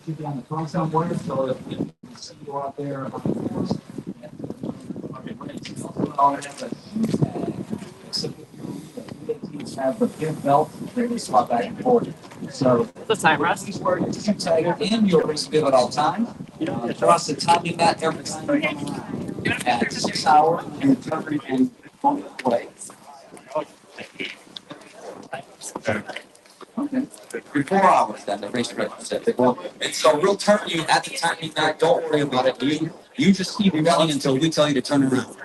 should be on the phone somewhere, so if we can see you out there on the course. All have a shoe tag, except if you teams have the pin belt, they can swap back and forth. So the time rest. Please wear your shoe tag and your wrist bib at all times. For us to timing that every time you come around. At 6 hours and turn and play. Okay. 4 hours then the race representative. Well, it's a real turn you at the time you don't worry about it. You just keep running until we tell you to turn around.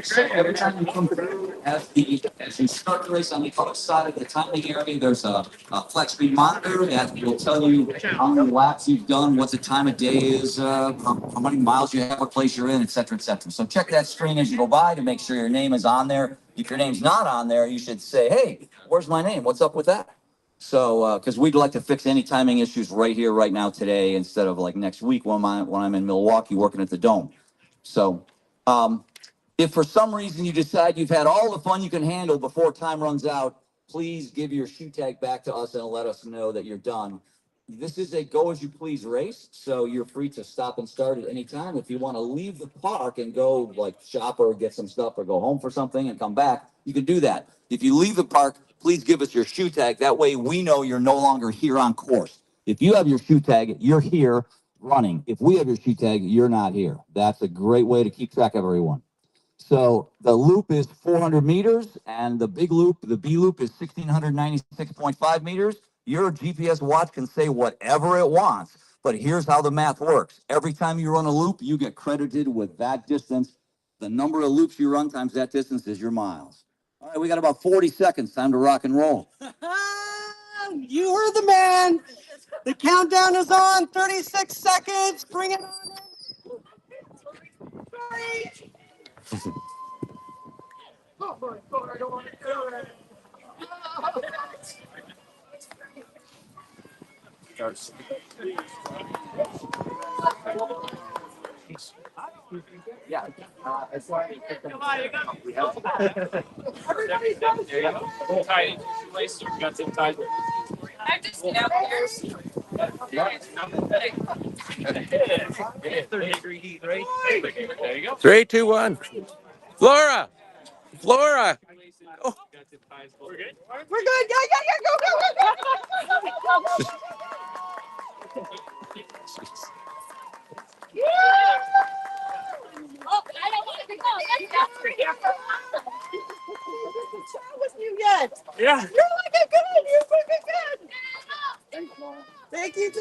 So every time you come through, as you start the race on the other side of the timing area, there's a flex speed monitor that will tell you how many laps you've done, what the time of day is, how many miles you have, what place you're in, et cetera, et cetera. So check that screen as you go by to make sure your name is on there. If your name's not on there, you should say, "Hey, where's my name? What's up with that?" So, because we'd like to fix any timing issues right here, right now, today, instead of like next week when I'm in Milwaukee working at the Dome. So, if for some reason you decide you've had all the fun you can handle before time runs out, please give your shoe tag back to us and let us know that you're done. This is a go as you please race, so you're free to stop and start at any time. If you want to leave the park and go like shop or get some stuff or go home for something and come back, you can do that. If you leave the park, please give us your shoe tag. That way we know you're no longer here on course. If you have your shoe tag, you're here running. If we have your shoe tag, you're not here. That's a great way to keep track of everyone. So the loop is 400 meters, and the big loop, the B loop, is 1,696.5 meters. Your GPS watch can say whatever it wants, but here's how the math works. Every time you run a loop, you get credited with that distance. The number of loops you run times that distance is your miles. All right, we got about 40 seconds. Time to rock and roll. You heard the man. The countdown is on. 36 seconds. Bring it on in. Oh my God, I don't want to do it. Yeah. That's why Everybody's done. There you go. Tight shoelace. You got some tight. I'm just out there. 30-degree heat, right? There you go. 3, 2, 1. Flora! Flora! Oh. We're good. We're good. Yeah. Go. Oh, I don't want to be called. Chat with you yet? Yeah. You're looking good. You're looking good. Thank you. Go.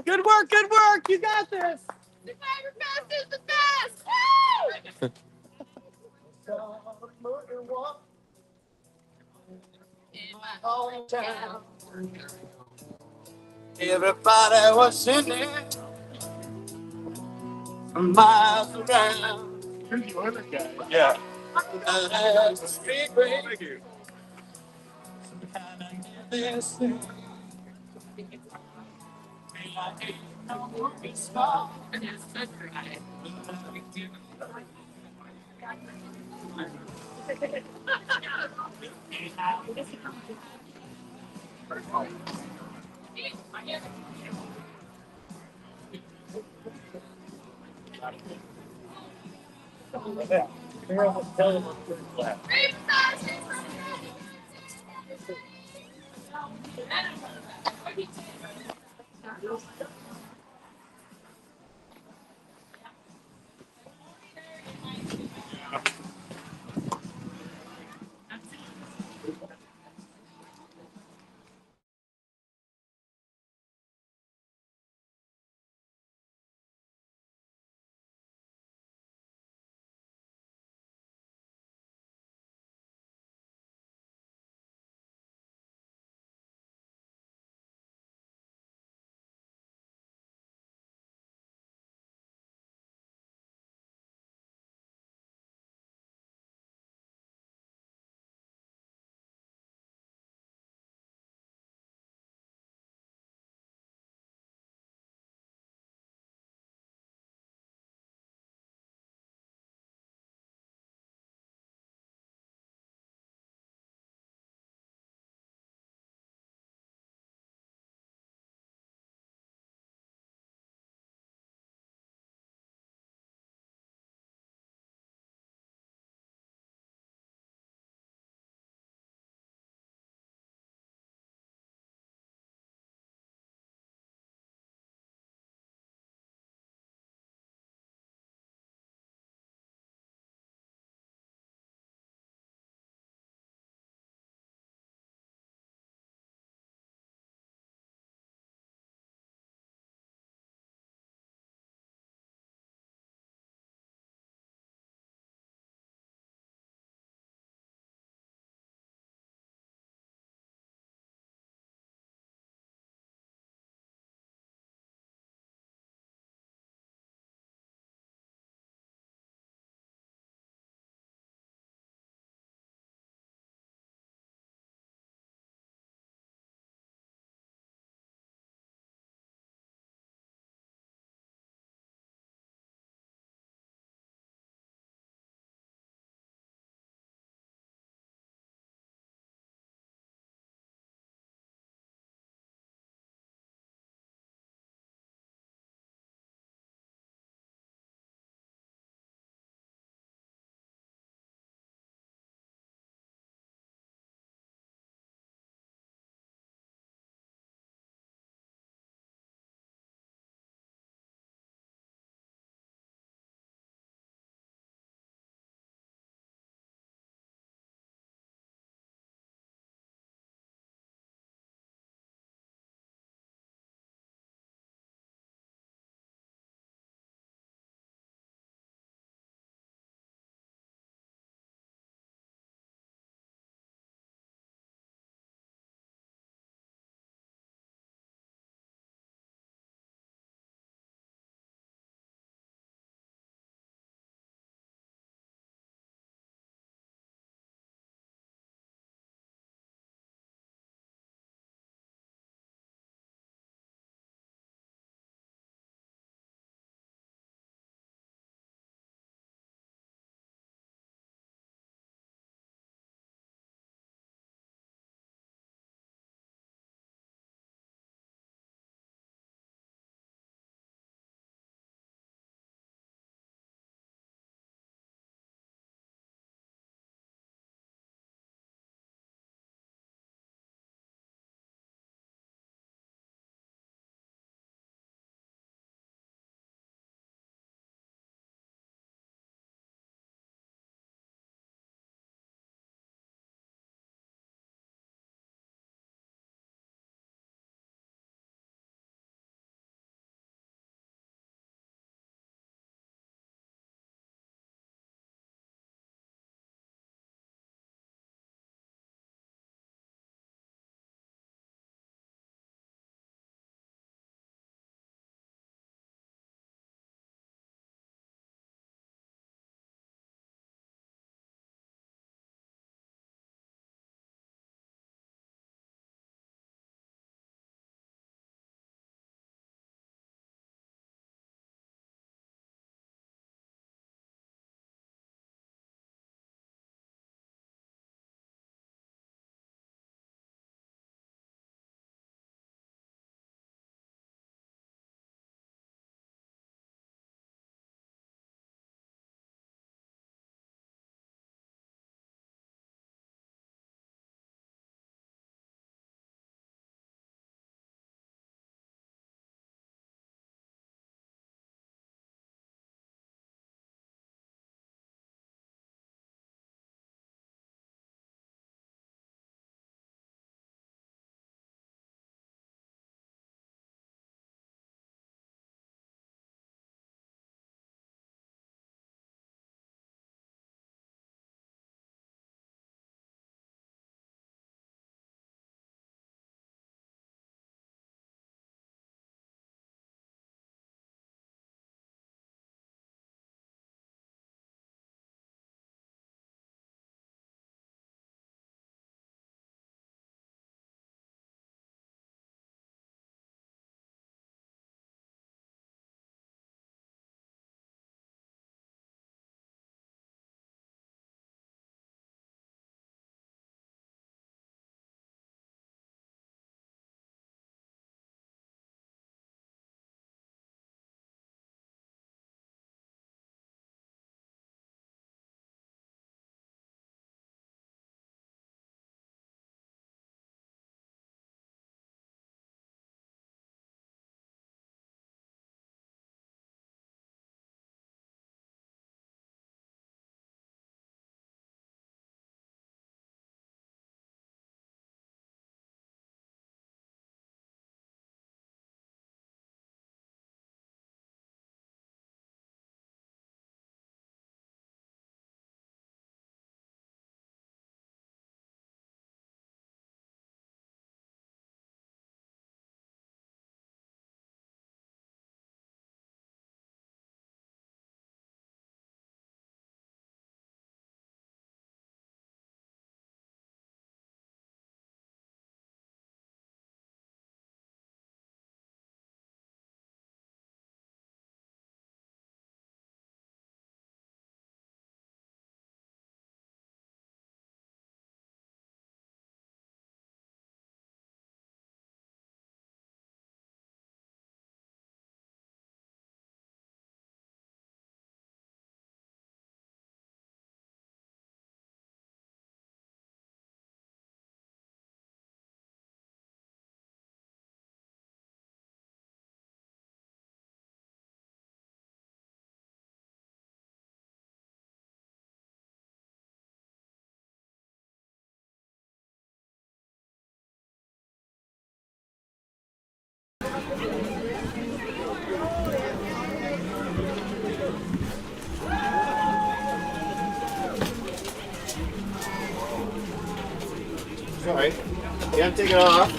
Good work. You got this. Survivorfest is the best. Woo! In my hometown. Everybody was singing from miles around. Yeah. As the street race, this thing. I ain't no movie star. It's the drive. Sorry. You have to take it off.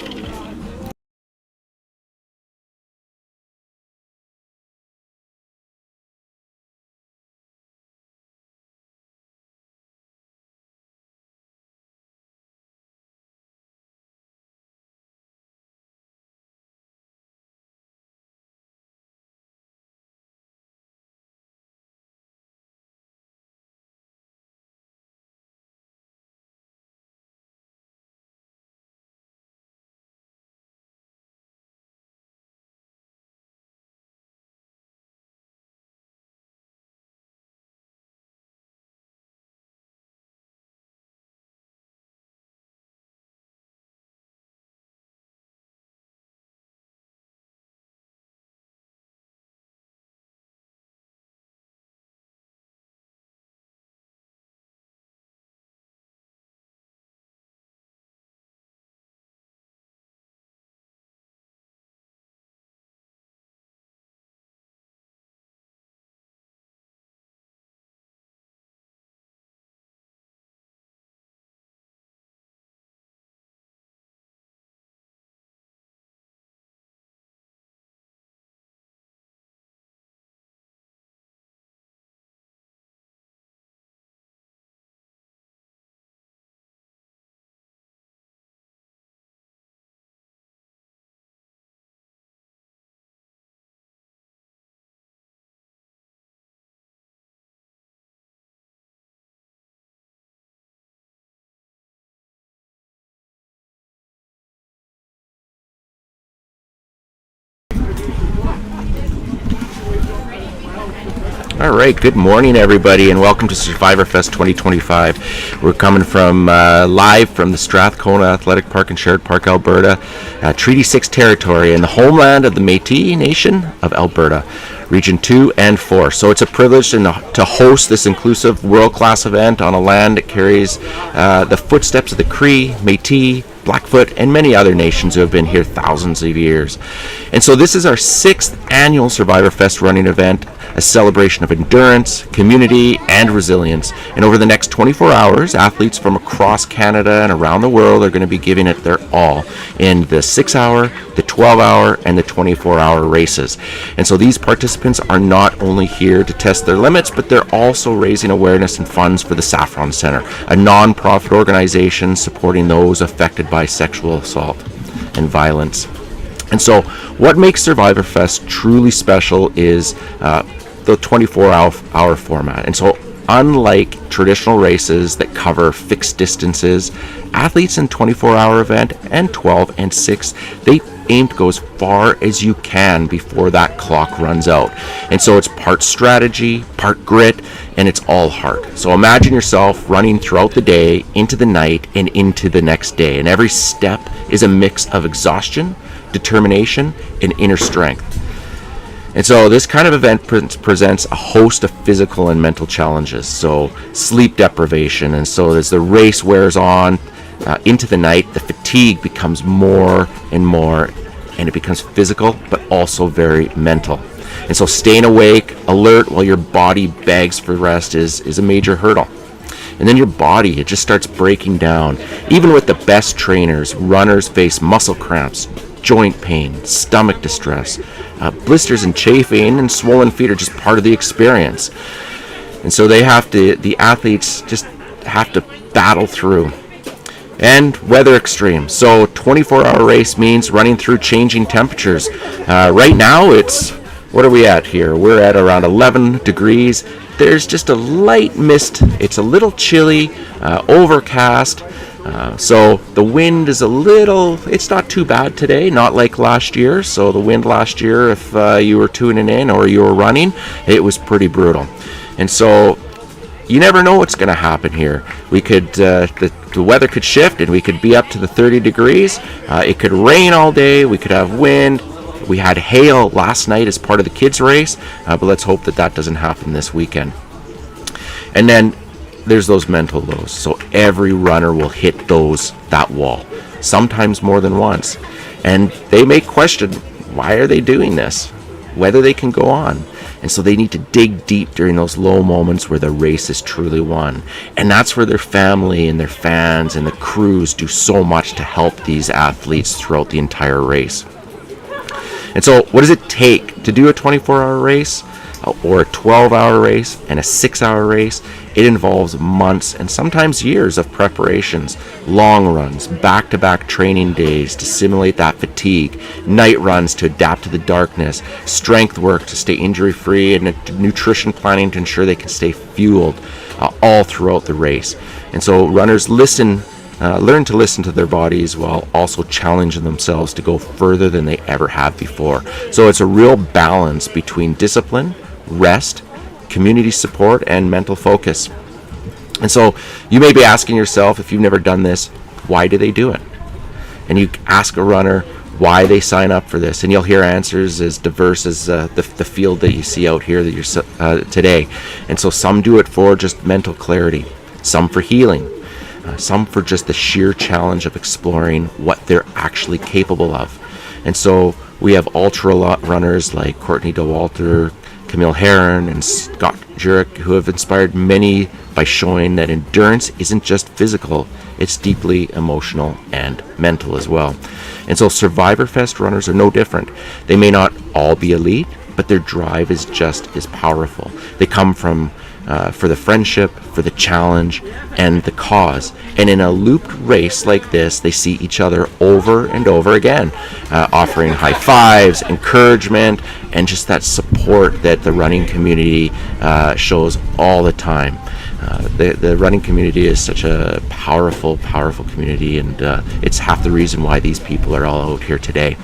All right, good morning, everybody, and welcome to Survivorfest 2025. We're coming from live from the Strathcona Athletic Park in Sherwood Park, Alberta, Treaty 6 territory in the homeland of the Métis Nation of Alberta, Region 2 and 4. So it's a privilege to host this inclusive world-class event on a land that carries the footsteps of the Cree, Métis, Blackfoot, and many other nations who have been here thousands of years. And so this is our 6th annual Survivorfest running event, a celebration of endurance, community, and resilience. And over the next 24 hours, athletes from across Canada and around the world are going to be giving it their all in the 6-hour, the 12-hour, and the 24-hour races. And so these participants are not only here to test their limits, but they're also raising awareness and funds for the Saffron Centre, a non-profit organization supporting those affected by sexual assault and violence. And so what makes Survivorfest truly special is the 24-hour format. And so unlike traditional races that cover fixed distances, athletes in 24-hour event and 12 and 6, they aim to go as far as you can before that clock runs out. And so it's part strategy, part grit, and it's all heart. So imagine yourself running throughout the day, into the night, and into the next day. And every step is a mix of exhaustion, determination, and inner strength. And so this kind of event presents a host of physical and mental challenges. So sleep deprivation, and so as the race wears on into the night, the fatigue becomes more and more, and it becomes physical, but also very mental. And so staying awake, alert while your body begs for rest is a major hurdle. And then your body, it just starts breaking down. Even with the best trainers, runners face muscle cramps, joint pain, stomach distress, blisters and chafing, and swollen feet are just part of the experience. And so the athletes just have to battle through. And weather extremes. So 24-hour race means running through changing temperatures. Right now what are we at here? We're at around 11 degrees. There's just a light mist. It's a little chilly, overcast. So the wind is it's not too bad today, not like last year. So the wind last year, if you were tuning in or you were running, it was pretty brutal. And so you never know what's going to happen here. We could, the weather could shift and we could be up to the 30 degrees. It could rain all day. We could have wind. We had hail last night as part of the kids' race, but let's hope that doesn't happen this weekend. And then there's those mental lows. So every runner will hit that wall, sometimes more than once. And they may question, why are they doing this? Whether they can go on. And so they need to dig deep during those low moments where the race is truly won. And that's where their family and their fans and the crews do so much to help these athletes throughout the entire race. And so what does it take to do a 24-hour race or a 12-hour race and a 6-hour race? It involves months and sometimes years of preparations, long runs, back-to-back training days to simulate that fatigue, night runs to adapt to the darkness, strength work to stay injury-free, and nutrition planning to ensure they can stay fueled all throughout the race. And so runners learn to listen to their bodies while also challenging themselves to go further than they ever have before. So it's a real balance between discipline, rest, community support, and mental focus. And so you may be asking yourself, if you've never done this, why do they do it? And you ask a runner why they sign up for this, and you'll hear answers as diverse as the field that you see out here that you're today. And so some do it for just mental clarity, some for healing, some for just the sheer challenge of exploring what they're actually capable of. And so we have ultra runners like Courtney Dauwalter, Camille Herron, and Scott Jurek, who have inspired many by showing that endurance isn't just physical, it's deeply emotional and mental as well. And so Survivorfest runners are no different. They may not all be elite, but their drive is just as powerful. They come from for the friendship, for the challenge, and the cause. And in a looped race like this, they see each other over and over again, offering high fives, encouragement, and just that support that the running community shows all the time. The running community is such a powerful community, and it's half the reason why these people are all out here today.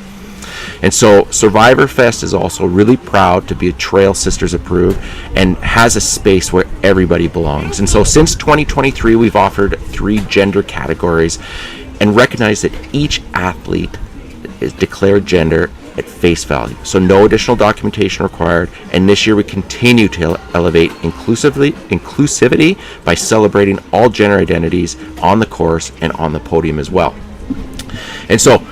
And so Survivorfest is also really proud to be a Trail Sisters approved and has a space where everybody belongs. And so since 2023, we've offered 3 gender categories and recognized that each athlete is declared gender at face value. So no additional documentation required. And this year we continue to elevate inclusivity by celebrating all gender identities on the course and on the podium as well. And so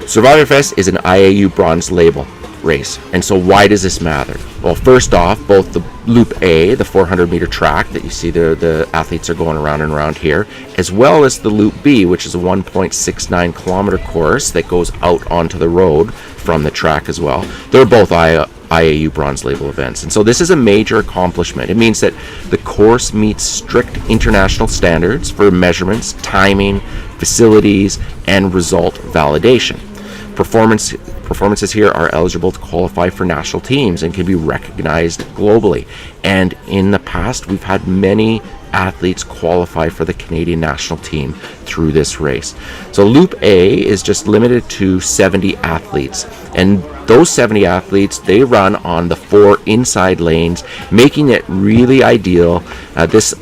Survivorfest is an IAU bronze label race. And so why does this matter? Well, first off, both the Loop A, the 400-meter track that you see the athletes are going around and around here, as well as the Loop B, which is a 1.69 kilometer course that goes out onto the road from the track as well. They're both IAU bronze label events. And so this is a major accomplishment. It means that the course meets strict international standards for measurements, timing, facilities, and result validation. Performances here are eligible to qualify for national teams and can be recognized globally. And in the past, we've had many athletes qualify for the Canadian national team through this race. So Loop A is just limited to 70 athletes. And those 70 athletes, they run on the 4 inside lanes, making it really ideal, this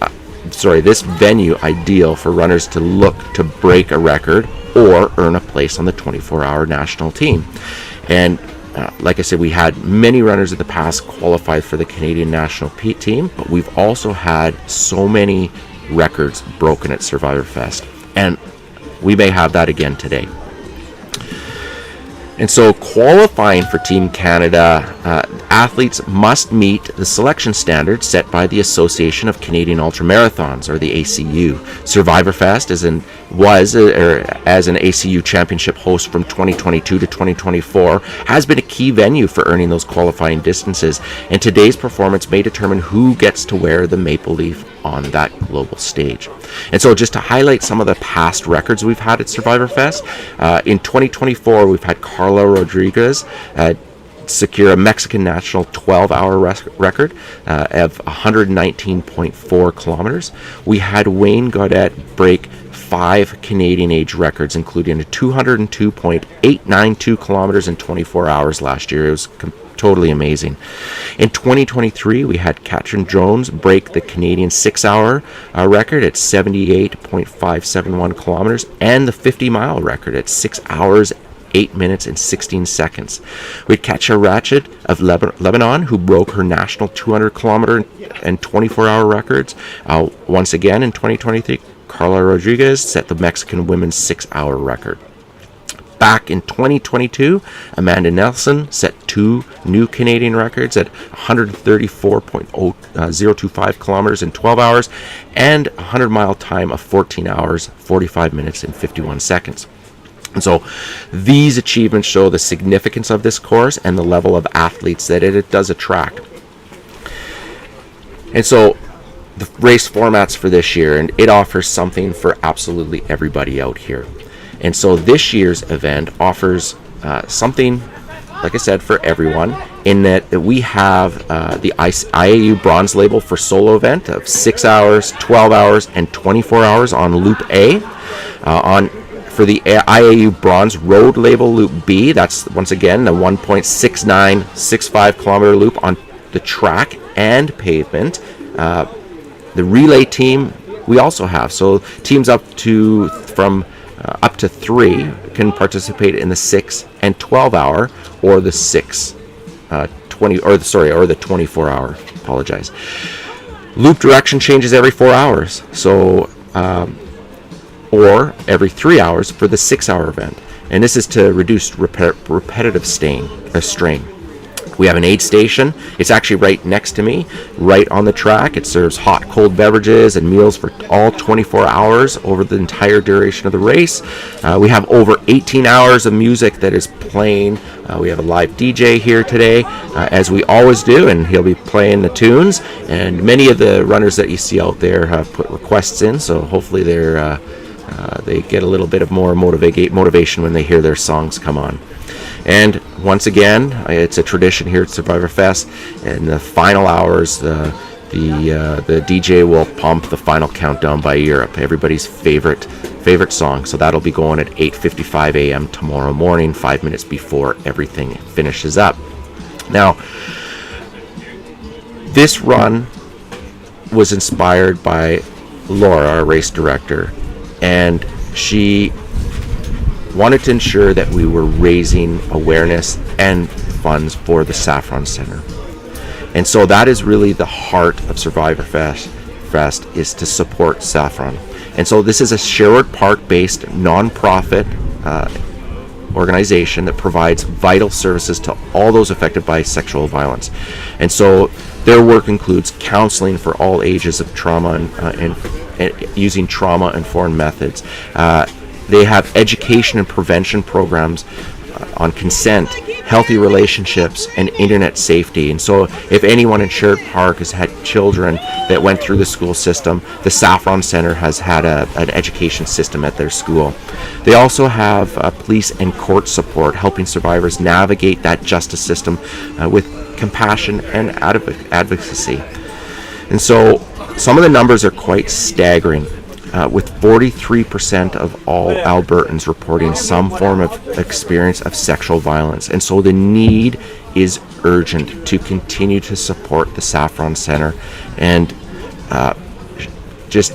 venue ideal for runners to look to break a record or earn a place on the 24-hour national team. And like I said, we had many runners in the past qualify for the Canadian national team, but we've also had so many records broken at Survivorfest, and we may have that again today. And so qualifying for Team Canada, athletes must meet the selection standards set by the Association of Canadian Ultramarathons, or the ACU. Survivorfest as an ACU championship host from 2022 to 2024, has been a key venue for earning those qualifying distances, and today's performance may determine who gets to wear the maple leaf on that global stage. And so just to highlight some of the past records we've had at Survivorfest, in 2024 we've had Carla Rodriguez secure a Mexican national 12-hour record of 119.4 kilometers. We had Wayne Gaudet break 5 Canadian age records, including a 202.892 kilometers in 24 hours last year. It was totally amazing. In 2023, we had Katrin Jones break the Canadian 6-hour record at 78.571 kilometers and the 50-mile record at 6 hours 8 minutes and 16 seconds. We had Katja Ratchet of Lebanon, who broke her national 200 kilometer and 24-hour records. Once again in 2023, Carla Rodriguez set the Mexican women's 6-hour record. Back in 2022, Amanda Nelson set 2 new Canadian records at 134.025 kilometers in 12 hours and a 100-mile time of 14 hours, 45 minutes, and 51 seconds. And so these achievements show the significance of this course and the level of athletes that it does attract. And so the race formats for this year, and it offers something for absolutely everybody out here. And so this year's event offers something, like I said, for everyone, in that we have the IAU bronze label for solo event of 6 hours, 12 hours, and 24 hours on Loop A. For the IAU bronze road label Loop B, that's once again the 1.6965 kilometer loop on the track and pavement. The relay team we also have, so teams up to 3 can participate in the 6 and 12 hour or the 24 hour. Apologize. Loop direction changes every 4 hours, so or every 3 hours for the 6 hour event, and this is to reduce repetitive strain. We have an aid station. It's actually right next to me, right on the track. It serves hot, cold beverages and meals for all 24 hours over the entire duration of the race. We have over 18 hours of music that is playing. We have a live DJ here today, as we always do, and he'll be playing the tunes. And many of the runners that you see out there have put requests in, so hopefully they get a little bit of more motivation when they hear their songs come on. And once again, it's a tradition here at Survivorfest. In the final hours, the DJ will pump the final countdown by Europe, everybody's favorite song. So that'll be going at 8:55 a.m. tomorrow morning, 5 minutes before everything finishes up. Now, this run was inspired by Laura, our race director, and she wanted to ensure that we were raising awareness and funds for the Saffron Centre. And so that is really the heart of Survivorfest, is to support Saffron. And so this is a Sherwood Park based non-profit organization that provides vital services to all those affected by sexual violence. And so their work includes counseling for all ages of trauma and using trauma-informed methods. They have education and prevention programs on consent, healthy relationships, and internet safety. And so if anyone in Sherwood Park has had children that went through the school system, the Saffron Centre has had an education system at their school. They also have police and court support, helping survivors navigate that justice system with compassion and advocacy. And so some of the numbers are quite staggering. With 43% of all Albertans reporting some form of experience of sexual violence. And so the need is urgent to continue to support the Saffron Centre and just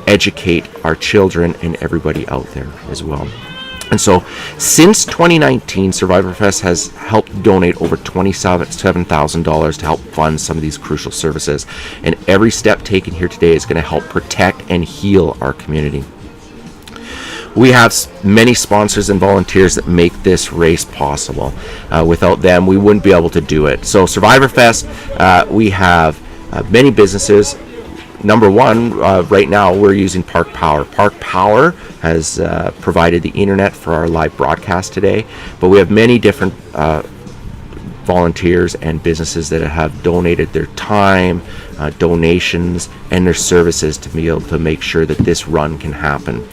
educate our children and everybody out there as well. And so since 2019, Survivorfest has helped donate over $27,000 to help fund some of these crucial services. And every step taken here today is going to help protect and heal our community. We have many sponsors and volunteers that make this race possible. Without them, we wouldn't be able to do it. So Survivorfest, we have many businesses. Number one, right now we're using Park Power. Park Power has provided the internet for our live broadcast today, but we have many different volunteers and businesses that have donated their time, donations, and their services to be able to make sure that this run can happen.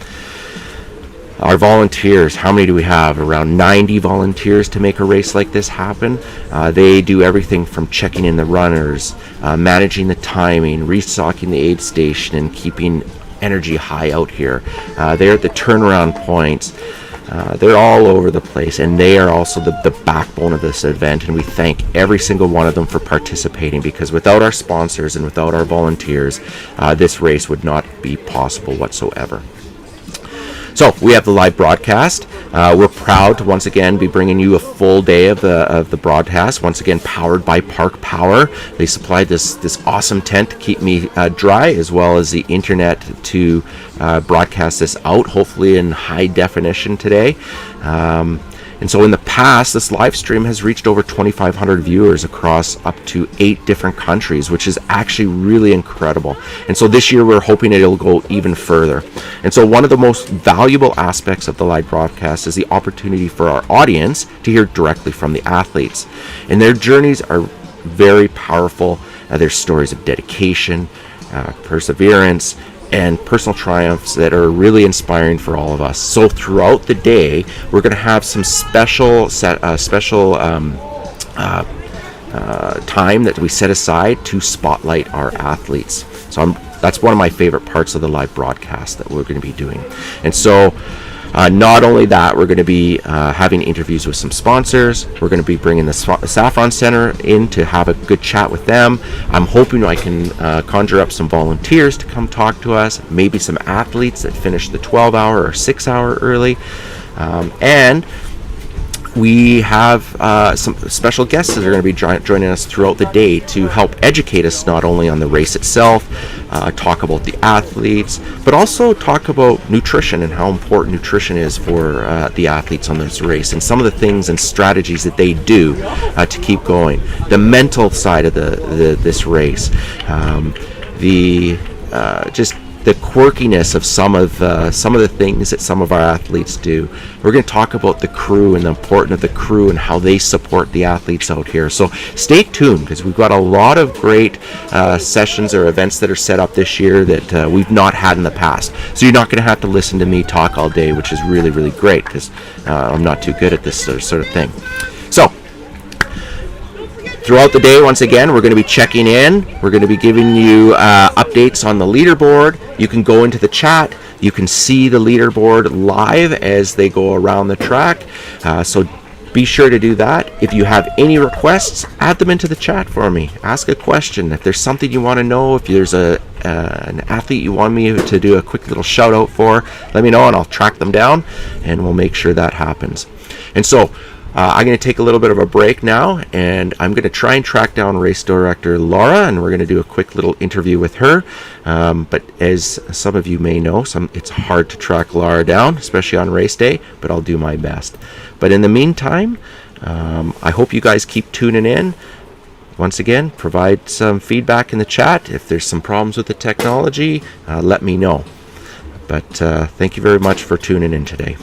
Our volunteers, how many do we have? Around 90 volunteers to make a race like this happen. They do everything from checking in the runners, managing the timing, restocking the aid station, and keeping energy high out here. They're at the turnaround points. They're all over the place, and they are also the backbone of this event, and we thank every single one of them for participating, because without our sponsors and without our volunteers, this race would not be possible whatsoever. So we have the live broadcast. We're proud to once again be bringing you a full day of the broadcast. Once again, powered by Park Power. They supplied this awesome tent to keep me dry, as well as the internet to broadcast this out, hopefully in high definition today. And so in the past, this live stream has reached over 2,500 viewers across up to 8 different countries, which is actually really incredible. And so this year we're hoping it'll go even further. And so one of the most valuable aspects of the live broadcast is the opportunity for our audience to hear directly from the athletes. And their journeys are very powerful. Their stories of dedication, perseverance, and personal triumphs that are really inspiring for all of us. So throughout the day, we're going to have some special time that we set aside to spotlight our athletes. So that's one of my favorite parts of the live broadcast that we're going to be doing. And so not only that, we're going to be having interviews with some sponsors. We're going to be bringing the Saffron Centre in to have a good chat with them. I'm hoping I can conjure up some volunteers to come talk to us, maybe some athletes that finish the 12-hour or 6-hour early. And we have some special guests that are going to be joining us throughout the day to help educate us not only on the race itself, talk about the athletes, but also talk about nutrition and how important nutrition is for the athletes on this race, and some of the things and strategies that they do to keep going. The mental side of this race, just the quirkiness of some of the things that some of our athletes do. We're going to talk about the crew and the importance of the crew and how they support the athletes out here. So stay tuned, because we've got a lot of great sessions or events that are set up this year that we've not had in the past. So you're not going to have to listen to me talk all day, which is really, really great, because I'm not too good at this sort of thing. So throughout the day, once again, we're going to be checking in. We're going to be giving you updates on the leaderboard. You can go into the chat. You can see the leaderboard live as they go around the track. So be sure to do that. If you have any requests, add them into the chat for me. Ask a question. If there's something you want to know, if there's an athlete you want me to do a quick little shout out for, let me know and I'll track them down and we'll make sure that happens. And so I'm going to take a little bit of a break now, and I'm going to try and track down race director Laura, and we're going to do a quick little interview with her. But as some of you may know, it's hard to track Laura down, especially on race day, but I'll do my best. But in the meantime, I hope you guys keep tuning in. Once again, provide some feedback in the chat. If there's some problems with the technology, let me know. But thank you very much for tuning in today.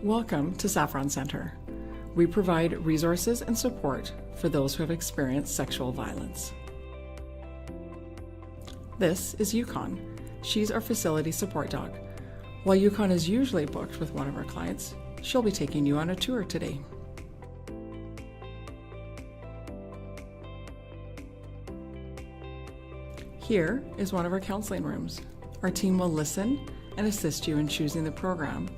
Welcome to Saffron Centre. We provide resources and support for those who have experienced sexual violence. This is Yukon. She's our facility support dog. While Yukon is usually booked with one of our clients, she'll be taking you on a tour today. Here is one of our counseling rooms. Our team will listen and assist you in choosing the program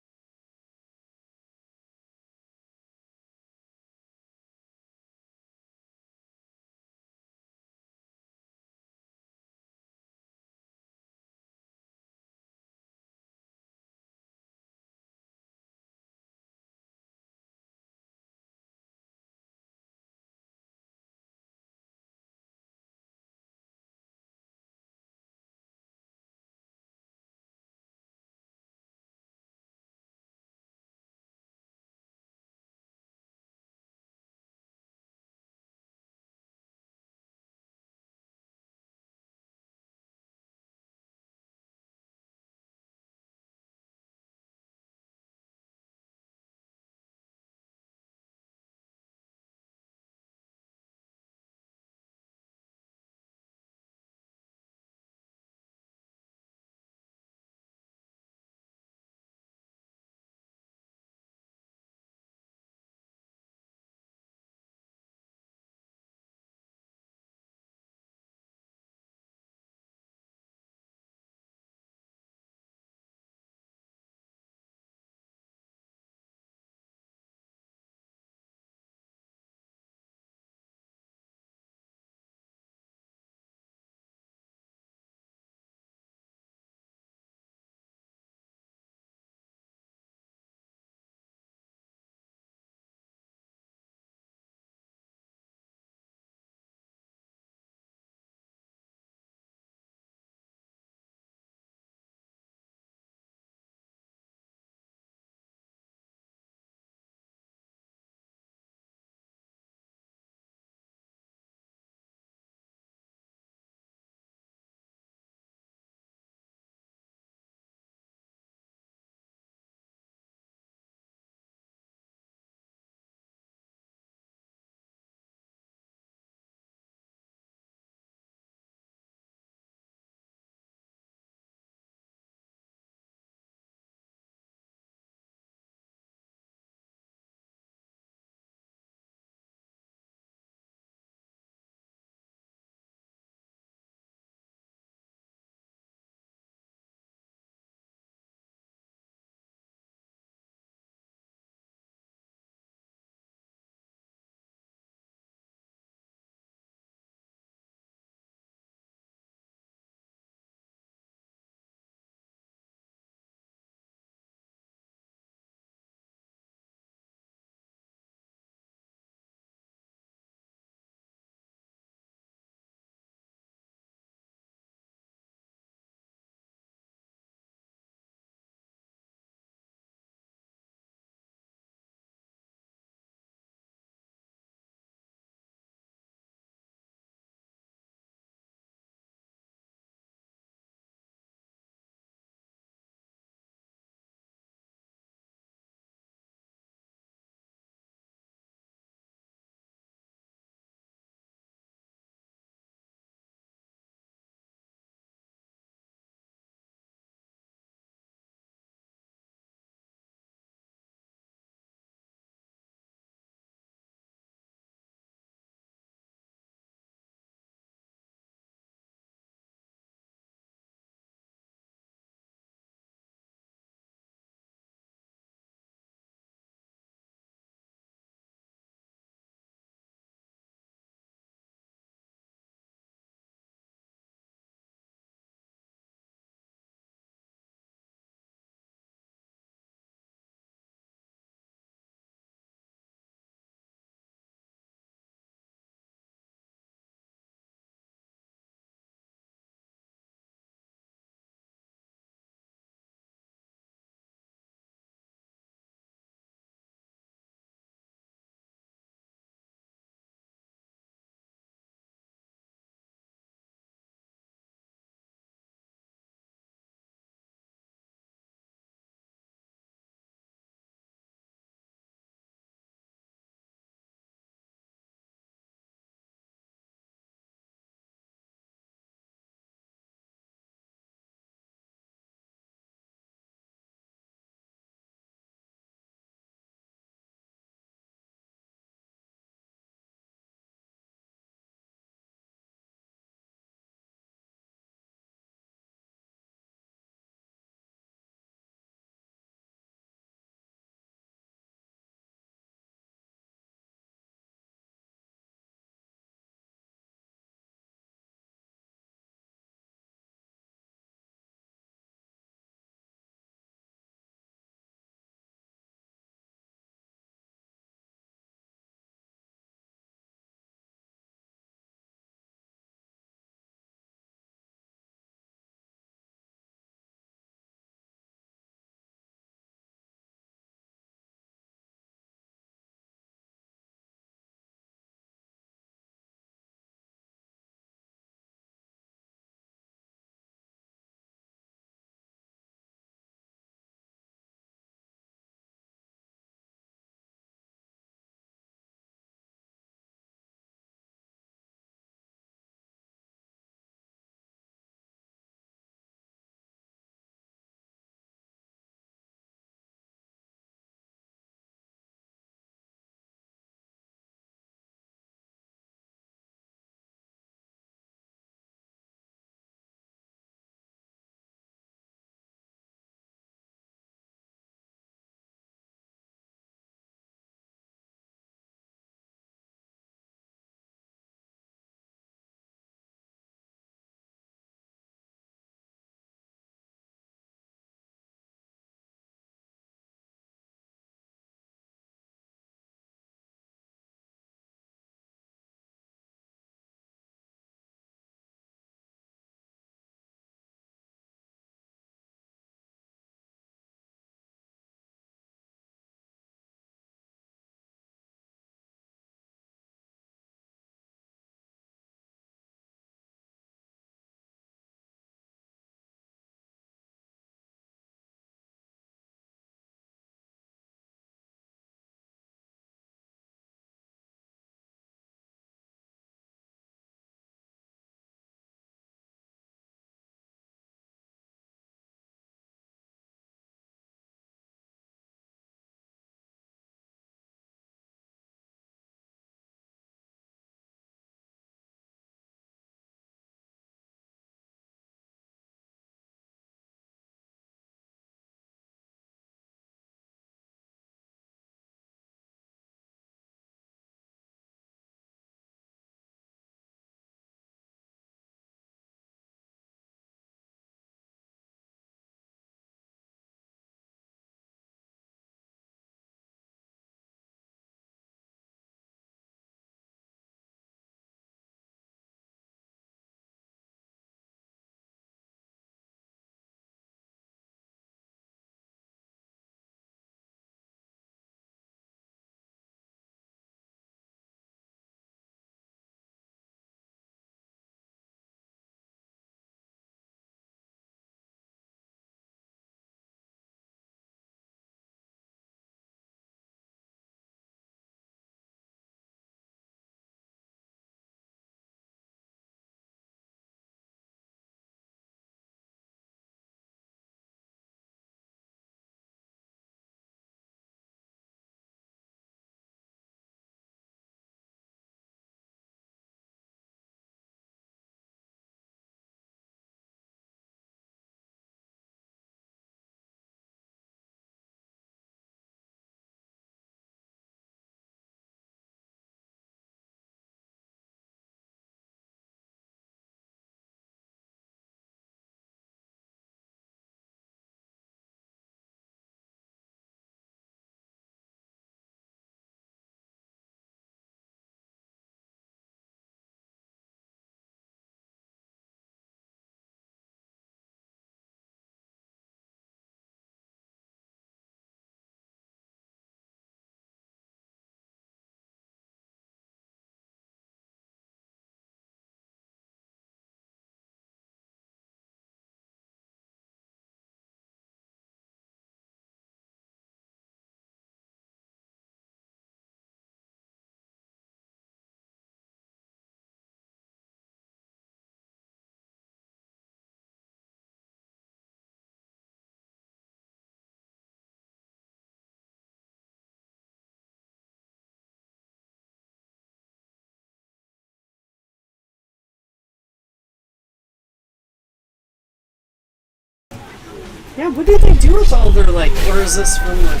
Yeah, what did they do with all their, like, or is this from, like...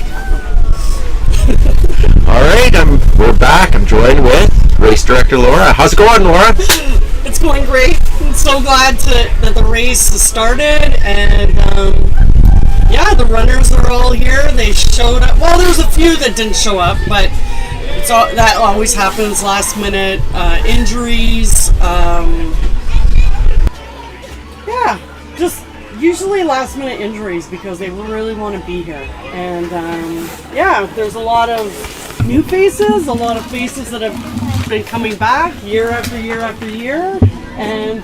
All right, we're back. I'm joined with race director Laura. How's it going, Laura? It's going great. I'm so glad that the race has started, and yeah, the runners are all here. They showed up. Well, there was a few that didn't show up, but that always happens. Last minute injuries. Yeah, just usually last minute injuries because they really want to be here. And yeah, there's a lot of new faces, a lot of faces that have been coming back year after year after year. And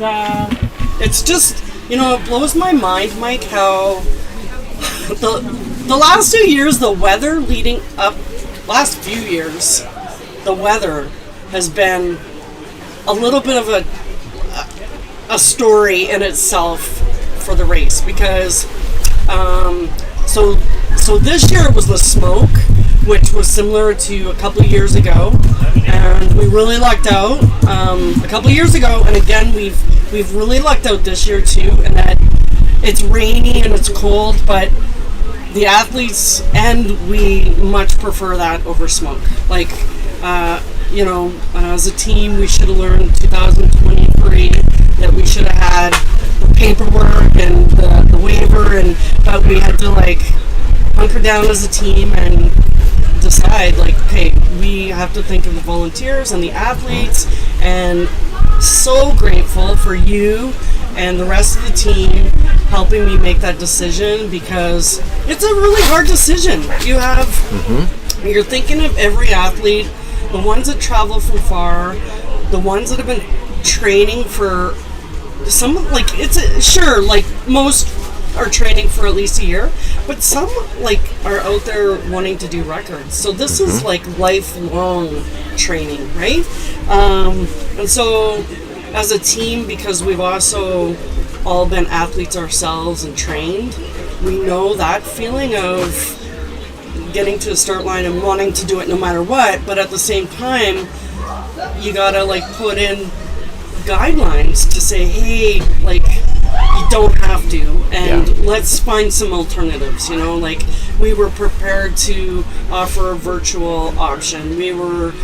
it's just, it blows my mind, Mike, how the last 2 years, the weather leading up, last few years, the weather has been a little bit of a story in itself for the race because so this year it was the smoke, which was similar to a couple of years ago, and we really lucked out a couple of years ago, and again we've really lucked out this year too, and that it's rainy and it's cold, but the athletes and we much prefer that over smoke. Like as a team we should have learned 2023 that we should have had the paperwork and the waiver, but we had to hunker down as a team and decide okay, we have to think of the volunteers and the athletes, and so grateful for you and the rest of the team helping me make that decision, because it's a really hard decision. You're thinking of every athlete, the ones that travel from far, the ones that have been training for some, most are training for at least a year, but some are out there wanting to do records. So this is lifelong training, right? And so as a team, because we've also all been athletes ourselves and trained, we know that feeling of getting to the start line and wanting to do it no matter what, but at the same time you gotta put in guidelines to say, hey, you don't have to, and let's find some alternatives. We were prepared to offer a virtual option. We were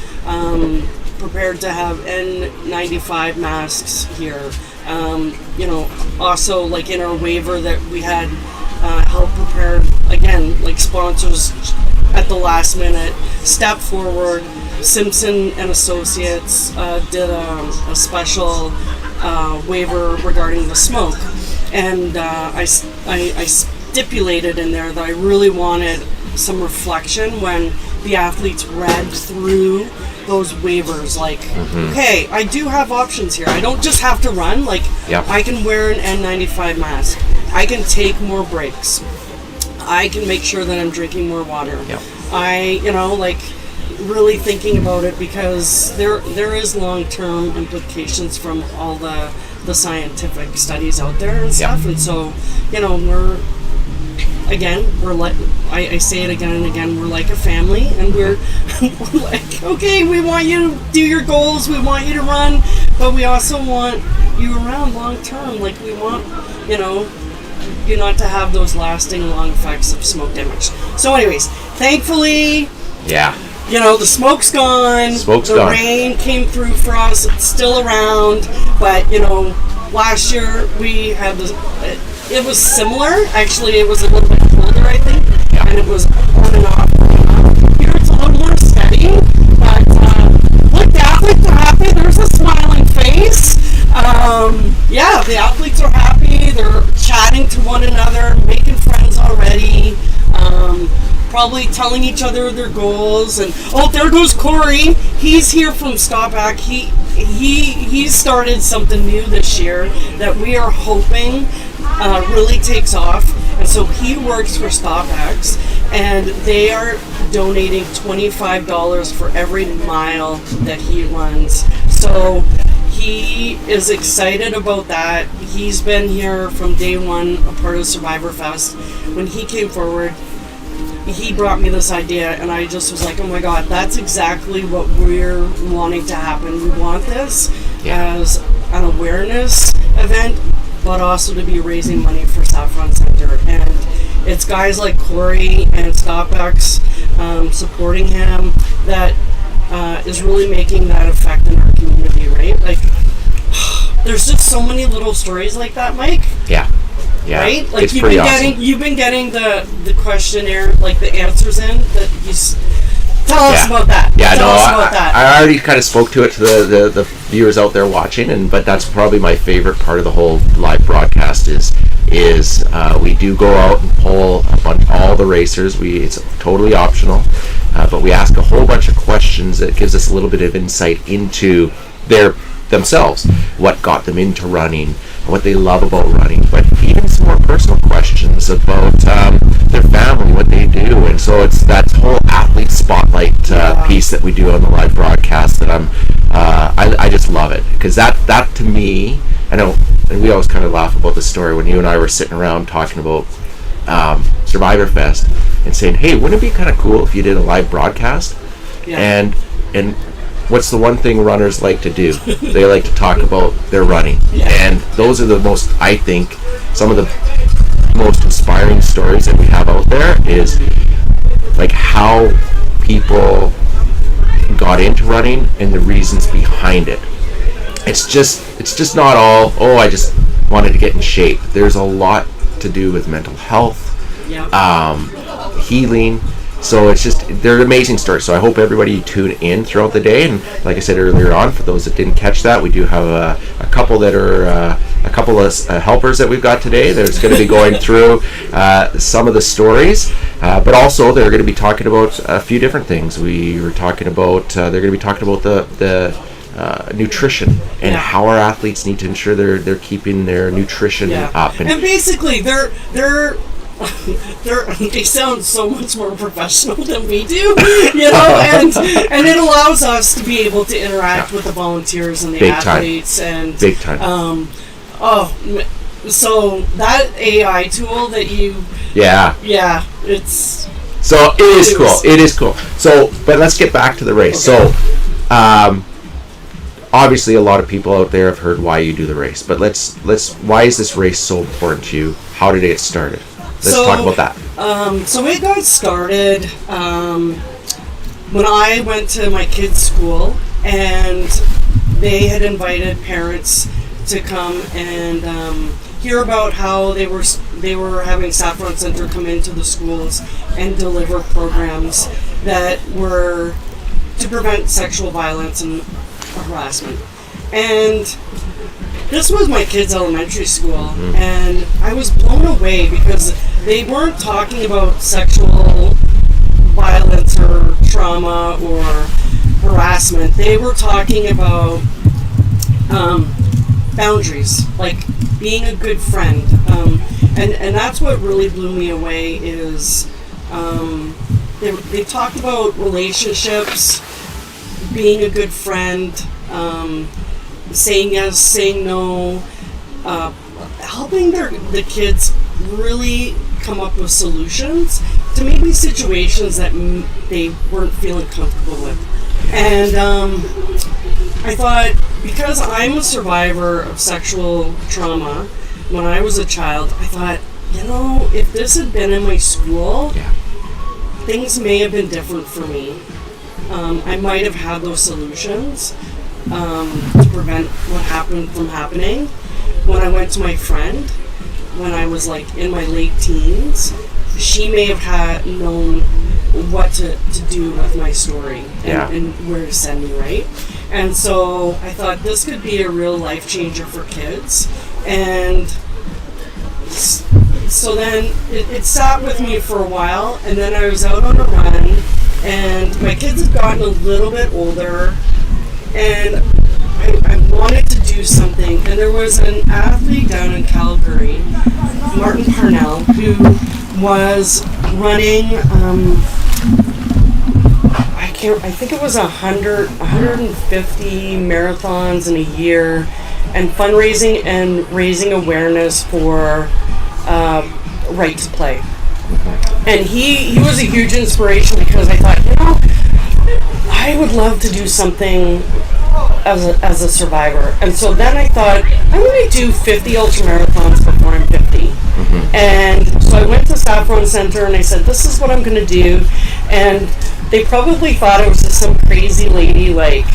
prepared to have N95 masks here. Also in our waiver that we had help prepare, again, sponsors at the last minute step forward. Simpson and Associates did a special waiver regarding the smoke, and I stipulated in there that I really wanted some reflection when the athletes read through those waivers, okay, I do have options here. I don't just have to run. I can wear an N95 mask. I can take more breaks. I can make sure that I'm drinking more water. Really thinking about it, because there is long-term implications from all the scientific studies out there and stuff. And so, I say it again and again, we're like a family, and we're okay, we want you to do your goals, we want you to run, but we also want you around long term. We want, you not to have those lasting long effects of smoke damage. So anyways, thankfully, the smoke's gone. The rain came through for us. It's still around, but last year we had this. It was similar. Actually, it was a little bit colder, I think, and it was on and off. Here it's a little more steady, but look, the athletes are happy. There's a smiling face. The athletes are happy. They're chatting to one another, making friends already. Probably telling each other their goals, and there goes Corey. He's here from Stopac. He started something new this year that we are hoping really takes off, and so he works for Stopac, and they are donating $25 for every mile that he runs. So he is excited about that. He's been here from day one, a part of Survivorfest. When he came forward, he brought me this idea, and I just was like, oh my god, that's exactly what we're wanting to happen. We want this as an awareness event, but also to be raising money for Saffron Centre. And it's guys like Corey and StopX supporting him that is really making that effect in our community, right? Like, there's just so many little stories like that, Mike. Yeah. Yeah. Right? Like it's pretty awesome. You've been getting the questionnaire, like the answers in that he's. Tell us about that. Yeah, Tell us about that. I already kind of spoke to it to the viewers out there watching, but that's probably my favorite part of the whole live broadcast is we do go out and poll all the racers. It's totally optional, but we ask a whole bunch of questions that gives us a little bit of insight into themselves, what got them into running, what they love about running, but even some more personal questions about their family, what they do. And so it's that whole athlete spotlight piece that we do on the live broadcast that I just love it, because that to me, I know, and we always kind of laugh about the story when you and I were sitting around talking about Survivorfest and saying, hey, wouldn't it be kind of cool if you did a live broadcast? And what's the one thing runners like to do? They like to talk about their running. And those are the most, I think, some of the most inspiring stories that we have out there is like how people got into running and the reasons behind it. It's just not all, I just wanted to get in shape. There's a lot to do with mental health, healing. So they're amazing stories. So I hope everybody tune in throughout the day. And like I said earlier on, for those that didn't catch that, we do have a couple that are a couple of helpers that we've got today. That's going to be going through some of the stories, but also they're going to be talking about a few different things. We were talking about they're going to be talking about the nutrition and how our athletes need to ensure they're keeping their nutrition up. And basically, they sound so much more professional than we do, and it allows us to be able to interact with the volunteers and the Big athletes time. and big time. So that AI tool that it's so it is cool. So, but let's get back to the race. Okay. So, obviously, a lot of people out there have heard why you do the race, but why is this race so important to you? How did it get started? Let's talk about that. So it got started when I went to my kids' school, and they had invited parents to come and hear about how they were having Saffron Centre come into the schools and deliver programs that were to prevent sexual violence and harassment. And this was my kids' elementary school, and I was blown away because they weren't talking about sexual violence or trauma or harassment. They were talking about boundaries, like being a good friend. And that's what really blew me away is they talked about relationships, being a good friend, saying yes, saying no, helping the kids really come up with solutions to maybe situations that they weren't feeling comfortable with. And I thought, because I'm a survivor of sexual trauma when I was a child, I thought, if this had been in my school, things may have been different for me. I might have had those solutions to prevent what happened from happening. When I went to my friend, when I was like in my late teens, she may have known what to do with my story and where to send me, right? And so I thought this could be a real life changer for kids. And so then it sat with me for a while, and then I was out on a run, and my kids had gotten a little bit older, and I wanted to do something. And there was an athlete down in Calgary, Martin Parnell, who was running, I think it was 150 marathons in a year, and fundraising and raising awareness for Right to Play. And he was a huge inspiration, because I thought, I would love to do something as a survivor. And so then I thought, I'm going to do 50 ultramarathons before I'm 50. And so I went to Saffron Centre and I said, this is what I'm going to do. And they probably thought I was just some crazy lady, like,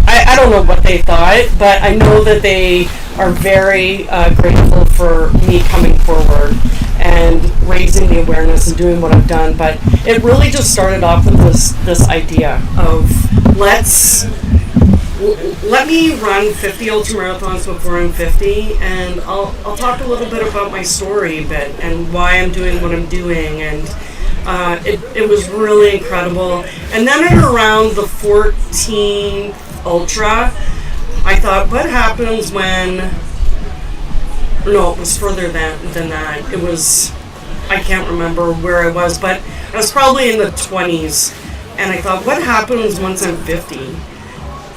I don't know what they thought, but I know that they are very grateful for me coming forward and raising the awareness and doing what I've done. But it really just started off with this idea of let me run 50 ultramarathons before I'm 50, and I'll talk a little bit about my story a bit and why I'm doing what I'm doing. And it was really incredible. And then at around the 14th ultra, I thought, what happens when... No, it was further than that. It was... I can't remember where I was, but I was probably in the 20s. And I thought, what happens once I'm 50?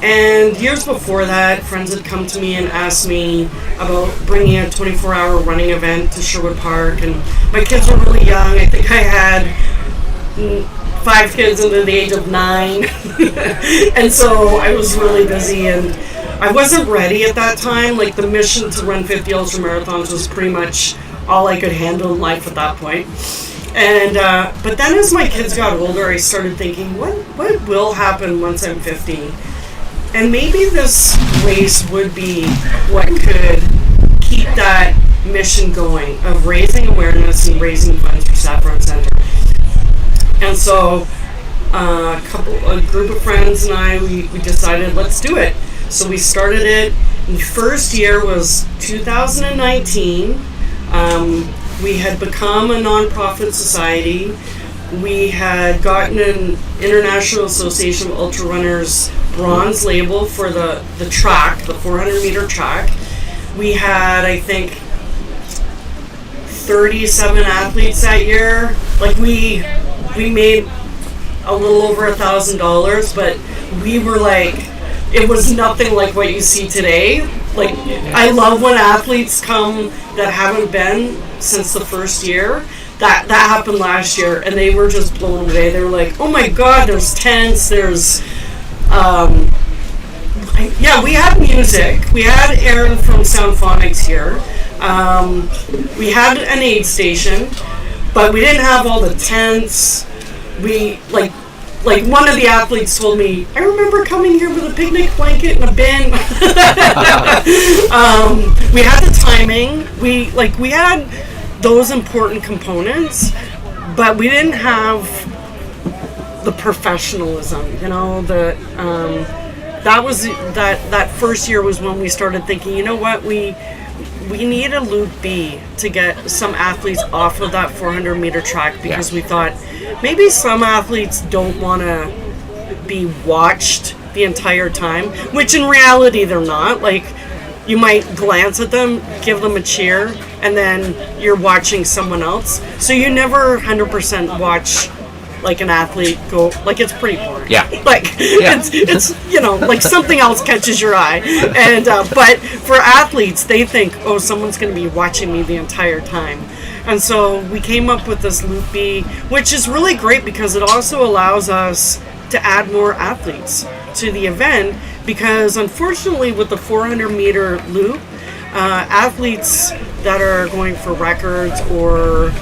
And years before that, friends had come to me and asked me about bringing a 24-hour running event to Sherwood Park. And my kids were really young. I think I had 5 kids under the age of 9. And so I was really busy, and I wasn't ready at that time. Like, the mission to run 50 ultramarathons was pretty much all I could handle in life at that point. And but then as my kids got older, I started thinking, what will happen once I'm 50? And maybe this race would be what could keep that mission going of raising awareness and raising funds for Saffron Centre. And so a group of friends and I, we decided, let's do it. So we started it. The first year was 2019. We had become a nonprofit society. We had gotten an International Association of Ultra Runners bronze label for the track, the 400 meter track. We had, I think, 37 athletes that year. Like, we made a little over $1,000, but we were like, it was nothing like what you see today. Like, I love when athletes come that haven't been since the first year. That happened last year, and they were just blown away. They were like, oh my God, there's tents, there's, we had music. We had Aaron from Soundphonics here. We had an aid station, but we didn't have all the tents. We, like one of the athletes told me, I remember coming here with a picnic blanket and a bin. We had the timing. We had those important components, but we didn't have the professionalism, you know. That first year was when we started thinking, you know what, we need a Loop B to get some athletes off of that 400 meter track, because we thought maybe some athletes don't want to be watched the entire time, which in reality they're not. Like, you might glance at them, give them a cheer, and then you're watching someone else. So you never 100% watch like an athlete go, like, it's pretty boring. Yeah. It's you know, like something else catches your eye. And but for athletes, they think, oh, someone's going to be watching me the entire time. And so we came up with this Loop B, which is really great because it also allows us to add more athletes to the event, because unfortunately with the 400 meter loop, athletes that are going for records or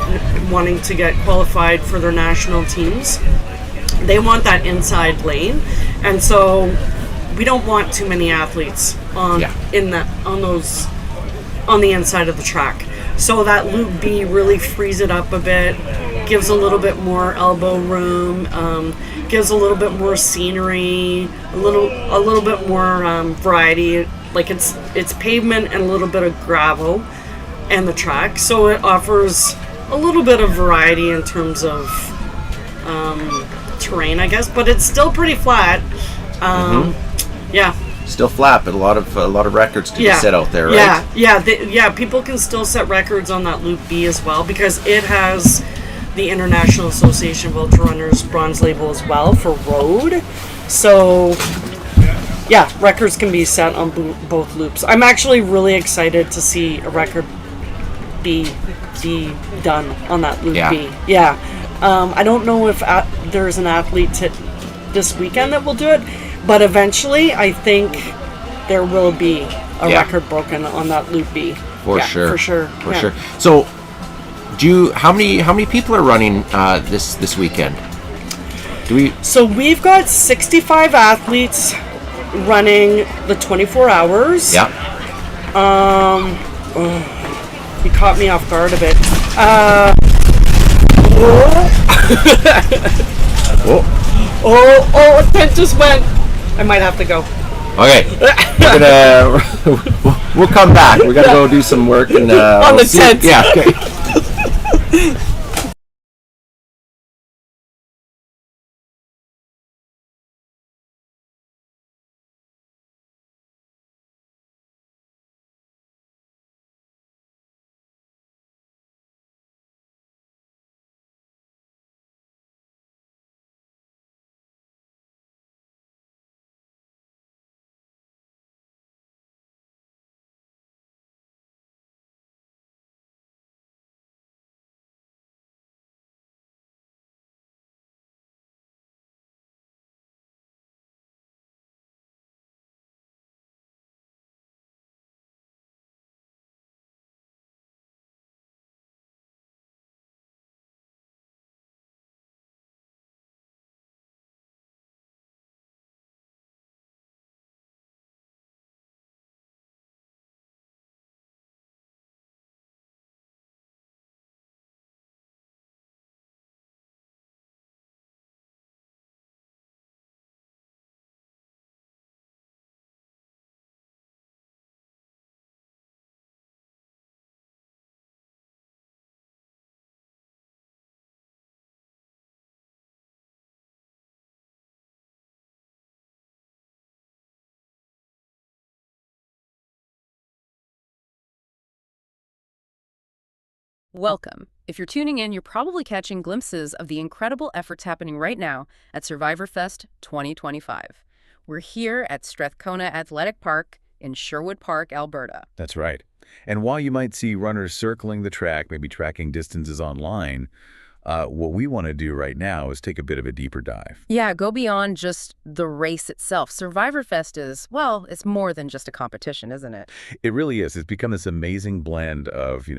wanting to get qualified for their national teams, they want that inside lane, and so we don't want too many athletes on the inside of the track. So that Loop B really frees it up a bit, gives a little bit more elbow room, gives a little bit more scenery, a little bit more variety. Like, it's pavement and a little bit of gravel and the track, so it offers a little bit of variety in terms of terrain, I guess, but it's still pretty flat. Yeah. Still flat, but a lot of records to be set out there, right? Yeah. People can still set records on that Loop B as well, because it has the International Association of Ultra Runners bronze label as well for road. So, yeah, records can be set on both loops. I'm actually really excited to see a record be done on that Loop B. Yeah. I don't know if there's an athlete this weekend that will do it, But eventually, I think there will be a Yeah. record broken on that Loop B. For Yeah, sure. For sure. For yeah. sure. So, how many people are running this weekend? So we've got 65 athletes running the 24 hours. Yeah. You caught me off guard a bit. Oh, a tent just went. I might have to go. Okay. We'll come back. We're gonna go do some work and On the see. tent. Yeah. Okay. Welcome. If you're tuning in, you're probably catching glimpses of the incredible efforts happening right now at Survivorfest 2025. We're here at Strathcona Athletic Park in Sherwood Park, Alberta. That's right. And while you might see runners circling the track, maybe tracking distances online, what we want to do right now is take a bit of a deeper dive. Yeah, go beyond just the race itself. Survivorfest is, well, it's more than just a competition, isn't it? It really is. It's become this amazing blend of,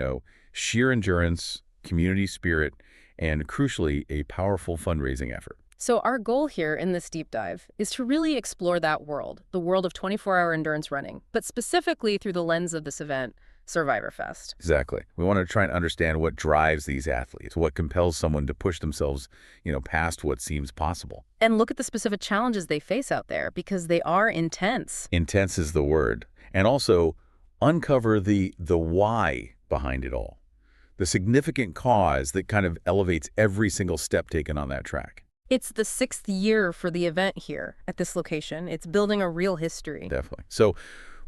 sheer endurance, community spirit, and crucially, a powerful fundraising effort. So our goal here in this deep dive is to really explore that world, the world of 24-hour endurance running, but specifically through the lens of this event, Survivorfest. Exactly. We want to try and understand what drives these athletes, what compels someone to push themselves, past what seems possible. And look at the specific challenges they face out there, because they are intense. Intense is the word. And also uncover the why behind it all. The significant cause that kind of elevates every single step taken on that track. It's the 6th year for the event here at this location. It's building a real history. Definitely. So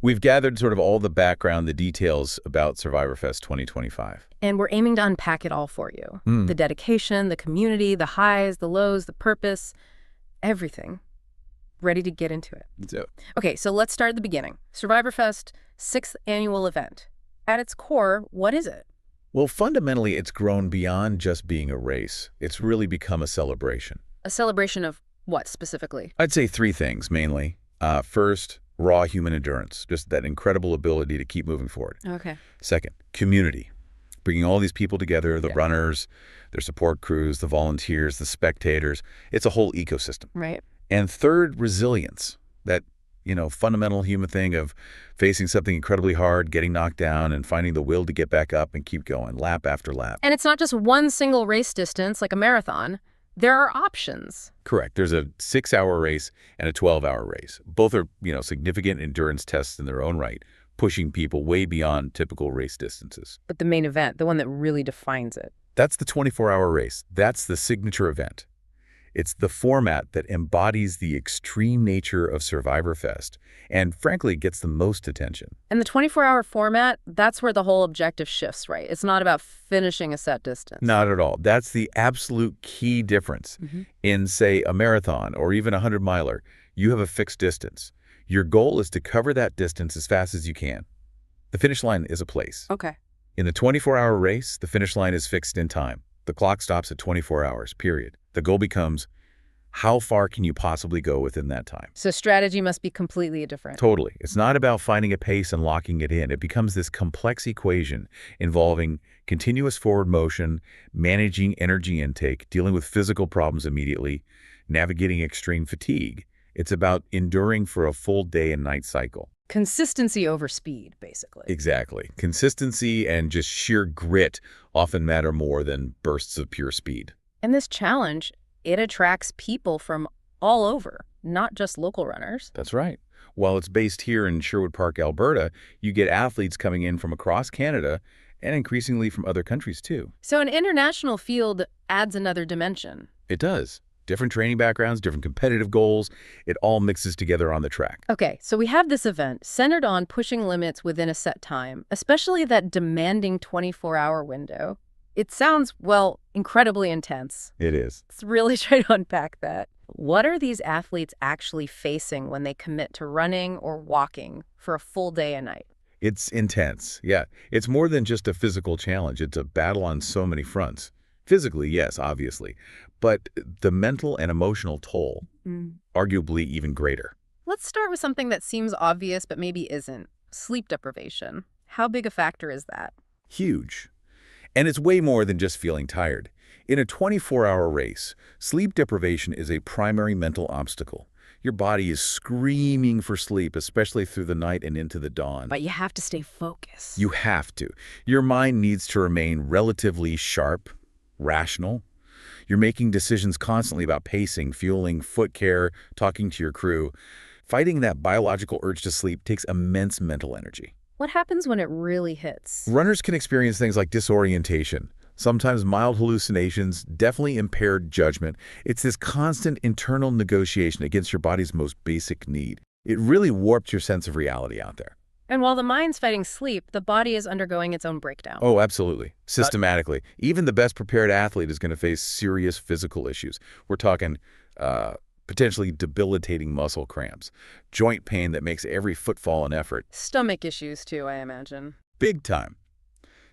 we've gathered sort of all the background, the details about Survivorfest 2025. And we're aiming to unpack it all for you. The dedication, the community, the highs, the lows, the purpose, everything. Ready to get into it. Okay, so let's start at the beginning. Survivorfest, 6th annual event. At its core, what is it? Well, fundamentally, it's grown beyond just being a race. It's really become a celebration. A celebration of what specifically? I'd say 3 things mainly. First, raw human endurance, just that incredible ability to keep moving forward. Okay. Second, community, bringing all these people together, the runners, their support crews, the volunteers, the spectators. It's a whole ecosystem. Right. And third, resilience, that fundamental human thing of facing something incredibly hard, getting knocked down, and finding the will to get back up and keep going, lap after lap. And it's not just one single race distance like a marathon. There are options. Correct. There's a 6-hour race and a 12-hour race. Both are, significant endurance tests in their own right, pushing people way beyond typical race distances. But the main event, the one that really defines it. That's the 24-hour race. That's the signature event. It's the format that embodies the extreme nature of Survivorfest and, frankly, gets the most attention. And the 24-hour format, that's where the whole objective shifts, right? It's not about finishing a set distance. Not at all. That's the absolute key difference. In, say, a marathon or even a 100-miler, you have a fixed distance. Your goal is to cover that distance as fast as you can. The finish line is a place. Okay. In the 24-hour race, the finish line is fixed in time. The clock stops at 24 hours, period. The goal becomes, How far can you possibly go within that time? So strategy must be completely different. Totally. It's not about finding a pace and locking it in. It becomes this complex equation involving continuous forward motion, managing energy intake, dealing with physical problems immediately, navigating extreme fatigue. It's about enduring for a full day and night cycle. Consistency over speed, basically. Exactly. Consistency and just sheer grit often matter more than bursts of pure speed. And this challenge, it attracts people from all over, not just local runners. That's right. While it's based here in Sherwood Park, Alberta, you get athletes coming in from across Canada and increasingly from other countries too. So an international field adds another dimension. It does. Different training backgrounds, different competitive goals. It all mixes together on the track. Okay, so we have this event centered on pushing limits within a set time, especially that demanding 24-hour window. It sounds, well, incredibly intense. It is. Let's really try to unpack that. What are these athletes actually facing when they commit to running or walking for a full day and night? It's intense. Yeah. It's more than just a physical challenge. It's a battle on so many fronts. Physically, yes, obviously. But the mental and emotional toll, arguably even greater. Let's start with something that seems obvious but maybe isn't. Sleep deprivation. How big a factor is that? Huge. And it's way more than just feeling tired. In a 24-hour race, sleep deprivation is a primary mental obstacle. Your body is screaming for sleep, especially through the night and into the dawn. But you have to stay focused. You have to. Your mind needs to remain relatively sharp, rational. You're making decisions constantly about pacing, fueling, foot care, talking to your crew. Fighting that biological urge to sleep takes immense mental energy. What happens when it really hits? Runners can experience things like disorientation, sometimes mild hallucinations, definitely impaired judgment. It's this constant internal negotiation against your body's most basic need. It really warps your sense of reality out there. And while the mind's fighting sleep, the body is undergoing its own breakdown. Oh, absolutely. Systematically. Even the best prepared athlete is going to face serious physical issues. We're talking potentially debilitating muscle cramps, joint pain that makes every footfall an effort. Stomach issues, too, I imagine. Big time.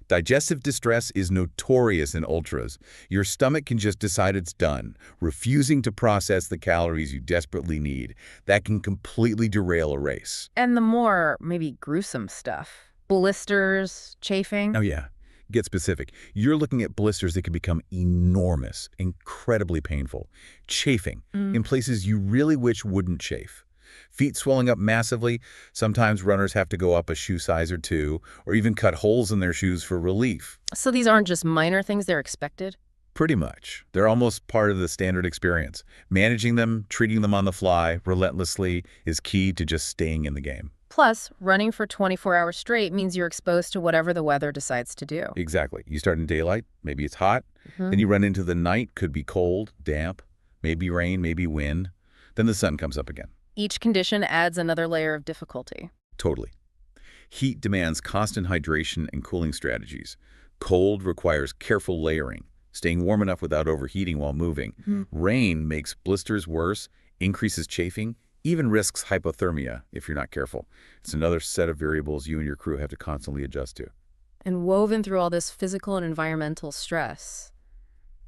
Digestive distress is notorious in ultras. Your stomach can just decide it's done, refusing to process the calories you desperately need. That can completely derail a race. And the more, maybe gruesome stuff. Blisters, chafing. Oh, yeah. Get specific. You're looking at blisters that can become enormous, incredibly painful. Chafing in places you really wish wouldn't chafe. Feet swelling up massively. Sometimes runners have to go up a shoe size or two, or even cut holes in their shoes for relief. So these aren't just minor things, they're expected? Pretty much. They're almost part of the standard experience. Managing them, treating them on the fly, relentlessly, is key to just staying in the game. Plus, running for 24 hours straight means you're exposed to whatever the weather decides to do. Exactly. You start in daylight, maybe it's hot. Then you run into the night, could be cold, damp, maybe rain, maybe wind. Then the sun comes up again. Each condition adds another layer of difficulty. Totally. Heat demands constant hydration and cooling strategies. Cold requires careful layering, staying warm enough without overheating while moving. Rain makes blisters worse, increases chafing, even risks hypothermia if you're not careful. It's another set of variables you and your crew have to constantly adjust to. And woven through all this physical and environmental stress,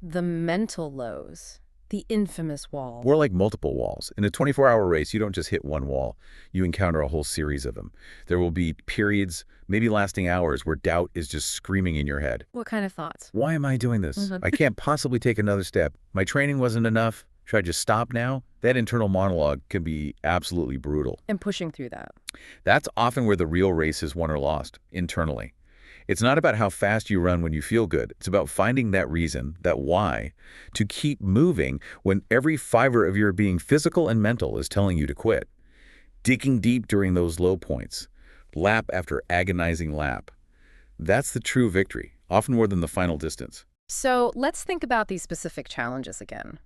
the mental lows. The infamous wall. More like multiple walls. In a 24-hour race, you don't just hit one wall. You encounter a whole series of them. There will be periods, maybe lasting hours, where doubt is just screaming in your head. What kind of thoughts? Why am I doing this? I can't possibly take another step. My training wasn't enough. Should I just stop now? That internal monologue can be absolutely brutal. And pushing through that. That's often where the real race is won or lost, internally. It's not about how fast you run when you feel good. It's about finding that reason, that why, to keep moving when every fiber of your being, physical and mental, is telling you to quit. Digging deep during those low points, lap after agonizing lap. That's the true victory, often more than the final distance. So let's think about these specific challenges again.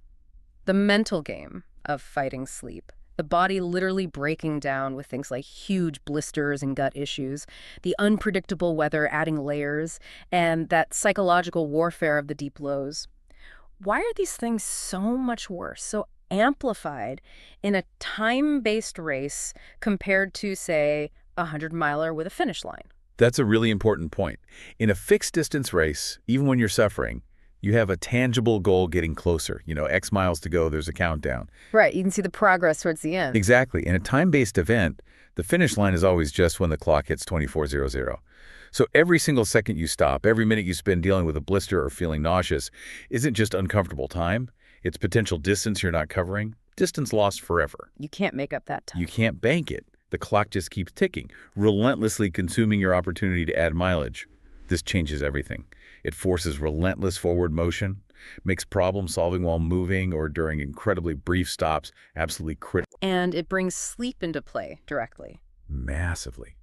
The mental game of fighting sleep. The body literally breaking down with things like huge blisters and gut issues, the unpredictable weather adding layers, and that psychological warfare of the deep lows. Why are these things so much worse, so amplified in a time-based race compared to, say, a 100-miler with a finish line? That's a really important point. In a fixed-distance race, even when you're suffering, You have a tangible goal getting closer. X miles to go, there's a countdown. Right, you can see the progress towards the end. Exactly. In a time-based event, the finish line is always just when the clock hits 24:00. So every single second you stop, every minute you spend dealing with a blister or feeling nauseous isn't just uncomfortable time. It's potential distance you're not covering, distance lost forever. You can't make up that time. You can't bank it. The clock just keeps ticking, relentlessly consuming your opportunity to add mileage. This changes everything. It forces relentless forward motion, makes problem solving while moving or during incredibly brief stops absolutely critical. And it brings sleep into play directly. Massively.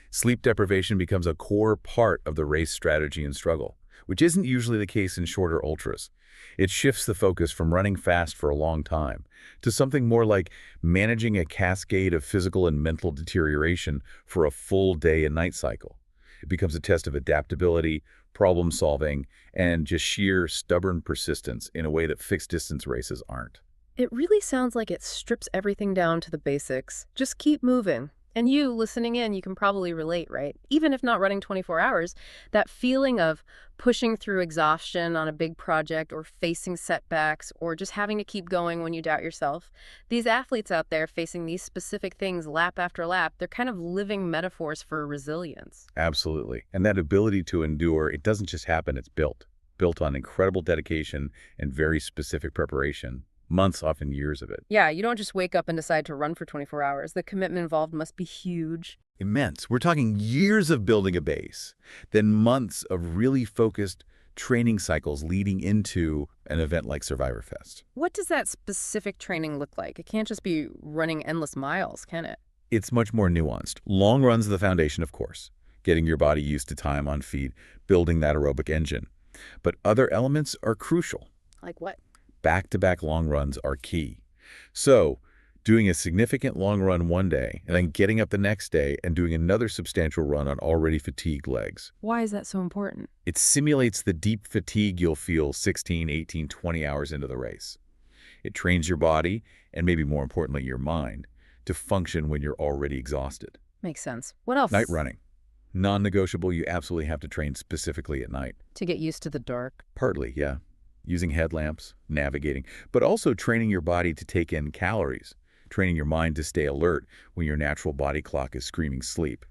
Sleep deprivation becomes a core part of the race strategy and struggle, which isn't usually the case in shorter ultras. It shifts the focus from running fast for a long time to something more like managing a cascade of physical and mental deterioration for a full day and night cycle. It becomes a test of adaptability, problem solving, and just sheer stubborn persistence in a way that fixed distance races aren't. It really sounds like it strips everything down to the basics. Just keep moving. And you, listening in, you can probably relate, right? Even if not running 24 hours, that feeling of pushing through exhaustion on a big project or facing setbacks or just having to keep going when you doubt yourself. These athletes out there facing these specific things lap after lap, they're kind of living metaphors for resilience. Absolutely. And that ability to endure, it doesn't just happen, it's built on incredible dedication and very specific preparation. Months, often years of it. Yeah, you don't just wake up and decide to run for 24 hours. The commitment involved must be huge. Immense. We're talking years of building a base, then months of really focused training cycles leading into an event like Survivorfest. What does that specific training look like? It can't just be running endless miles, can it? It's much more nuanced. Long runs are the foundation, of course, getting your body used to time on feet, building that aerobic engine. But other elements are crucial. Like what? Back-to-back long runs are key. So, doing a significant long run one day and then getting up the next day and doing another substantial run on already fatigued legs. Why is that so important? It simulates the deep fatigue you'll feel 16, 18, 20 hours into the race. It trains your body, and maybe more importantly your mind, to function when you're already exhausted. Makes sense. What else? Night running. Non-negotiable, you absolutely have to train specifically at night. To get used to the dark. Partly, yeah. Using headlamps, navigating, but also training your body to take in calories, training your mind to stay alert when your natural body clock is screaming sleep,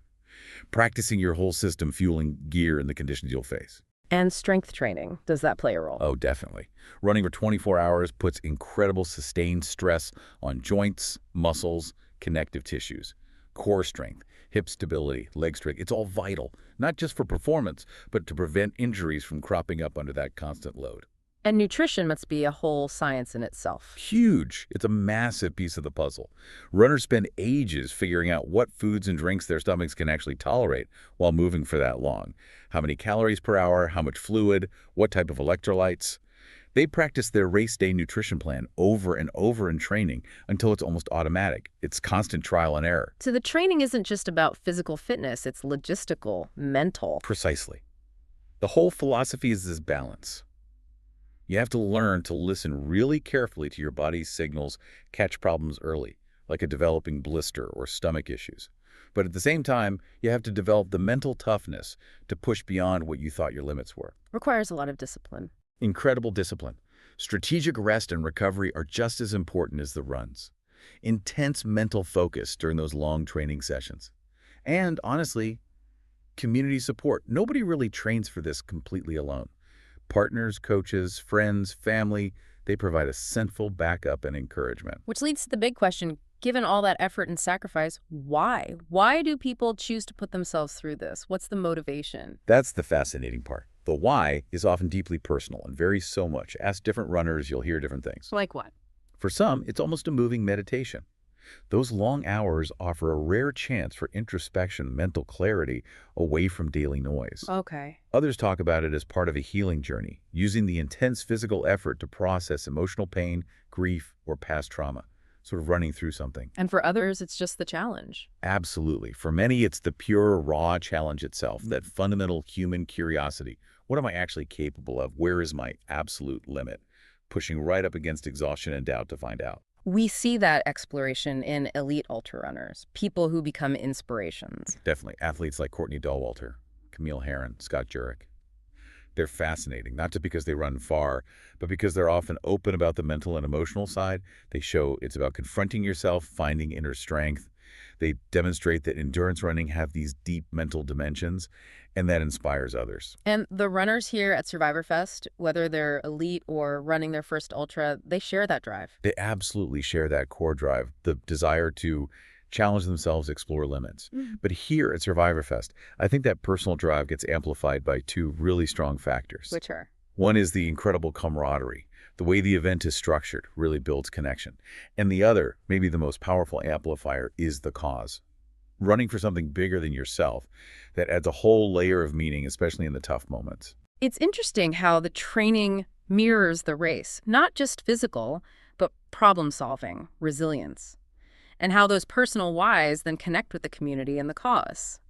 practicing your whole system fueling gear in the conditions you'll face. And strength training, does that play a role? Oh, definitely. Running for 24 hours puts incredible sustained stress on joints, muscles, connective tissues, core strength, hip stability, leg strength. It's all vital, not just for performance, but to prevent injuries from cropping up under that constant load. And nutrition must be a whole science in itself. Huge. It's a massive piece of the puzzle. Runners spend ages figuring out what foods and drinks their stomachs can actually tolerate while moving for that long. How many calories per hour, how much fluid, what type of electrolytes. They practice their race day nutrition plan over and over in training until it's almost automatic. It's constant trial and error. So the training isn't just about physical fitness, it's logistical, mental. Precisely. The whole philosophy is this balance. You have to learn to listen really carefully to your body's signals, catch problems early, like a developing blister or stomach issues. But at the same time, you have to develop the mental toughness to push beyond what you thought your limits were. Requires a lot of discipline. Incredible discipline. Strategic rest and recovery are just as important as the runs. Intense mental focus during those long training sessions. And honestly, community support. Nobody really trains for this completely alone. Partners, coaches, friends, family, they provide a central backup and encouragement. Which leads to the big question, given all that effort and sacrifice, why? Why do people choose to put themselves through this? What's the motivation? That's the fascinating part. The why is often deeply personal and varies so much. Ask different runners, you'll hear different things. Like what? For some, it's almost a moving meditation. Those long hours offer a rare chance for introspection, mental clarity, away from daily noise. Okay. Others talk about it as part of a healing journey, using the intense physical effort to process emotional pain, grief, or past trauma, sort of running through something. And for others, it's just the challenge. Absolutely. For many, it's the pure, raw challenge itself, that fundamental human curiosity. What am I actually capable of? Where is my absolute limit? Pushing right up against exhaustion and doubt to find out. We see that exploration in elite ultra runners, people who become inspirations. Definitely. Athletes like Courtney Dahlwalter, Camille Herron, Scott Jurek. They're fascinating, not just because they run far, but because they're often open about the mental and emotional side. They show it's about confronting yourself, finding inner strength. They demonstrate that endurance running have these deep mental dimensions, and that inspires others. And the runners here at Survivorfest, whether they're elite or running their first ultra, they share that drive. They absolutely share that core drive, the desire to challenge themselves, explore limits. But here at Survivorfest, I think that personal drive gets amplified by two really strong factors. Which are? One is the incredible camaraderie. The way the event is structured really builds connection. And the other, maybe the most powerful amplifier, is the cause. Running for something bigger than yourself that adds a whole layer of meaning, especially in the tough moments. It's interesting how the training mirrors the race, not just physical, but problem solving, resilience, and how those personal whys then connect with the community and the cause.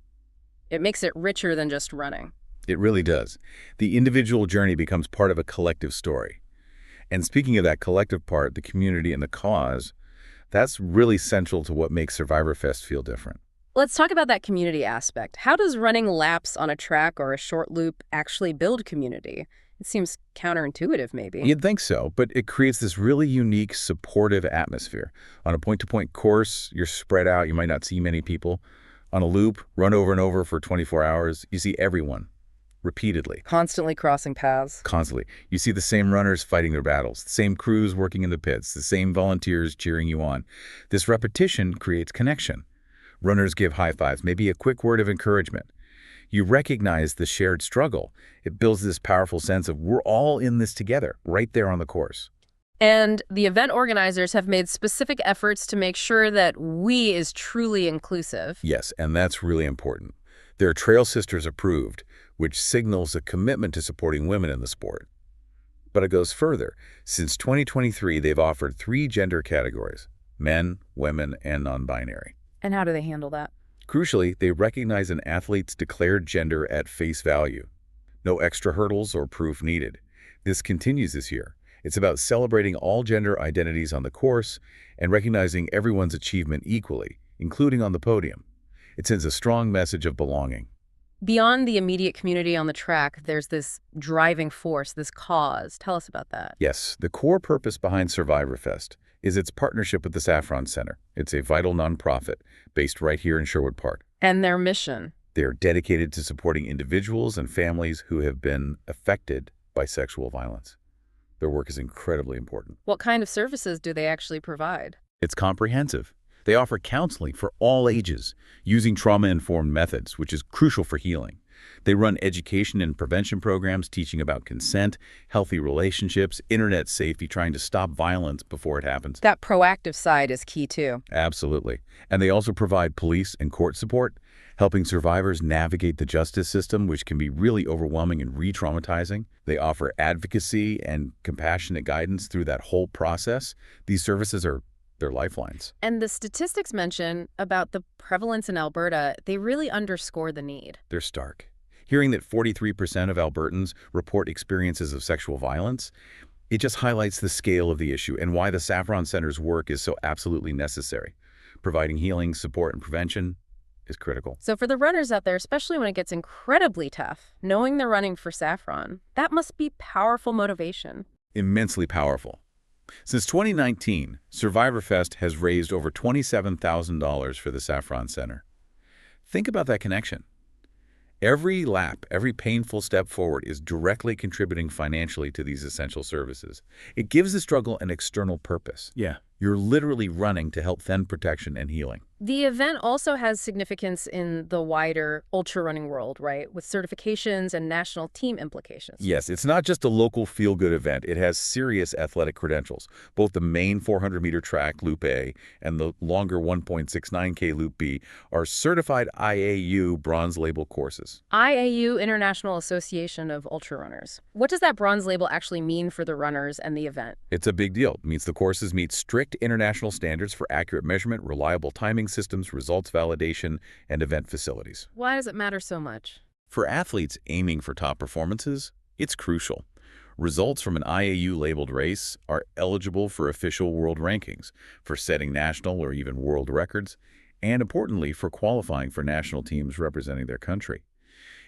It makes it richer than just running. It really does. The individual journey becomes part of a collective story. And speaking of that collective part, the community and the cause, that's really central to what makes Survivorfest feel different. Let's talk about that community aspect. How does running laps on a track or a short loop actually build community? It seems counterintuitive, maybe. You'd think so, but it creates this really unique, supportive atmosphere. On a point-to-point course, you're spread out. You might not see many people. On a loop, run over and over for 24 hours, you see everyone. Repeatedly. Constantly crossing paths. Constantly. You see the same runners fighting their battles, the same crews working in the pits, the same volunteers cheering you on. This repetition creates connection. Runners give high fives, maybe a quick word of encouragement. You recognize the shared struggle. It builds this powerful sense of we're all in this together, right there on the course. And the event organizers have made specific efforts to make sure that we is truly inclusive. Yes, and that's really important. They're Trail Sisters approved, which signals a commitment to supporting women in the sport. But it goes further. Since 2023, they've offered 3 gender categories: men, women, and non-binary. And how do they handle that? Crucially, they recognize an athlete's declared gender at face value. No extra hurdles or proof needed. This continues this year. It's about celebrating all gender identities on the course and recognizing everyone's achievement equally, including on the podium. It sends a strong message of belonging. Beyond the immediate community on the track, there's this driving force, this cause. Tell us about that. Yes, the core purpose behind Survivorfest is its partnership with the Saffron Centre. It's a vital nonprofit based right here in Sherwood Park. And their mission? They are dedicated to supporting individuals and families who have been affected by sexual violence. Their work is incredibly important. What kind of services do they actually provide? It's comprehensive. They offer counseling for all ages, using trauma-informed methods, which is crucial for healing. They run education and prevention programs teaching about consent, healthy relationships, internet safety, trying to stop violence before it happens. That proactive side is key, too. Absolutely. And they also provide police and court support, helping survivors navigate the justice system, which can be really overwhelming and re-traumatizing. They offer advocacy and compassionate guidance through that whole process. These services are their lifelines. And the statistics mention about the prevalence in Alberta, they really underscore the need. They're stark. Hearing that 43% of Albertans report experiences of sexual violence, it just highlights the scale of the issue and why the Saffron Centre's work is so absolutely necessary. Providing healing, support, and prevention is critical. So for the runners out there, especially when it gets incredibly tough, knowing they're running for Saffron, that must be powerful motivation. Immensely powerful. Since 2019, Survivorfest has raised over $27,000 for the Saffron Centre. Think about that connection. Every lap, every painful step forward is directly contributing financially to these essential services. It gives the struggle an external purpose. Yeah. You're literally running to help fend protection and healing. The event also has significance in the wider ultra running world, right? With certifications and national team implications. Yes, it's not just a local feel-good event. It has serious athletic credentials. Both the main 400-meter track, Loop A, and the longer 1.69K Loop B are certified IAU bronze label courses. IAU, International Association of Ultra Runners. What does that bronze label actually mean for the runners and the event? It's a big deal. It means the courses meet strict international standards for accurate measurement, reliable timing systems, results validation, and event facilities. Why does it matter so much? For athletes aiming for top performances, it's crucial. Results from an IAU-labeled race are eligible for official world rankings, for setting national or even world records, and importantly, for qualifying for national teams representing their country.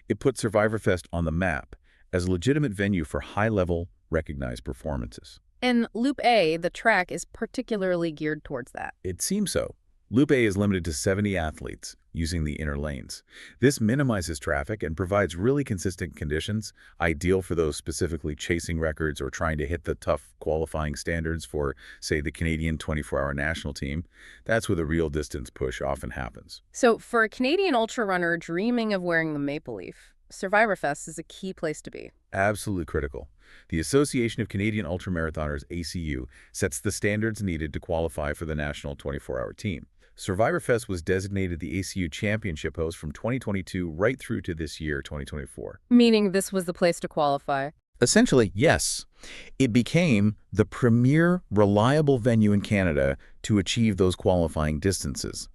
It puts Survivorfest on the map as a legitimate venue for high-level, recognized performances. And Loop A, the track, is particularly geared towards that. It seems so. Loop A is limited to 70 athletes using the inner lanes. This minimizes traffic and provides really consistent conditions, ideal for those specifically chasing records or trying to hit the tough qualifying standards for, say, the Canadian 24-hour national team. That's where the real distance push often happens. So for a Canadian ultra runner dreaming of wearing the maple leaf, Survivorfest is a key place to be. Absolutely critical. The Association of Canadian Ultramarathoners, ACU, sets the standards needed to qualify for the national 24-hour team. Survivorfest was designated the ACU championship host from 2022 right through to this year, 2024. Meaning this was the place to qualify. Essentially, yes. It became the premier reliable venue in Canada to achieve those qualifying distances.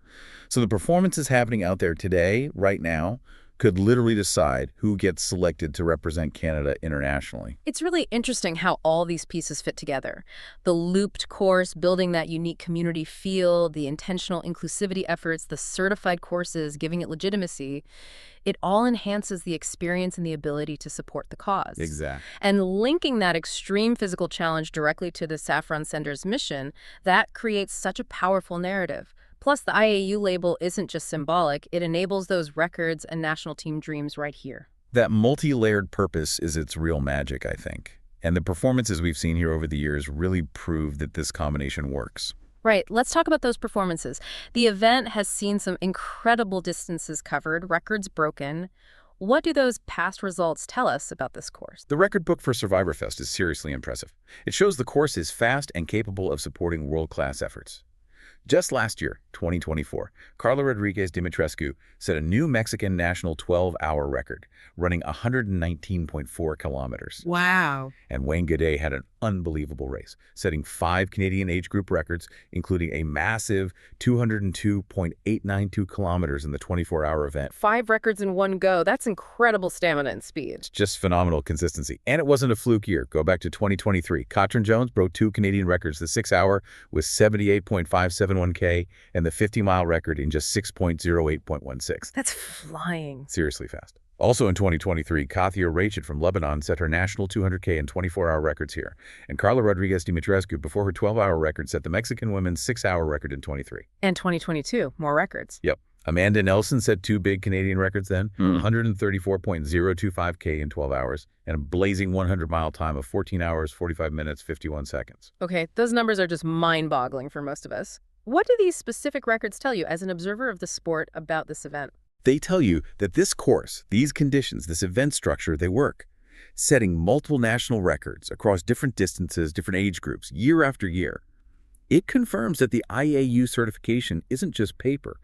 So the performances happening out there today, right now, could literally decide who gets selected to represent Canada internationally. It's really interesting how all these pieces fit together. The looped course, building that unique community feel, the intentional inclusivity efforts, the certified courses, giving it legitimacy. It all enhances the experience and the ability to support the cause. Exactly. And linking that extreme physical challenge directly to the Saffron Centre's mission, that creates such a powerful narrative. Plus, the IAU label isn't just symbolic, it enables those records and national team dreams right here. That multi-layered purpose is its real magic, I think. And the performances we've seen here over the years really prove that this combination works. Right. Let's talk about those performances. The event has seen some incredible distances covered, records broken. What do those past results tell us about this course? The record book for Survivorfest is seriously impressive. It shows the course is fast and capable of supporting world-class efforts. Just last year, 2024, Carla Rodriguez Dimitrescu set a new Mexican national 12-hour record, running 119.4 kilometers. Wow. And Wayne Gaudet had an unbelievable race, setting 5 Canadian age group records, including a massive 202.892 kilometers in the 24-hour event. 5 records in one go. That's incredible stamina and speed. It's just phenomenal consistency. And it wasn't a fluke year. Go back to 2023. Katrin Jones broke 2 Canadian records, the 6-hour with 78.571K and the 50-mile record in just 6.08.16. That's flying. Seriously fast. Also in 2023, Kathia Rachid from Lebanon set her national 200K and 24-hour records here. And Carla Rodriguez Dimitrescu, before her 12-hour record, set the Mexican women's 6-hour record in 23. And 2022, more records. Yep. Amanda Nelson set 2 big Canadian records then, 134.025K in 12 hours, and a blazing 100-mile time of 14 hours, 45 minutes, 51 seconds. Okay, those numbers are just mind-boggling for most of us. What do these specific records tell you as an observer of the sport about this event? They tell you that this course, these conditions, this event structure, they work. Setting multiple national records across different distances, different age groups, year after year. It confirms that the IAU certification isn't just paper.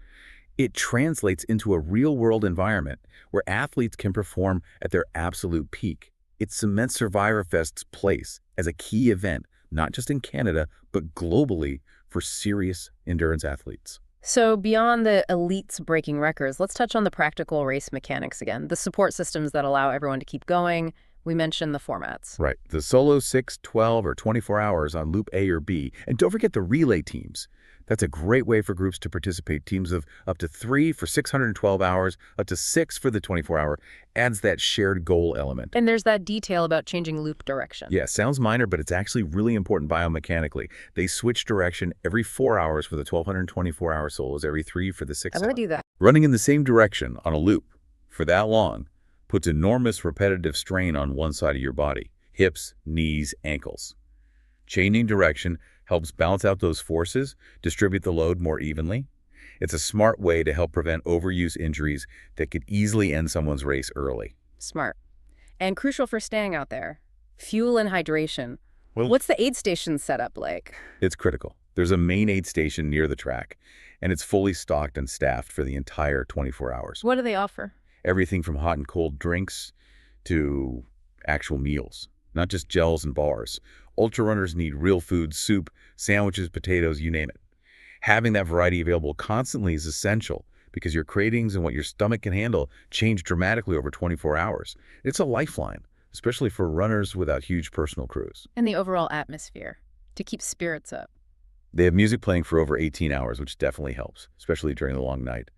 It translates into a real-world environment where athletes can perform at their absolute peak. It cements Survivorfest's place as a key event, not just in Canada, but globally for serious endurance athletes. So beyond the elites breaking records, let's touch on the practical race mechanics again, the support systems that allow everyone to keep going. We mentioned the formats. Right. The solo 6, 12, or 24 hours on Loop A or B. And don't forget the relay teams. That's a great way for groups to participate. Teams of up to 3 for 612 hours, up to 6 for the 24-hour, adds that shared goal element. And there's that detail about changing loop direction. Yeah, sounds minor, but it's actually really important biomechanically. They switch direction every 4 hours for the 1,224-hour solos, every 3 for the 6 I'm going to do that. Running in the same direction on a loop for that long puts enormous repetitive strain on one side of your body, hips, knees, ankles. Changing direction helps balance out those forces, distribute the load more evenly. It's a smart way to help prevent overuse injuries that could easily end someone's race early. Smart. And crucial for staying out there, fuel and hydration. Well, what's the aid station setup like? It's critical. There's a main aid station near the track, and it's fully stocked and staffed for the entire 24 hours. What do they offer? Everything from hot and cold drinks to actual meals, not just gels and bars. Ultra runners need real food, soup, sandwiches, potatoes, you name it. Having that variety available constantly is essential because your cravings and what your stomach can handle change dramatically over 24 hours. It's a lifeline, especially for runners without huge personal crews. And the overall atmosphere to keep spirits up. They have music playing for over 18 hours, which definitely helps, especially during the long night.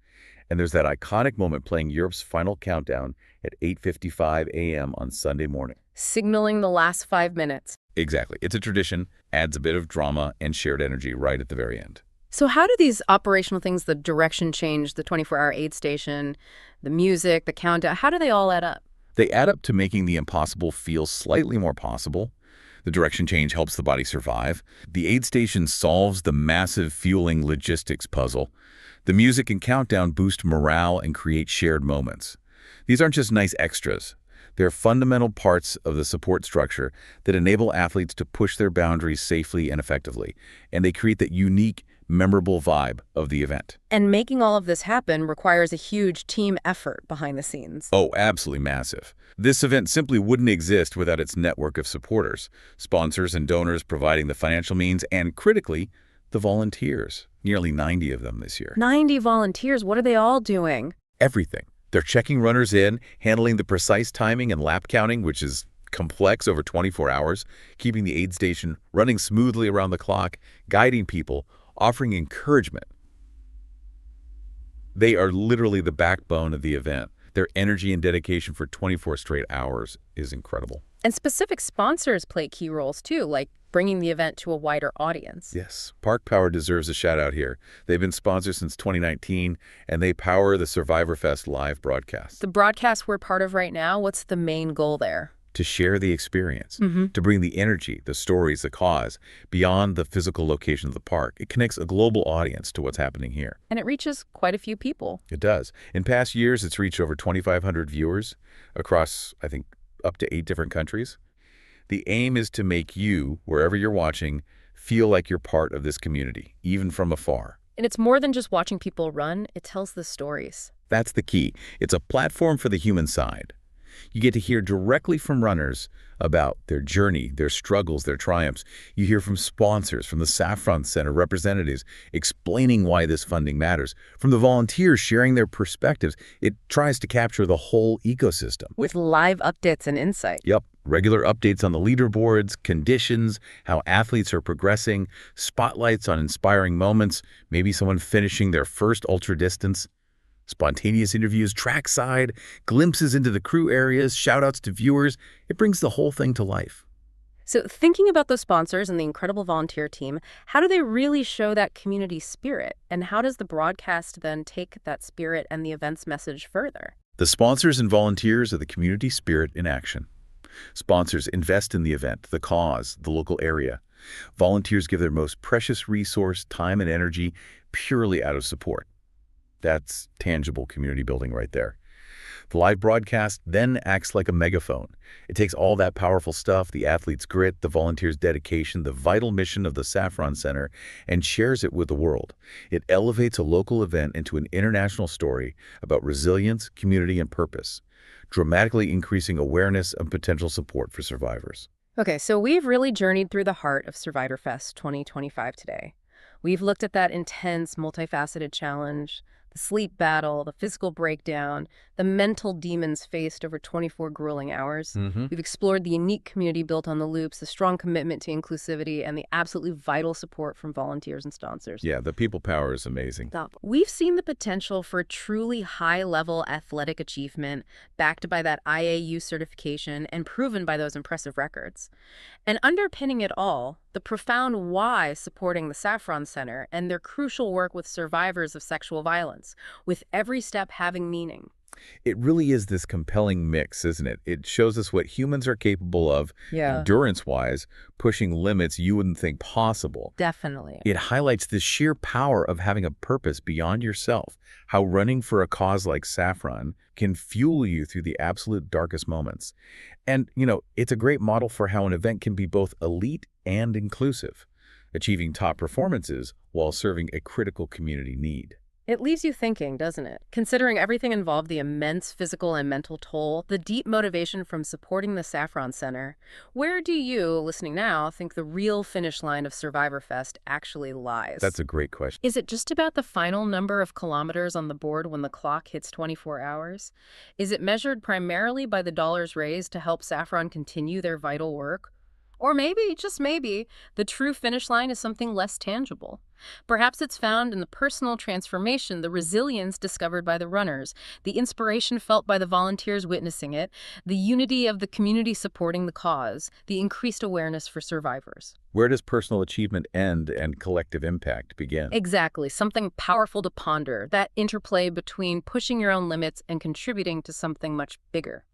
And there's that iconic moment playing Europe's final countdown at 8:55 a.m. on Sunday morning. Signaling the last 5 minutes. Exactly. It's a tradition, adds a bit of drama and shared energy right at the very end. So how do these operational things, the direction change, the 24-hour aid station, the music, the countdown, how do they all add up? They add up to making the impossible feel slightly more possible. The direction change helps the body survive. The aid station solves the massive fueling logistics puzzle. The music and countdown boost morale and create shared moments. These aren't just nice extras. They're fundamental parts of the support structure that enable athletes to push their boundaries safely and effectively, and they create that unique, memorable vibe of the event. And making all of this happen requires a huge team effort behind the scenes. Oh, absolutely massive. This event simply wouldn't exist without its network of supporters, sponsors and donors providing the financial means, and critically, the volunteers. Nearly 90 of them this year. 90 volunteers, what are they all doing? Everything. They're checking runners in, handling the precise timing and lap counting, which is complex over 24 hours, keeping the aid station running smoothly around the clock, guiding people, offering encouragement. They are literally the backbone of the event. Their energy and dedication for 24 straight hours is incredible. And specific sponsors play key roles too, like bringing the event to a wider audience. Yes, Park Power deserves a shout out here. They've been sponsors since 2019, and they power the Survivorfest live broadcast. The broadcast we're part of right now, what's the main goal there? To share the experience, to bring the energy, the stories, the cause, beyond the physical location of the park. It connects a global audience to what's happening here. And it reaches quite a few people. It does. In past years, it's reached over 2,500 viewers across, I think, up to 8 different countries. The aim is to make you, wherever you're watching, feel like you're part of this community, even from afar. And it's more than just watching people run, it tells the stories. That's the key. It's a platform for the human side. You get to hear directly from runners about their journey, their struggles, their triumphs. You hear from sponsors, from the Saffron Centre representatives, explaining why this funding matters, from the volunteers sharing their perspectives. It tries to capture the whole ecosystem. With live updates and insight. Yep. Regular updates on the leaderboards, conditions, how athletes are progressing, spotlights on inspiring moments, maybe someone finishing their first ultra distance. Spontaneous interviews, trackside, glimpses into the crew areas, shout-outs to viewers. It brings the whole thing to life. So thinking about those sponsors and the incredible volunteer team, how do they really show that community spirit? And how does the broadcast then take that spirit and the event's message further? The sponsors and volunteers are the community spirit in action. Sponsors invest in the event, the cause, the local area. Volunteers give their most precious resource, time and energy, purely out of support. That's tangible community building right there. The live broadcast then acts like a megaphone. It takes all that powerful stuff, the athlete's grit, the volunteer's dedication, the vital mission of the Saffron Centre, and shares it with the world. It elevates a local event into an international story about resilience, community, and purpose, dramatically increasing awareness and potential support for survivors. Okay, so we've really journeyed through the heart of Survivorfest 2025 today. We've looked at that intense, multifaceted challenge, the sleep battle, the physical breakdown, the mental demons faced over 24 grueling hours. We've explored the unique community built on the loops, the strong commitment to inclusivity, and the absolutely vital support from volunteers and sponsors. Yeah, the people power is amazing. We've seen the potential for truly high-level athletic achievement backed by that IAU certification and proven by those impressive records. And underpinning it all, the profound why supporting the Saffron Centre and their crucial work with survivors of sexual violence, with every step having meaning. It really is this compelling mix, isn't it? It shows us what humans are capable of, endurance-wise, pushing limits you wouldn't think possible. Definitely. It highlights the sheer power of having a purpose beyond yourself, how running for a cause like Saffron can fuel you through the absolute darkest moments. And, it's a great model for how an event can be both elite and inclusive, achieving top performances while serving a critical community need. It leaves you thinking, doesn't it? Considering everything involved, the immense physical and mental toll, the deep motivation from supporting the Saffron Centre, where do you, listening now, think the real finish line of Survivorfest actually lies? That's a great question. Is it just about the final number of kilometers on the board when the clock hits 24 hours? Is it measured primarily by the dollars raised to help Saffron continue their vital work? Or maybe, just maybe, the true finish line is something less tangible. Perhaps it's found in the personal transformation, the resilience discovered by the runners, the inspiration felt by the volunteers witnessing it, the unity of the community supporting the cause, the increased awareness for survivors. Where does personal achievement end and collective impact begin? Exactly, something powerful to ponder, that interplay between pushing your own limits and contributing to something much bigger.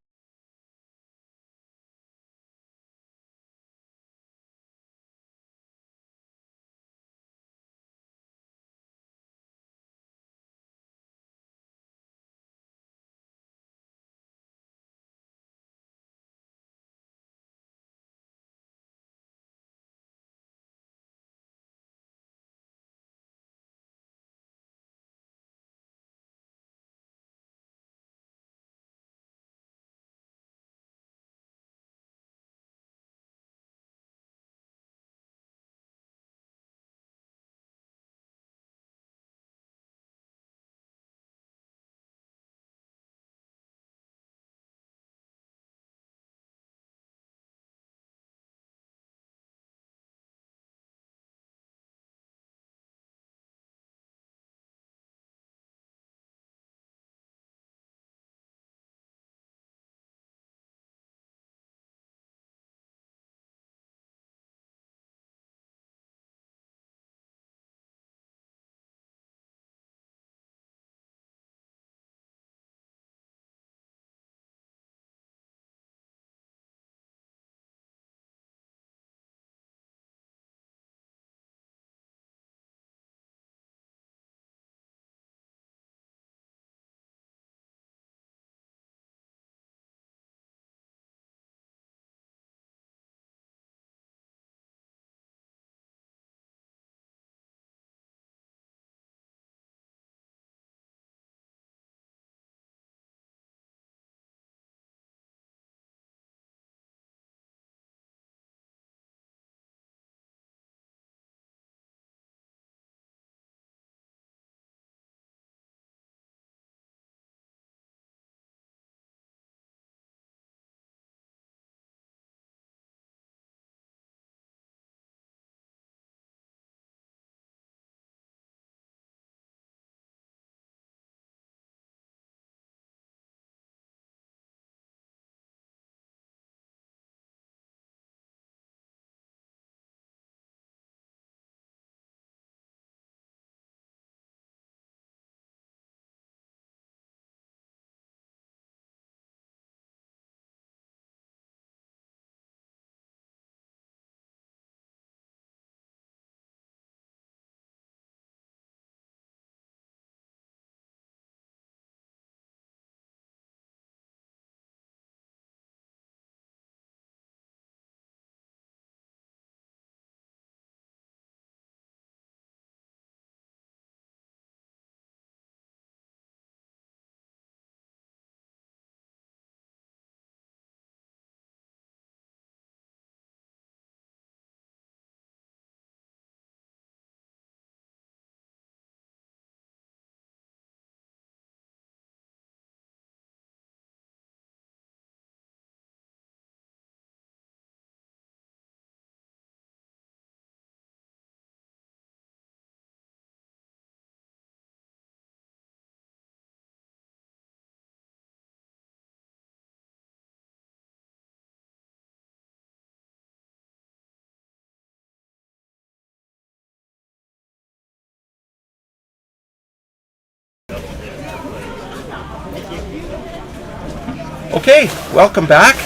Okay, welcome back.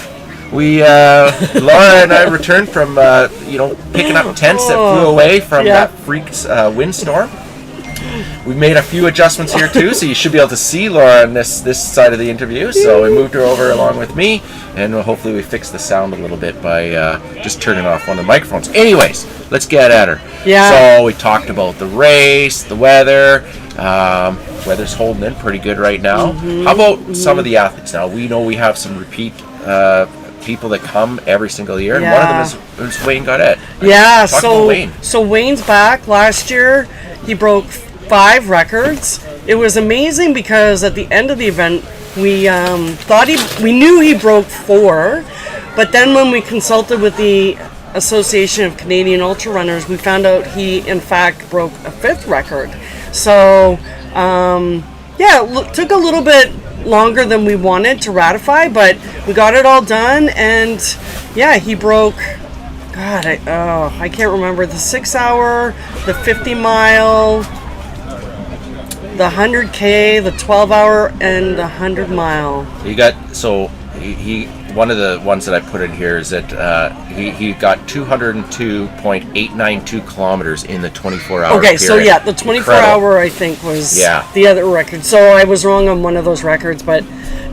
We, Laura and I returned from, picking up tents that flew away from that freak's windstorm. We made a few adjustments here too, so you should be able to see Laura on this side of the interview. So we moved her over along with me, and hopefully we fixed the sound a little bit by just turning off one of the microphones. Anyways, let's get at her. Yeah. So we talked about the race, the weather. Weather's holding in pretty good right now. How about some of the athletes now? We know we have some repeat people that come every single year, and one of them is Wayne Gaudette. Yeah, Talk about Wayne. So Wayne's back. Last year he broke 5 records. It was amazing because at the end of the event we thought we knew he broke 4, but then when we consulted with the Association of Canadian Ultra Runners, we found out he in fact broke a 5th record. So took a little bit longer than we wanted to ratify, but we got it all done. And he broke, God, I can't remember, the 6-hour, the 50-mile, the 100K, the 12-hour, and the 100-mile. You got, so he one of the ones that I put in here is that he got 202.892 kilometers in the 24-hour Okay, period. so the 24-hour I think was the other record. So I was wrong on one of those records, but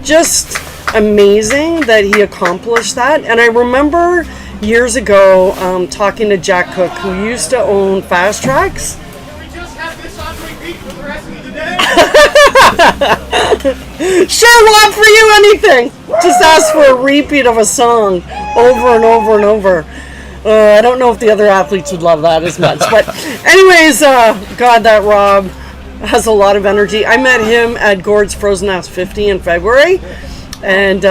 just amazing that he accomplished that. And I remember years ago talking to Jack Cook, who used to own Fast Tracks. Sure, Rob, for you, anything. Just ask for a repeat of a song over and over and over. I don't know if the other athletes would love that as much. But anyways, God, that Rob has a lot of energy. I met him at Gord's Frozen Ass 50 in February. And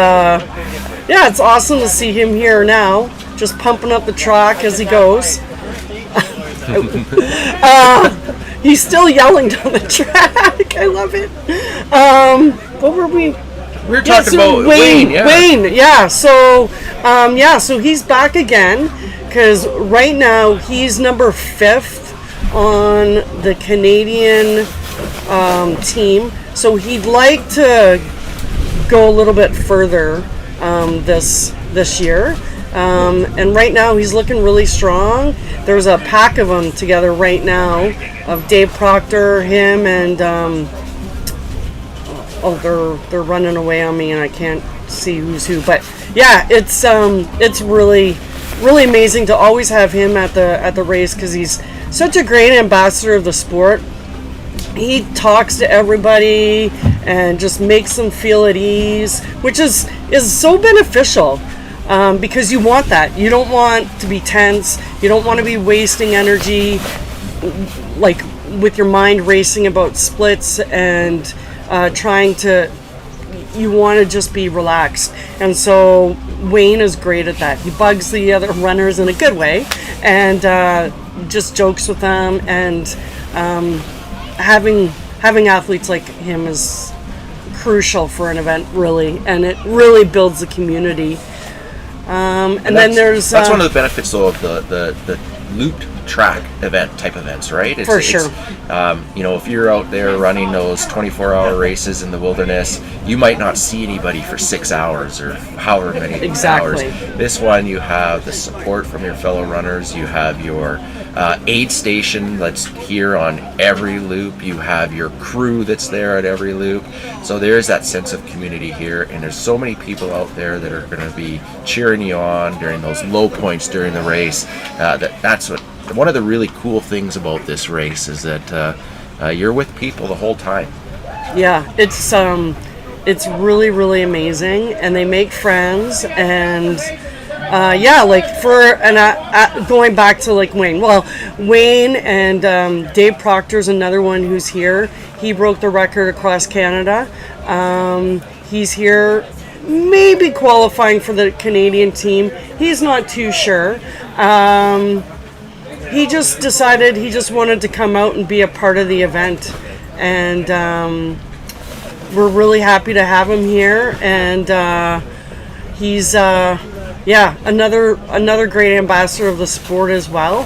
it's awesome to see him here now, just pumping up the track as he goes. He's still yelling down the track. I love it. What were we? We were talking about Wayne. Wayne, yeah. So, so he's back again because right now he's number 5th on the Canadian team. So he'd like to go a little bit further this year. And right now he's looking really strong. There's a pack of them together right now of Dave Proctor, him, and they're running away on me and I can't see who's who. But it's really amazing to always have him at the race because he's such a great ambassador of the sport. He talks to everybody and just makes them feel at ease, which is so beneficial. Because you want that. You don't want to be tense. You don't want to be wasting energy, like with your mind racing about splits and you want to just be relaxed. And so Wayne is great at that. He bugs the other runners in a good way and just jokes with them. And having athletes like him is crucial for an event, really. And it really builds the community. And then there's that's one of the benefits though of the looped track type events, right? For sure. If you're out there running those 24-hour races in the wilderness, you might not see anybody for 6 hours or however many hours. This one, you have the support from your fellow runners. You have your aid station that's here on every loop. You have your crew that's there at every loop. So there's that sense of community here, and there's so many people out there that are going to be cheering you on during those low points during the race. That's what one of the really cool things about this race is that you're with people the whole time. Yeah, it's really, really amazing, and they make friends. And going back to like Wayne. Well, Wayne and Dave Proctor's another one who's here. He broke the record across Canada. He's here, maybe qualifying for the Canadian team. He's not too sure. He just decided he just wanted to come out and be a part of the event. And we're really happy to have him here. And he's another great ambassador of the sport as well.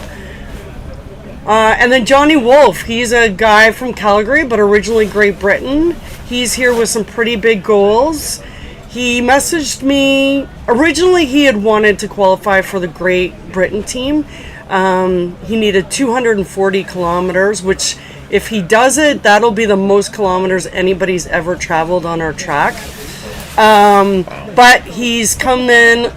And then Johnny Wolf, he's a guy from Calgary, but originally Great Britain. He's here with some pretty big goals. He messaged me. Originally, he had wanted to qualify for the Great Britain team. He needed 240 kilometers, which if he does it, that'll be the most kilometers anybody's ever traveled on our track. But he's come in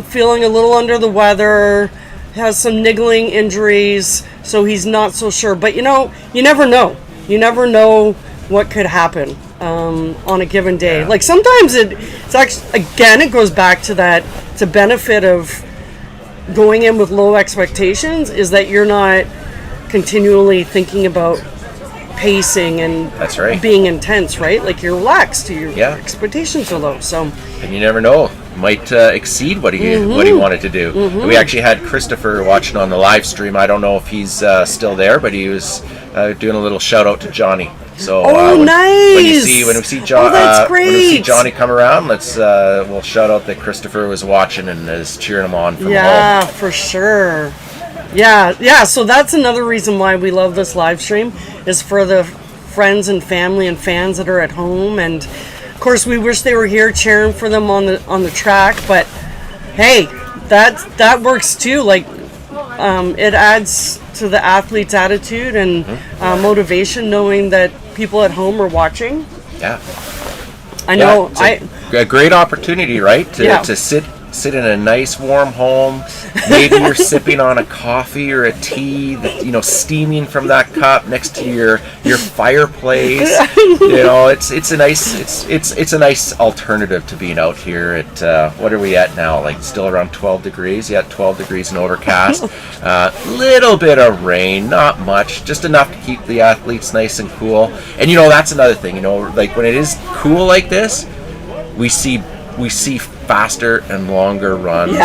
feeling a little under the weather, has some niggling injuries, so he's not so sure. But you never know. You never know what could happen on a given day. Like sometimes it's actually, again, it goes back to that, to benefit of going in with low expectations is that you're not continually thinking about pacing and that's right. being intense, right? Like you're relaxed, your expectations are low. So and you never know. exceed what he wanted to do. We actually had Christopher watching on the live stream. I don't know if he's still there, but he was doing a little shout out to Johnny. So nice. When we see Johnny come around, we'll shout out that Christopher was watching and is cheering him on from home. Yeah, for sure. Yeah. So that's another reason why we love this live stream, is for the friends and family and fans that are at home. And of course, we wish they were here cheering for them on the track. But hey, that works too. Like, it adds to the athlete's attitude and motivation, knowing that people at home are watching. Yeah, I know. A great opportunity, right? To sit in a nice warm home. Maybe you're sipping on a coffee or a tea, steaming from that cup next to your fireplace. It's a nice alternative to being out here at what are we at now? Like still around 12 degrees. Yeah, 12 degrees and overcast. Little bit of rain, not much, just enough to keep the athletes nice and cool. And that's another thing. Like when it is cool like this, we see faster and longer runs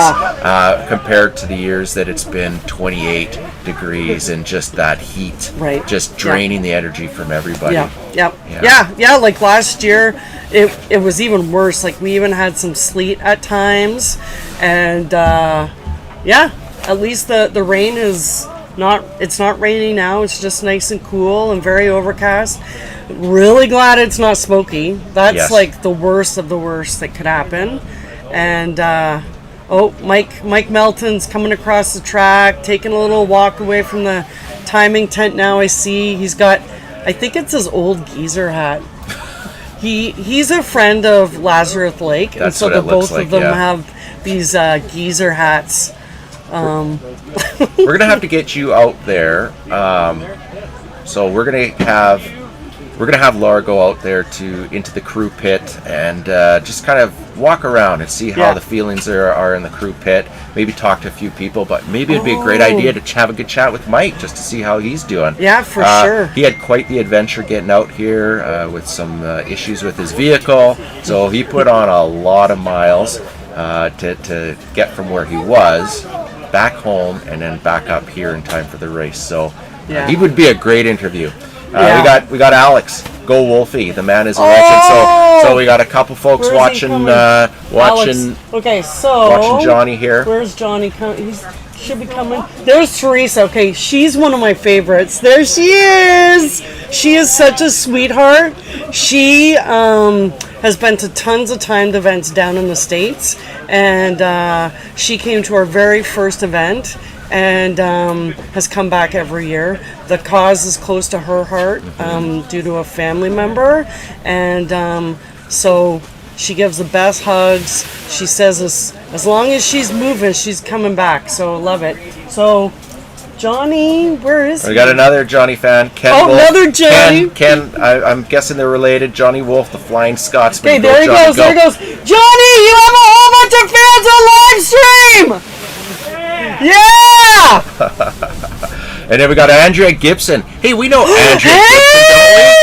compared to the years that it's been 28 degrees and just that heat, just draining the energy from everybody. Yeah. Like last year, it was even worse. Like we even had some sleet at times, and at least the rain is not. It's not raining now. It's just nice and cool and very overcast. Really glad it's not smoky. That's like the worst of the worst that could happen. And Mike Melton's coming across the track, taking a little walk away from the timing tent. Now I see he's got, I think it's his old geezer hat. He's a friend of Lazarus Lake, and so the both of them have these geezer hats. We're gonna have to get you out there. So we're gonna have Laura go out there into the crew pit and just kind of walk around and see how the feelings are in the crew pit. Maybe talk to a few people, but maybe it'd be a great idea to have a good chat with Mike just to see how he's doing. Yeah, for sure. He had quite the adventure getting out here with some issues with his vehicle, so he put on a lot of miles to get from where he was back home and then back up here in time for the race. So he would be a great interview. We got Alex. Go Wolfie. The man is a legend. So we got a couple folks watching Okay, so watching Johnny here. Where's Johnny coming? He should be coming. There's Teresa. Okay, she's one of my favorites. There she is. She is such a sweetheart. She has been to tons of timed events down in the States, and she came to our very first event and has come back every year. The cause is close to her heart due to a family member, and so she gives the best hugs. She says as long as she's moving, she's coming back. So love it. So Johnny, where is he? We got another Johnny fan. Ken Wolf. Another Johnny. Ken, I'm guessing they're related. Johnny Wolf, the Flying Scotsman. Okay, there he goes. There he goes. Johnny, you have a whole bunch of fans on live stream. Yeah! And then we got Andrea Gibson. Hey, we know Andrea Gibson, don't we?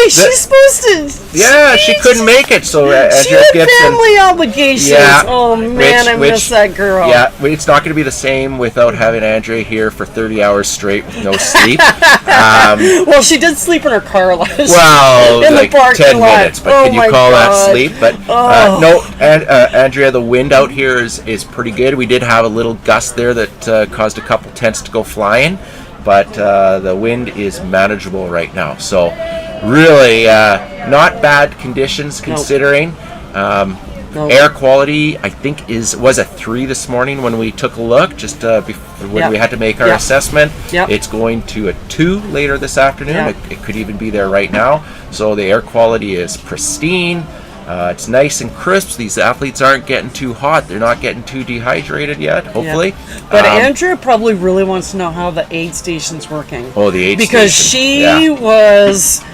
She's supposed to. Yeah, she couldn't make it, so Andrea Gibson. Family obligations. Yeah, oh man, I miss that girl. Yeah, it's not going to be the same without having Andrea here for 30 hours straight with no sleep. Well, she did sleep in her car last. Well, in like the parking 10 lot. minutes, but can you call that sleep? But no, Andrea, the wind out here is pretty good. We did have a little gust there that caused a couple tents to go flying, but the wind is manageable right now. So really not bad conditions considering. Air quality, I think, was a 3 this morning when we took a look, just when we had to make our assessment. It's going to a 2 later this afternoon. It could even be there right now. So the air quality is pristine. It's nice and crisp. These athletes aren't getting too hot. They're not getting too dehydrated yet, hopefully. But Andrea probably really wants to know how the aid station's working. Oh, the aid station. Because she was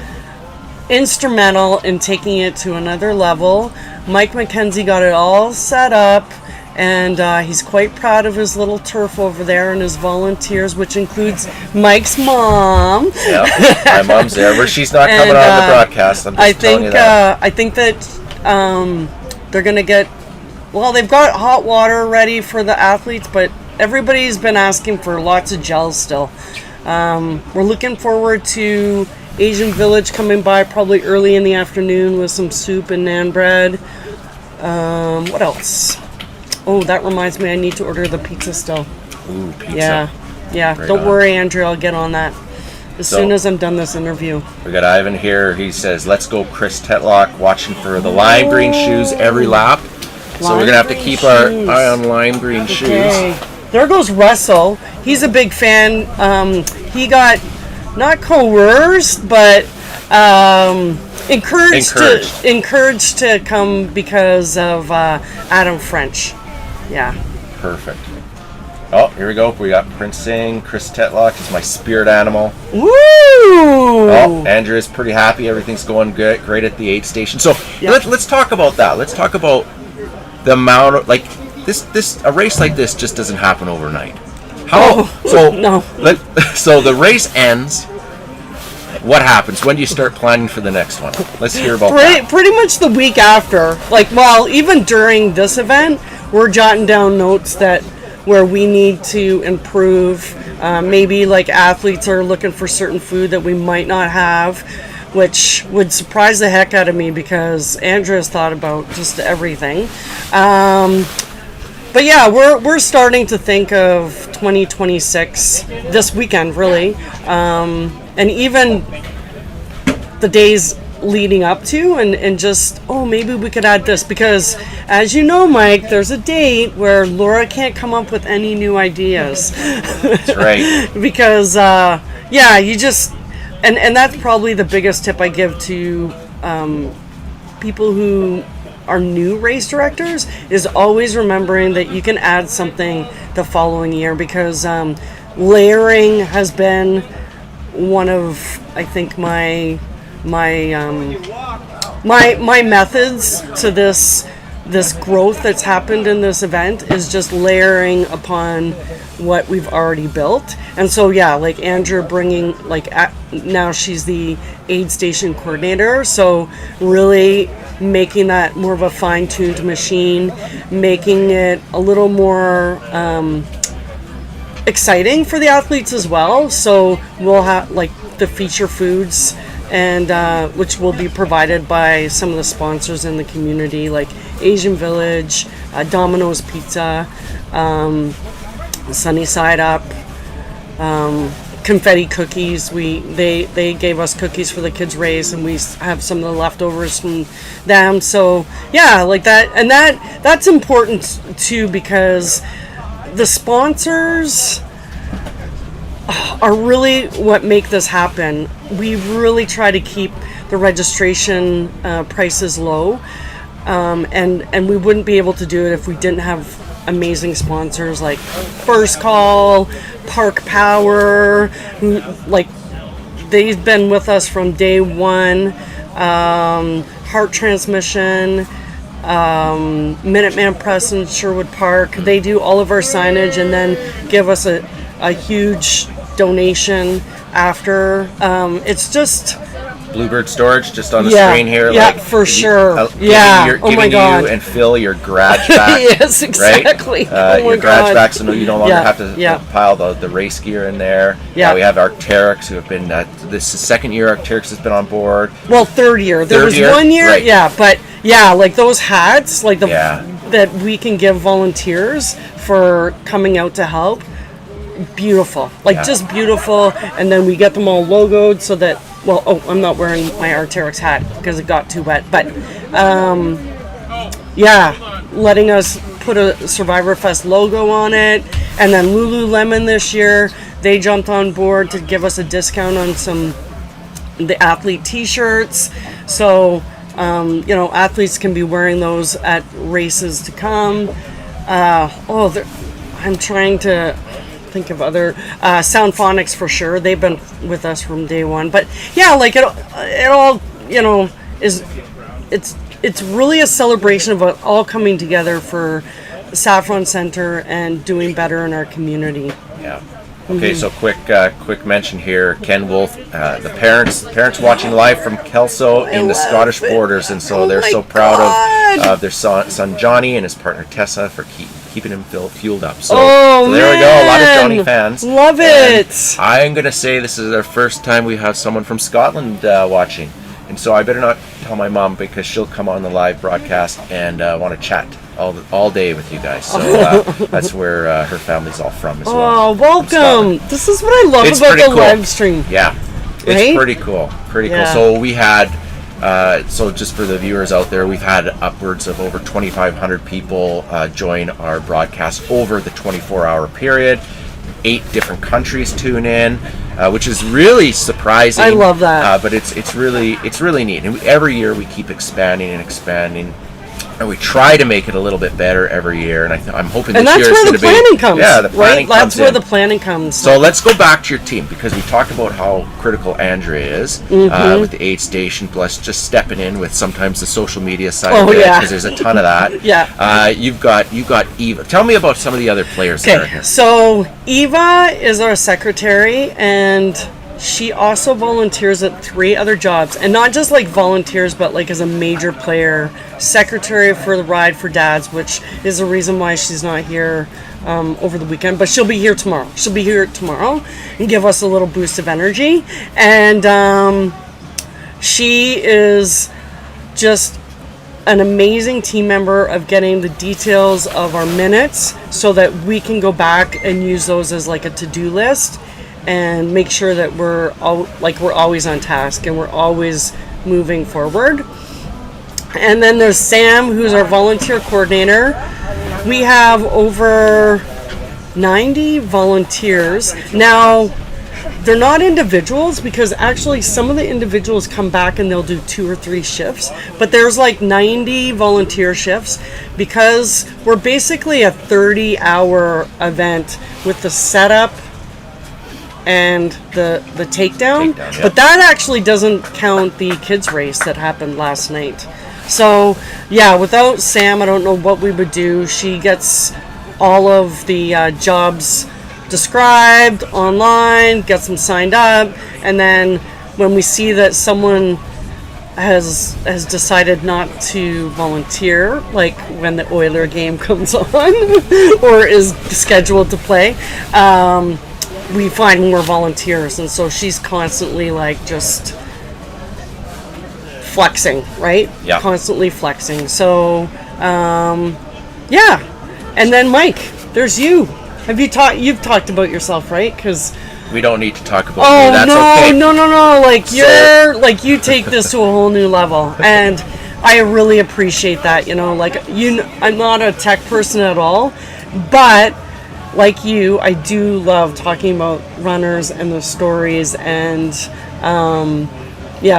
instrumental in taking it to another level. Mike McKenzie got it all set up, and he's quite proud of his little turf over there and his volunteers, which includes Mike's mom. Yeah, my mom's there, but she's not coming on the broadcast. I'm just telling you that. I think that they're going to get Well, they've got hot water ready for the athletes, but everybody's been asking for lots of gels still. We're looking forward to Asian Village coming by probably early in the afternoon with some soup and naan bread. What else? Oh, that reminds me, I need to order the pizza still. Ooh, pizza. Yeah. Right Don't on. worry, Andrew. I'll get on that as soon as I'm done this interview. We got Ivan here. He says, let's go Chris Tetlock, watching for the lime green shoes every lap. So we're going to have to keep our eye on lime green shoes. There goes Russell. He's a big fan. He got not coerced, but encouraged to come because of Adam French. Yeah. Perfect. Oh, here we go. We got Prince Singh. Chris Tetlock is my spirit animal. Woo! Oh, Andrew is pretty happy. Everything's going good, great at the aid station. So let's talk about that. Let's talk about the amount of, like, a race like this just doesn't happen overnight. So the race ends. What happens? When do you start planning for the next one? Let's hear about that. Pretty much the week after. Even during this event, we're jotting down notes where we need to improve. Maybe like athletes are looking for certain food that we might not have, which would surprise the heck out of me because Andrew has thought about just everything. But yeah, we're starting to think of 2026 this weekend, really, and even the days leading up to, and just, maybe we could add this, because as you know, Mike, there's a date where Laura can't come up with any new ideas. That's right. Because you just, and that's probably the biggest tip I give to people who are new race directors, is always remembering that you can add something the following year, because layering has been one of, I think, my methods to this growth that's happened in this event, is just layering upon what we've already built. And so like Andrew bringing, now she's the aid station coordinator, so really making that more of a fine-tuned machine, making it a little more exciting for the athletes as well. So we'll have the feature foods, and which will be provided by some of the sponsors in the community, like Asian Village, Domino's Pizza, Sunny Side Up, confetti cookies. They gave us cookies for the kids' race, and we have some of the leftovers from them. So like that, and that's important too, because the sponsors are really what make this happen. We really try to keep the registration prices low, and we wouldn't be able to do it if we didn't have amazing sponsors like First Call, Park Power, who, they've been with us from day one, Heart Transmission, Minuteman Press in Sherwood Park. They do all of our signage and then give us a huge donation after. It's just Bluebird Storage just on the screen here. Yeah, for sure. Giving you and Phil your garage back. Yes, exactly. Right? Your garage back, so you no longer have to pile the race gear in there. We have Arc'teryx, who have been, this is the second year Arc'teryx has been on board. Well, third year. There was 1 year, right. But those hats, that we can give volunteers for coming out to help. Beautiful, just beautiful. And then we get them all logoed so that, I'm not wearing my Arc'teryx hat because it got too wet, but letting us put a Survivorfest logo on it. And then Lululemon this year, they jumped on board to give us a discount on the athlete t-shirts, so athletes can be wearing those at races to come. I'm trying to think of other Soundphonics for sure. They've been with us from day one. But it all is it's really a celebration of it all coming together for Saffron Centre and doing better in our community. Yeah. Okay, so quick mention here. Ken Wolf, the parents watching live from Kelso in the Scottish borders, and so they're so proud of their son Johnny and his partner Tessa for keeping him fueled up. So, there we go. A lot of Johnny fans. Love it. I'm gonna say this is our first time we have someone from Scotland watching, and so I better not tell my mom because she'll come on the live broadcast and want to chat all day with you guys. So that's where her family's all from as well. Oh, welcome. This is what I love about the live stream. Yeah, it's pretty cool. Cool. So we had, so just for the viewers out there, we've had upwards of over 2,500 people join our broadcast over the 24-hour period. 8 different countries tune in, which is really surprising. I love that. But it's really neat. And every year we keep expanding, and we try to make it a little bit better every year. And I'm hoping this year is going to be. And that's where the planning comes. Yeah, the planning comes That's where the planning comes. So let's go back to your team, because we talked about how critical Andrea is with the aid station, plus just stepping in with sometimes the social media side of it, because there's a ton of that. You've got Eva. Tell me about some of the other players that are here. So Eva is our secretary, and she also volunteers at 3 other jobs, and not just like volunteers, but like as a major player, secretary for the Ride for Dads, which is the reason why she's not here over the weekend, but she'll be here tomorrow. She'll be here tomorrow and give us a little boost of energy. And she is just an amazing team member of getting the details of our minutes so that we can go back and use those as like a to-do list and make sure that we're always on task and we're always moving forward. And then there's Sam, who's our volunteer coordinator. We have over 90 volunteers. Now, they're not individuals, because actually some of the individuals come back and they'll do 2 or 3 shifts, but there's like 90 volunteer shifts, because we're basically a 30-hour event with the setup and the takedown. But that actually doesn't count the kids race that happened last night. So yeah, without Sam, I don't know what we would do. She gets all of the jobs described online, gets them signed up, and then when we see that someone has decided not to volunteer, like when the Oiler game comes on or is scheduled to play, we find more volunteers. And so she's constantly like just flexing, right? Yeah. Constantly flexing. So yeah. And then Mike, there's you. You've talked about yourself, right? Because we don't need to talk about me. That's okay. No. Like you take this to a whole new level, and I really appreciate that. I'm not a tech person at all, but like you, I do love talking about runners and the stories, and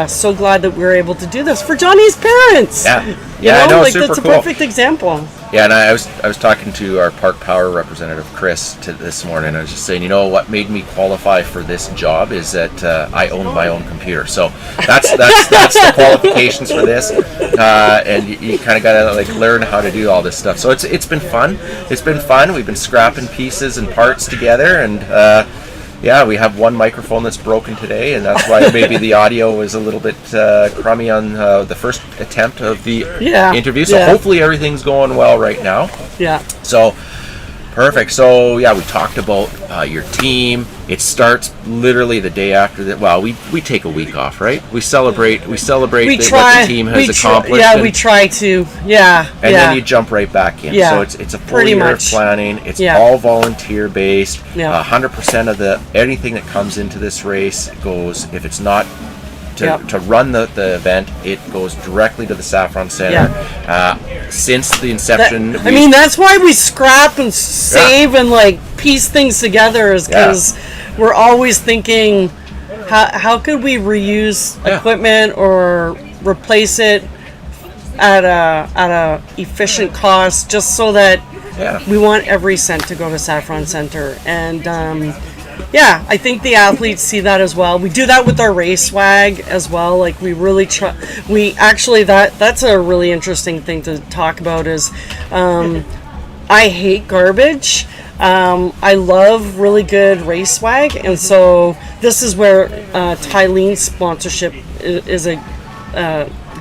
so glad that we're able to do this for Johnny's parents. Yeah, no, super that's a cool. perfect example. Yeah, and I was talking to our Park Power representative Chris this morning. I was just saying, what made me qualify for this job is that I own my own computer. So that's the qualifications for this, and you kind of got to learn how to do all this stuff. So it's been fun. It's been fun. We've been scrapping pieces and parts together, and we have one microphone that's broken today, and that's why maybe the audio was a little bit crummy on the first attempt of the interview. So hopefully everything's going well right now. Yeah. So perfect. So we talked about your team. It starts literally the day after that. Well, we take a week off, right? We celebrate what the team has accomplished. Yeah, we try to. Yeah. And then you jump right back in. Yeah, so it's a full year of planning. It's all volunteer based. 100% of anything that comes into this race goes, if it's not to run the event, it goes directly to the Saffron Centre. Since the inception, that's why we scrap and save and piece things together, is because we're always thinking, how could we reuse equipment or replace it at a efficient cost, just so that we want every cent to go to Saffron Centre. And I think the athletes see that as well. We do that with our race swag as well. We really try. We actually that's a really interesting thing to talk about. Is I hate garbage. I love really good race swag, and so this is where Tylene sponsorship is a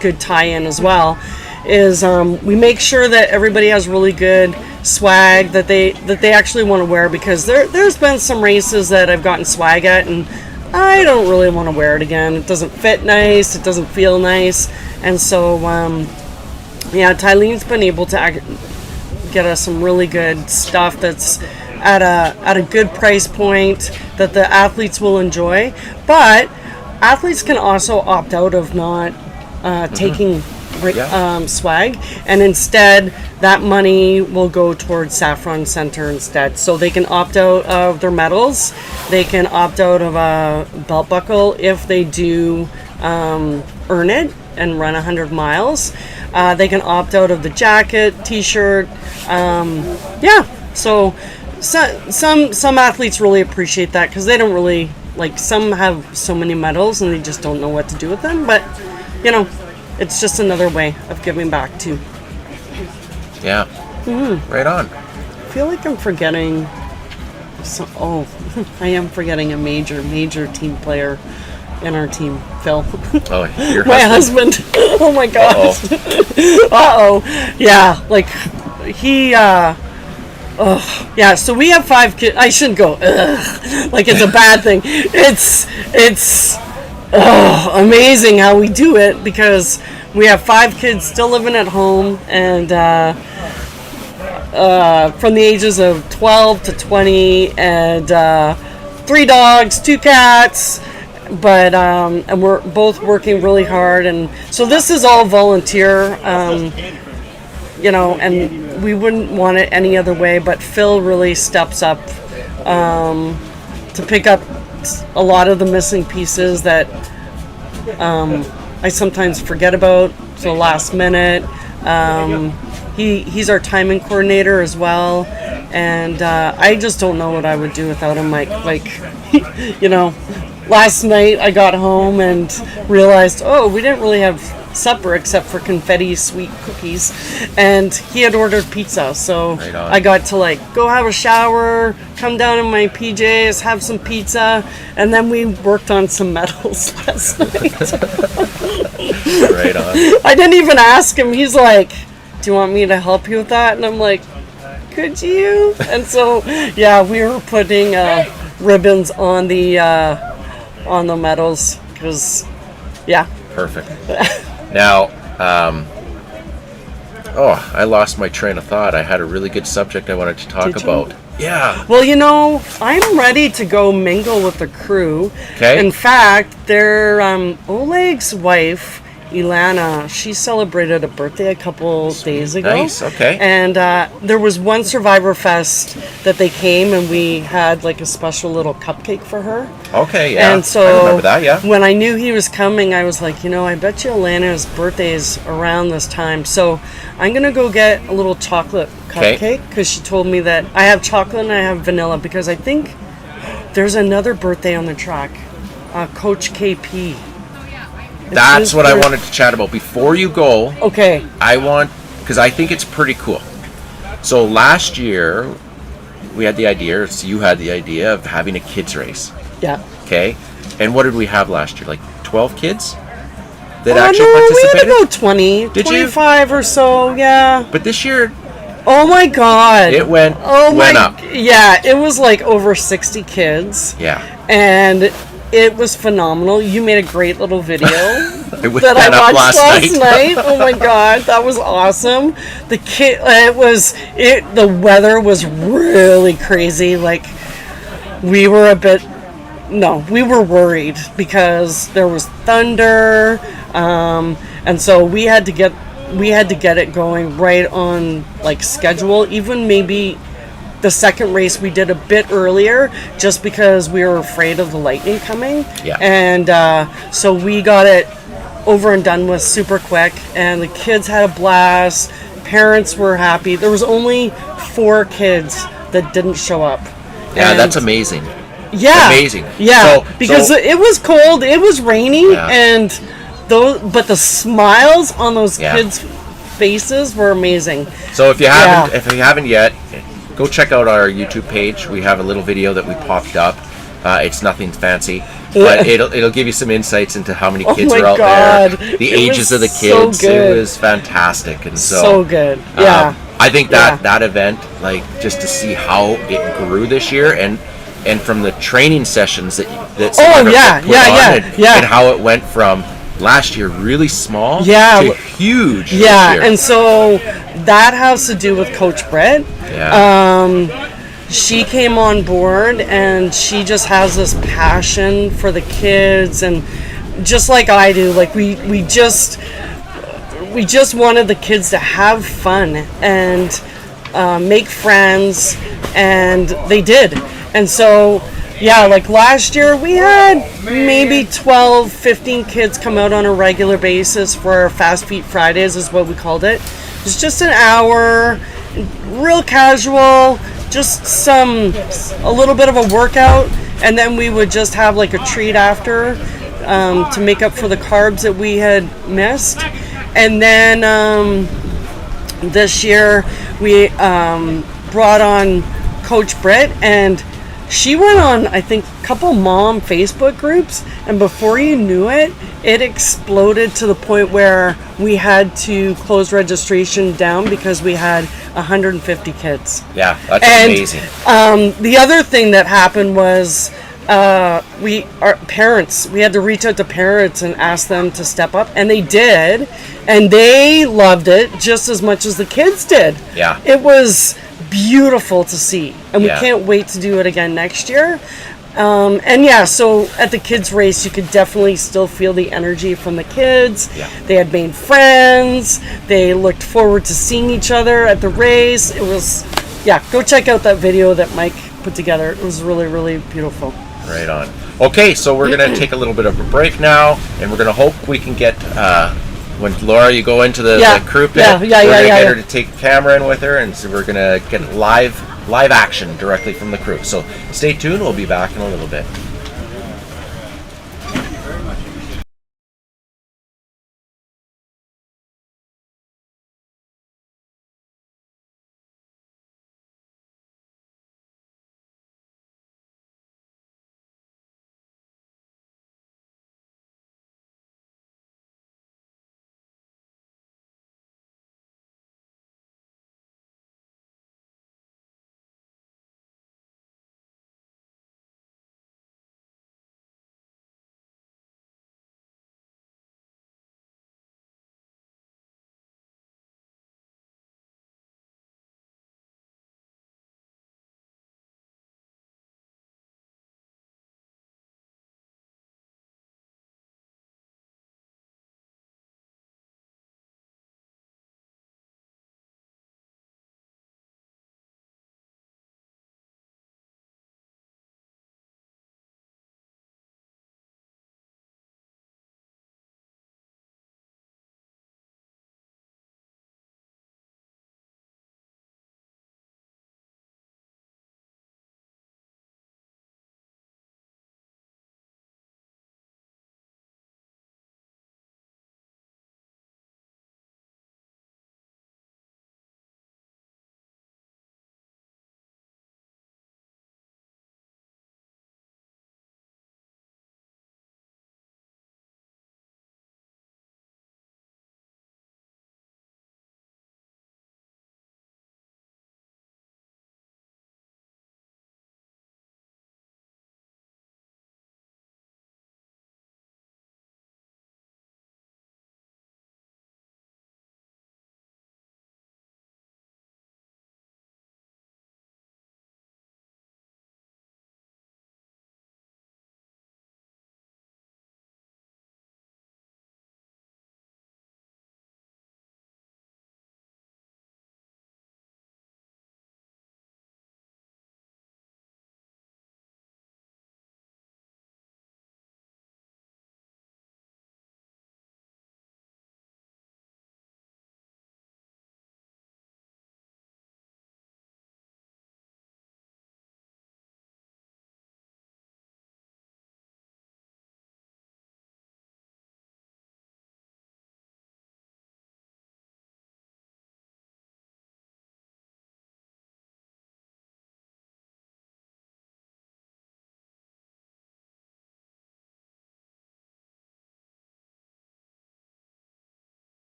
good tie-in as well. Is we make sure that everybody has really good swag that they actually want to wear, because there's been some races that I've gotten swag at and I don't really want to wear it again. It doesn't fit nice, it doesn't feel nice, and so Tylene's been able to get us some really good stuff that's at a good price point that the athletes will enjoy. But athletes can also opt out of not taking swag, and instead that money will go towards Saffron Centre instead. So they can opt out of their medals, they can opt out of a belt buckle if they do earn it and run 100 miles. They can opt out of the jacket, t-shirt. So some athletes really appreciate that, because they don't really, like, some have so many medals and they just don't know what to do with them. But it's just another way of giving back too. Yeah. Right on. I feel like I'm forgetting. I am forgetting a major team player in our team, Phil. Oh, your my husband. Oh my gosh. Yeah, like he. So we have 5 kids. I shouldn't go. Like it's a bad thing. It's amazing how we do it, because we have 5 kids still living at home, and from the ages of 12 to 20, and 3 dogs, 2 cats, but and we're both working really hard, and so this is all volunteer, and we wouldn't want it any other way. But Phil really steps up to pick up a lot of the missing pieces that I sometimes forget about to the last minute. He's our timing coordinator as well, and I just don't know what I would do without him. Like last night I got home and realized, we didn't really have supper except for confetti sweet cookies, and he had ordered pizza, so I got to go have a shower, come down in my PJs, have some pizza, and then we worked on some medals last night. Right on. I didn't even ask him. He's like, do you want me to help you with that? And I'm like, could you? And so we were putting ribbons on the medals, because perfect. Now, I lost my train of thought. I had a really good subject I wanted to talk about. Yeah. Well, I'm ready to go mingle with the crew. Okay. In fact, Oleg's wife, Ilana, she celebrated a birthday a couple days ago. Nice, okay. And there was one Survivorfest that they came, and we had a special little cupcake for her. Okay, yeah. And so I remember that, yeah. When I knew he was coming, I was like, I bet you Ilana's birthday is around this time. So I'm going to go get a little chocolate cupcake, because she told me that I have chocolate and I have vanilla, because I think there's another birthday on the track, Coach KP. That's what I wanted to chat about. Before you go, okay, because I think it's pretty cool. So last year, we had the idea, so you had the idea of having a kids race. Yeah. Okay. And what did we have last year? 12 kids that actually participated? We had about 20, did 25 or so, yeah. But this year, oh my God, it went up. Yeah, it was over 60 kids. Yeah. And it was phenomenal. You made a great little video that I watched last night. Oh my God, that was awesome. The weather was really crazy. We were we were worried because there was thunder, and so we had to get it going right on schedule. Even maybe the second race we did a bit earlier, just because we were afraid of the lightning coming. Yeah. And so we got it over and done with super quick, and the kids had a blast. Parents were happy. There was only 4 kids that didn't show up. Yeah, that's amazing. Yeah. Amazing. Yeah, because it was cold, it was rainy, and but the smiles on those kids' faces were amazing. So if you haven't yet, go check out our YouTube page. We have a little video that we popped up. It's nothing fancy, but it'll give you some insights into how many kids are out there, the ages of the kids. It was fantastic, and so good. Yeah. I think that event, like, just to see how it grew this year, and from the training sessions that and how it went from last year really small to huge this year. And so that has to do with Coach Britt. She came on board and she just has this passion for the kids, and just like I do, like we just wanted the kids to have fun and make friends, and they did. And so like last year we had maybe 12, 15 kids come out on a regular basis for our Fast Feet Fridays is what we called it. It's just an hour, real casual, just a little bit of a workout, and then we would just have like a treat after to make up for the carbs that we had missed. And then this year we brought on Coach Britt, and she went on, I think, a couple mom Facebook groups, and before you knew it, it exploded to the point where we had to close registration down because we had 150 kids. Yeah, that's amazing. The other thing that happened was we had to reach out to parents and ask them to step up, and they did, and they loved it just as much as the kids did. Yeah. It was beautiful to see, and we can't wait to do it again next year. So at the kids race, you could definitely still feel the energy from the kids. They had made friends. They looked forward to seeing each other at the race. It was, go check out that video that Mike put together. It was really, really beautiful. Right on. Okay, so we're going to take a little bit of a break now, and we're going to hope we can get, when Laura, you go into the crew pit, we're going to get her to take a camera in with her, and so we're going to get live action directly from the crew. So stay tuned, we'll be back in a little bit.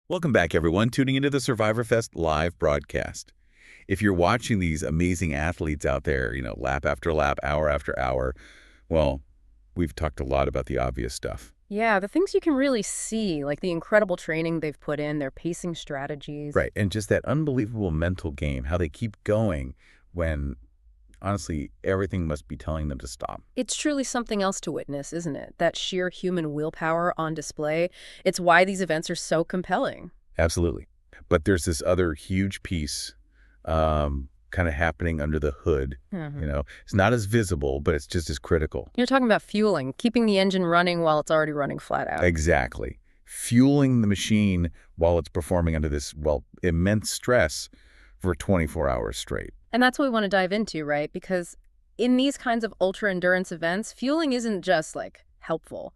Welcome back, everyone, tuning into the Survivorfest live broadcast. If you're watching these amazing athletes out there, lap after lap, hour after hour, well, we've talked a lot about the obvious stuff. Yeah, the things you can really see, like the incredible training they've put in, their pacing strategies. Right, and just that unbelievable mental game, how they keep going when, honestly, everything must be telling them to stop. It's truly something else to witness, isn't it? That sheer human willpower on display. It's why these events are so compelling. Absolutely. But there's this other huge piece kind of happening under the hood. It's not as visible, but it's just as critical. You're talking about fueling, keeping the engine running while it's already running flat out. Exactly. Fueling the machine while it's performing under this, immense stress for 24 hours straight. And that's what we want to dive into, right? Because in these kinds of ultra-endurance events, fueling isn't just, helpful.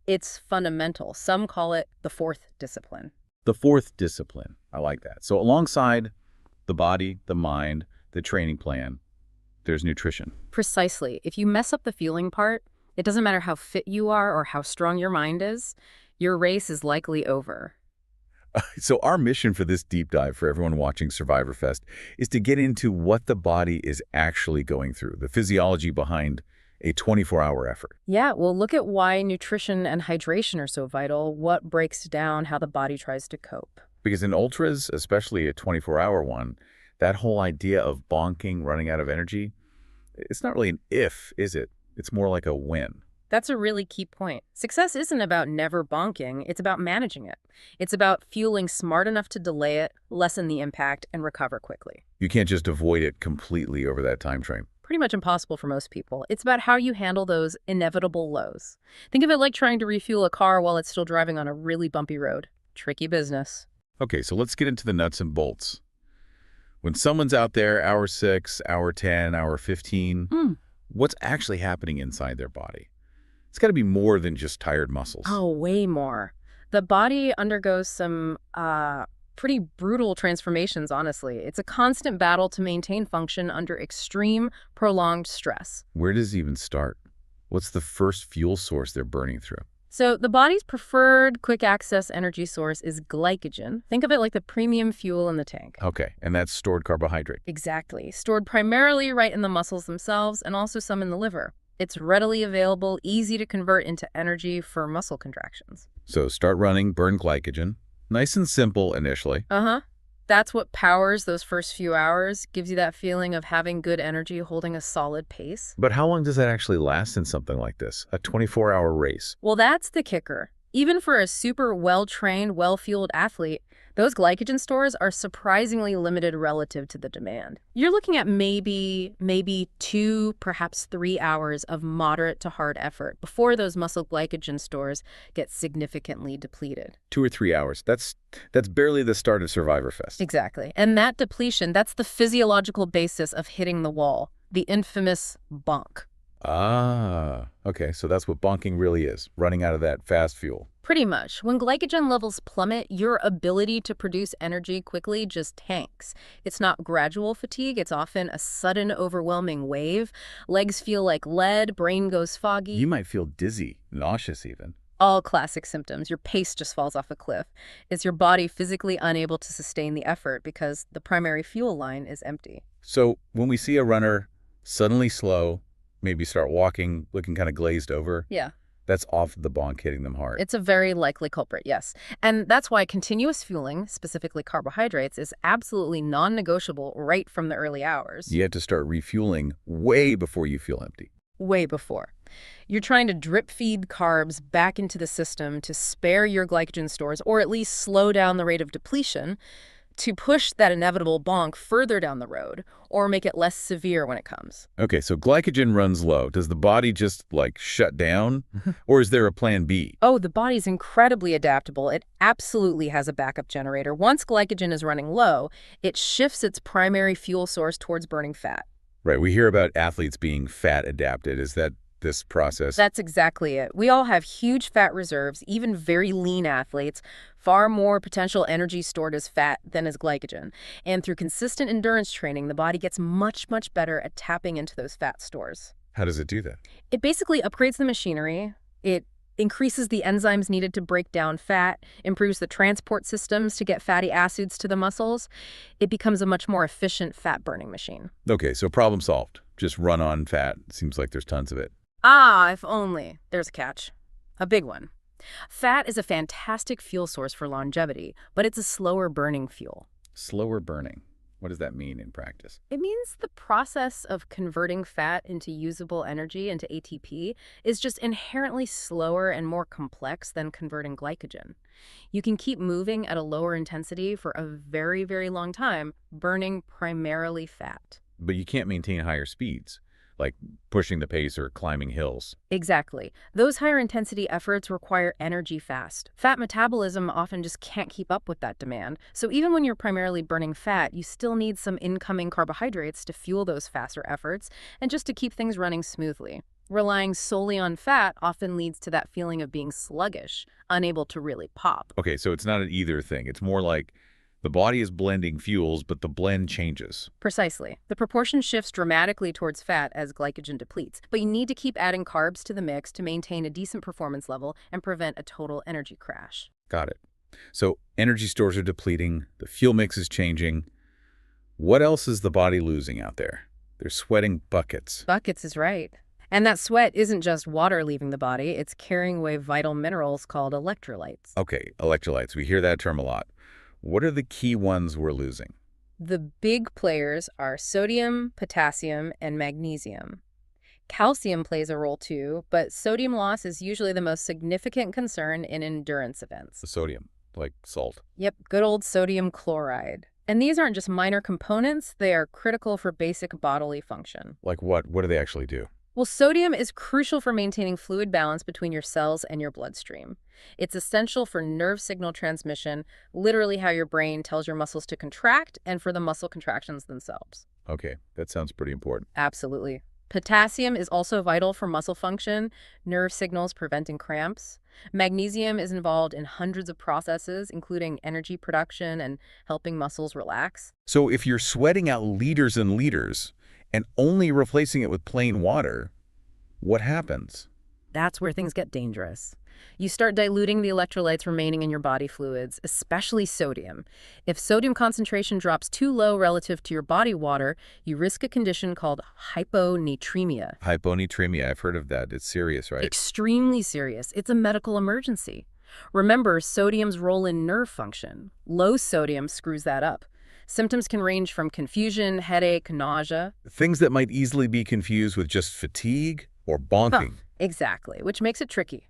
It's fundamental. Some call it the fourth discipline. The fourth discipline. I like that. So alongside the body, the mind, the training plan, there's nutrition. Precisely. If you mess up the fueling part, it doesn't matter how fit you are or how strong your mind is, your race is likely over. So our mission for this deep dive for everyone watching Survivorfest is to get into what the body is actually going through, the physiology behind a 24-hour effort. Yeah, well, look at why nutrition and hydration are so vital, what breaks down how the body tries to cope. Because in ultras, especially a 24-hour one, that whole idea of bonking, running out of energy, it's not really an if, is it? It's more like a when. That's a really key point. Success isn't about never bonking, it's about managing it. It's about fueling smart enough to delay it, lessen the impact, and recover quickly. You can't just avoid it completely over that time frame. Pretty much impossible for most people. It's about how you handle those inevitable lows. Think of it like trying to refuel a car while it's still driving on a really bumpy road. Tricky business. Okay, so let's get into the nuts and bolts. When someone's out there, hour 6, hour 10, hour 15, what's actually happening inside their body? It's got to be more than just tired muscles. Oh, way more. The body undergoes some pretty brutal transformations, honestly. It's a constant battle to maintain function under extreme, prolonged stress. Where does it even start? What's the first fuel source they're burning through? So the body's preferred quick-access energy source is glycogen. Think of it like the premium fuel in the tank. Okay, and that's stored carbohydrate. Exactly. Stored primarily right in the muscles themselves and also some in the liver. It's readily available, easy to convert into energy for muscle contractions. So start running, burn glycogen. Nice and simple initially. That's what powers those first few hours, gives you that feeling of having good energy, holding a solid pace. But how long does that actually last in something like this? A 24-hour race? Well, that's the kicker. Even for a super well-trained, well-fueled athlete, those glycogen stores are surprisingly limited relative to the demand. You're looking at maybe 2, perhaps 3 hours of moderate to hard effort before those muscle glycogen stores get significantly depleted. 2 or 3 hours. That's barely the start of Survivorfest. Exactly. And that depletion, that's the physiological basis of hitting the wall, the infamous bonk. Ah, okay. So that's what bonking really is, running out of that fast fuel. Pretty much. When glycogen levels plummet, your ability to produce energy quickly just tanks. It's not gradual fatigue, it's often a sudden, overwhelming wave. Legs feel like lead, brain goes foggy. You might feel dizzy, nauseous even. All classic symptoms. Your pace just falls off a cliff. It's your body physically unable to sustain the effort because the primary fuel line is empty. So when we see a runner suddenly slow, maybe start walking, looking kind of glazed over. Yeah. That's off the bonk hitting them hard. It's a very likely culprit, yes. And that's why continuous fueling, specifically carbohydrates, is absolutely non-negotiable right from the early hours. You have to start refueling way before you feel empty. Way before. You're trying to drip feed carbs back into the system to spare your glycogen stores, or at least slow down the rate of depletion, to push that inevitable bonk further down the road or make it less severe when it comes. Okay, so glycogen runs low. Does the body just, shut down? Or is there a plan B? Oh, the body's incredibly adaptable. It absolutely has a backup generator. Once glycogen is running low, it shifts its primary fuel source towards burning fat. Right, we hear about athletes being fat adapted. Is that this process? That's exactly it. We all have huge fat reserves, even very lean athletes, far more potential energy stored as fat than as glycogen. And through consistent endurance training, the body gets much, much better at tapping into those fat stores. How does it do that? It basically upgrades the machinery. It increases the enzymes needed to break down fat, improves the transport systems to get fatty acids to the muscles. It becomes a much more efficient fat-burning machine. Okay, so problem solved. Just run on fat. Seems like there's tons of it. Ah, if only. There's a catch. A big one. Fat is a fantastic fuel source for longevity, but it's a slower burning fuel. Slower burning. What does that mean in practice? It means the process of converting fat into usable energy, into ATP, is just inherently slower and more complex than converting glycogen. You can keep moving at a lower intensity for a very, very long time, burning primarily fat. But you can't maintain higher speeds, like pushing the pace or climbing hills. Exactly. Those higher intensity efforts require energy fast. Fat metabolism often just can't keep up with that demand. So even when you're primarily burning fat, you still need some incoming carbohydrates to fuel those faster efforts and just to keep things running smoothly. Relying solely on fat often leads to that feeling of being sluggish, unable to really pop. Okay, so it's not an either thing. It's more like the body is blending fuels, but the blend changes. Precisely. The proportion shifts dramatically towards fat as glycogen depletes, but you need to keep adding carbs to the mix to maintain a decent performance level and prevent a total energy crash. Got it. So energy stores are depleting, the fuel mix is changing. What else is the body losing out there? They're sweating buckets. Buckets is right. And that sweat isn't just water leaving the body, it's carrying away vital minerals called electrolytes. Okay, electrolytes. We hear that term a lot. What are the key ones we're losing? The big players are sodium, potassium, and magnesium. Calcium plays a role too, but sodium loss is usually the most significant concern in endurance events. The sodium, like salt. Yep, good old sodium chloride. And these aren't just minor components, they are critical for basic bodily function. Like what? What do they actually do? Well, sodium is crucial for maintaining fluid balance between your cells and your bloodstream. It's essential for nerve signal transmission, literally how your brain tells your muscles to contract, and for the muscle contractions themselves. Okay, that sounds pretty important. Absolutely. Potassium is also vital for muscle function, nerve signals preventing cramps. Magnesium is involved in hundreds of processes, including energy production and helping muscles relax. So if you're sweating out liters and liters and only replacing it with plain water, what happens? That's where things get dangerous. You start diluting the electrolytes remaining in your body fluids, especially sodium. If sodium concentration drops too low relative to your body water, you risk a condition called hyponatremia. Hyponatremia, I've heard of that. It's serious, right? Extremely serious. It's a medical emergency. Remember sodium's role in nerve function. Low sodium screws that up. Symptoms can range from confusion, headache, nausea. Things that might easily be confused with just fatigue or bonking. Exactly, which makes it tricky.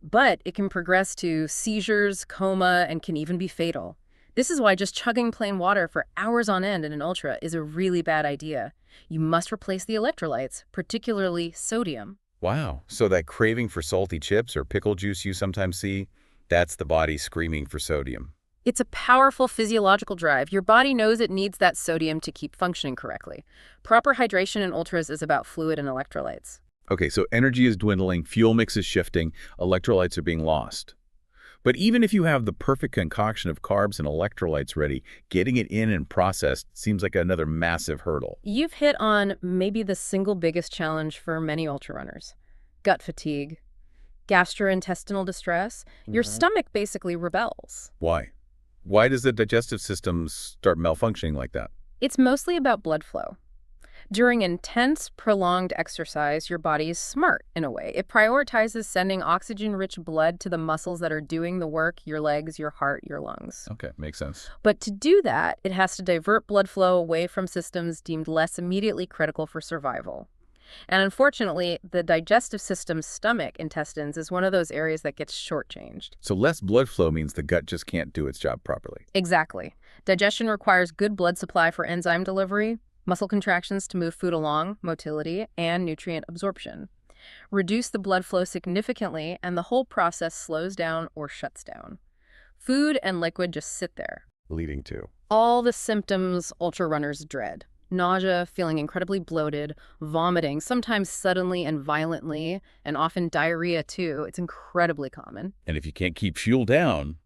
But it can progress to seizures, coma, and can even be fatal. This is why just chugging plain water for hours on end in an ultra is a really bad idea. You must replace the electrolytes, particularly sodium. Wow, so that craving for salty chips or pickle juice you sometimes see, that's the body screaming for sodium. It's a powerful physiological drive. Your body knows it needs that sodium to keep functioning correctly. Proper hydration in ultras is about fluid and electrolytes. Okay, so energy is dwindling, fuel mix is shifting, electrolytes are being lost. But even if you have the perfect concoction of carbs and electrolytes ready, getting it in and processed seems like another massive hurdle. You've hit on maybe the single biggest challenge for many ultra runners: gut fatigue, gastrointestinal distress. Your stomach basically rebels. Why? Why does the digestive system start malfunctioning like that? It's mostly about blood flow. During intense, prolonged exercise, your body is smart in a way. It prioritizes sending oxygen-rich blood to the muscles that are doing the work: your legs, your heart, your lungs. Okay, makes sense. But to do that, it has to divert blood flow away from systems deemed less immediately critical for survival. And unfortunately, the digestive system's stomach, intestines, is one of those areas that gets shortchanged. So less blood flow means the gut just can't do its job properly. Exactly. Digestion requires good blood supply for enzyme delivery, muscle contractions to move food along, motility, and nutrient absorption. Reduce the blood flow significantly, and the whole process slows down or shuts down. Food and liquid just sit there. Leading to? All the symptoms ultra runners dread. Nausea, feeling incredibly bloated, vomiting, sometimes suddenly and violently, and often diarrhea too. It's incredibly common. And if you can't keep fuel down,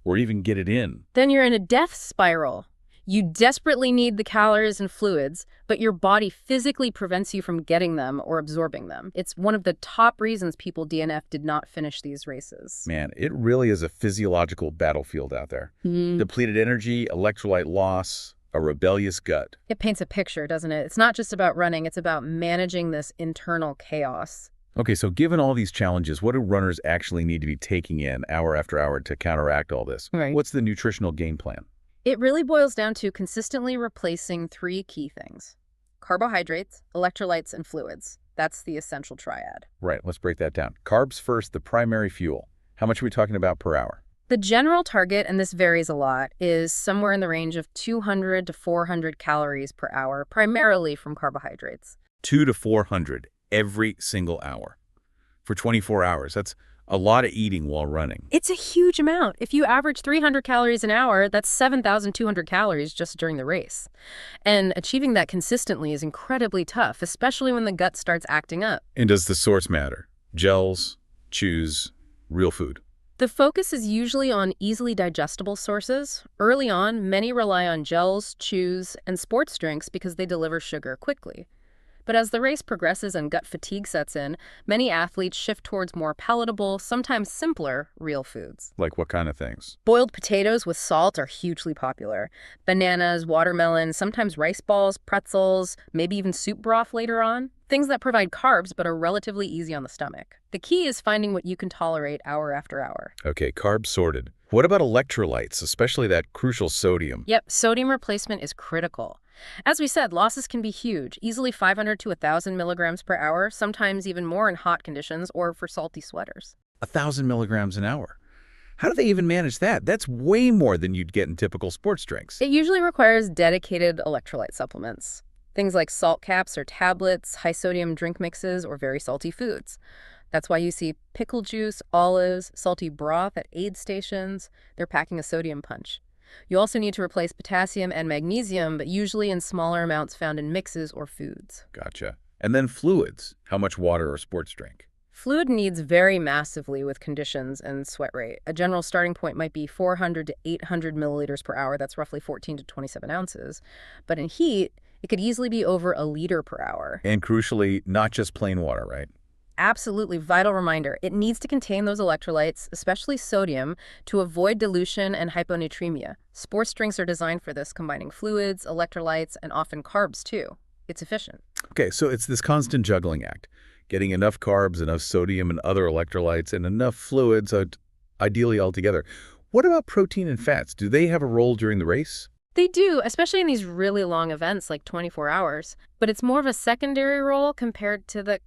or even get it in, Then you're in a death spiral. You desperately need the calories and fluids, but your body physically prevents you from getting them or absorbing them. It's one of the top reasons people DNF did not finish these races. Man, it really is a physiological battlefield out there. Depleted energy, electrolyte loss, a rebellious gut. It paints a picture, doesn't it? It's not just about running, it's about managing this internal chaos. Okay, so given all these challenges, what do runners actually need to be taking in hour after hour to counteract all this? Right. What's the nutritional game plan? It really boils down to consistently replacing 3 key things: carbohydrates, electrolytes, and fluids. That's the essential triad. Right, let's break that down. Carbs first, the primary fuel. How much are we talking about per hour? The general target, and this varies a lot, is somewhere in the range of 200 to 400 calories per hour, primarily from carbohydrates. 200 to 400 every single hour. For 24 hours, that's a lot of eating while running. It's a huge amount. If you average 300 calories an hour, that's 7,200 calories just during the race. And achieving that consistently is incredibly tough, especially when the gut starts acting up. And does the source matter? Gels, chews, real food? The focus is usually on easily digestible sources. Early on, many rely on gels, chews, and sports drinks because they deliver sugar quickly. But as the race progresses and gut fatigue sets in, many athletes shift towards more palatable, sometimes simpler, real foods. Like what kind of things? Boiled potatoes with salt are hugely popular. Bananas, watermelon, sometimes rice balls, pretzels, maybe even soup broth later on. Things that provide carbs but are relatively easy on the stomach. The key is finding what you can tolerate hour after hour. Okay, carbs sorted. What about electrolytes, especially that crucial sodium? Yep, sodium replacement is critical. As we said, losses can be huge, easily 500 to 1,000 milligrams per hour, sometimes even more in hot conditions or for salty sweaters. 1,000 milligrams an hour. How do they even manage that? That's way more than you'd get in typical sports drinks. It usually requires dedicated electrolyte supplements. Things like salt caps or tablets, high-sodium drink mixes, or very salty foods. That's why you see pickle juice, olives, salty broth at aid stations. They're packing a sodium punch. You also need to replace potassium and magnesium, but usually in smaller amounts found in mixes or foods. Gotcha. And then fluids. How much water or sports drink? Fluid needs vary massively with conditions and sweat rate. A general starting point might be 400 to 800 milliliters per hour. That's roughly 14 to 27 ounces. But in heat, it could easily be over a liter per hour. And crucially, not just plain water, right? Absolutely vital reminder. It needs to contain those electrolytes, especially sodium, to avoid dilution and hyponatremia. Sports drinks are designed for this, combining fluids, electrolytes, and often carbs too. It's efficient. Okay, so it's this constant juggling act. Getting enough carbs, enough sodium and other electrolytes, and enough fluids, ideally all together. What about protein and fats? Do they have a role during the race? They do, especially in these really long events like 24 hours. But it's more of a secondary role compared to the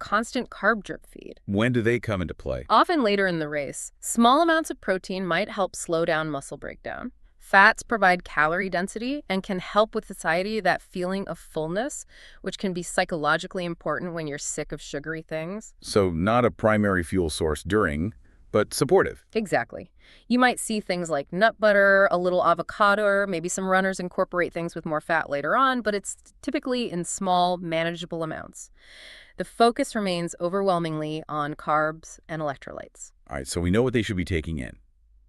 constant carb drip feed. When do they come into play? Often later in the race. Small amounts of protein might help slow down muscle breakdown. Fats provide calorie density and can help with satiety, that feeling of fullness, which can be psychologically important when you're sick of sugary things. So not a primary fuel source during, but supportive. Exactly. You might see things like nut butter, a little avocado, maybe some runners incorporate things with more fat later on, but it's typically in small, manageable amounts. The focus remains overwhelmingly on carbs and electrolytes. All right, so we know what they should be taking in,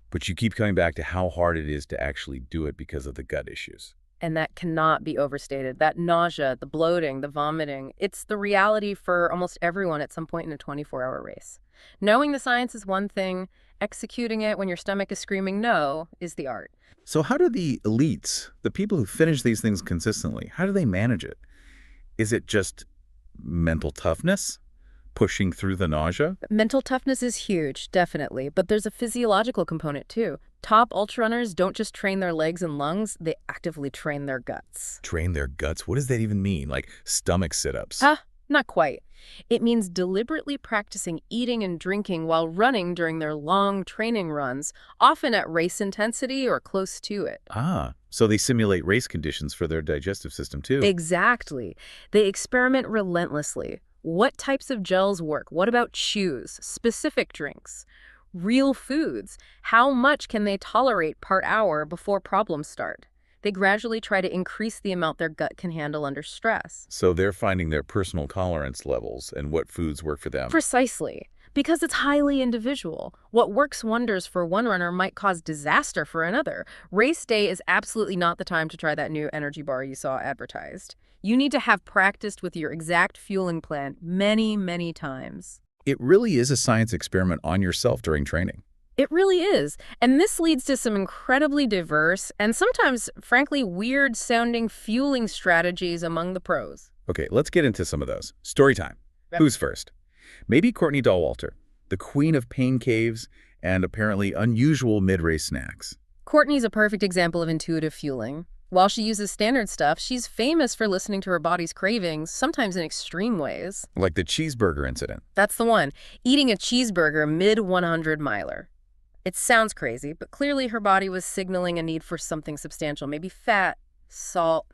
but you keep coming back to how hard it is to actually do it because of the gut issues. And that cannot be overstated. That nausea, the bloating, the vomiting, it's the reality for almost everyone at some point in a 24-hour race. Knowing the science is one thing, executing it when your stomach is screaming no is the art. So how do the elites, the people who finish these things consistently, how do they manage it? Is it just mental toughness? Pushing through the nausea? Mental toughness is huge, definitely, but there's a physiological component too. Top ultra runners don't just train their legs and lungs, they actively train their guts. Train their guts? What does that even mean? Like stomach sit-ups? Not quite. It means deliberately practicing eating and drinking while running during their long training runs, often at race intensity or close to it. So they simulate race conditions for their digestive system too. Exactly. They experiment relentlessly. What types of gels work? What about chews? Specific drinks? Real foods? How much can they tolerate per hour before problems start? They gradually try to increase the amount their gut can handle under stress. So they're finding their personal tolerance levels and what foods work for them. Precisely. Because it's highly individual. What works wonders for one runner might cause disaster for another. Race day is absolutely not the time to try that new energy bar you saw advertised. You need to have practiced with your exact fueling plan many, many times. It really is a science experiment on yourself during training. It really is. And this leads to some incredibly diverse and sometimes, frankly, weird-sounding fueling strategies among the pros. Okay, let's get into some of those. Story time. Yep. Who's first? Maybe Courtney Dahlwalter, the queen of pain caves and apparently unusual mid-race snacks. Courtney's a perfect example of intuitive fueling. While she uses standard stuff, she's famous for listening to her body's cravings, sometimes in extreme ways. Like the cheeseburger incident. That's the one. Eating a cheeseburger mid-100-miler. It sounds crazy, but clearly her body was signaling a need for something substantial, maybe fat, salt,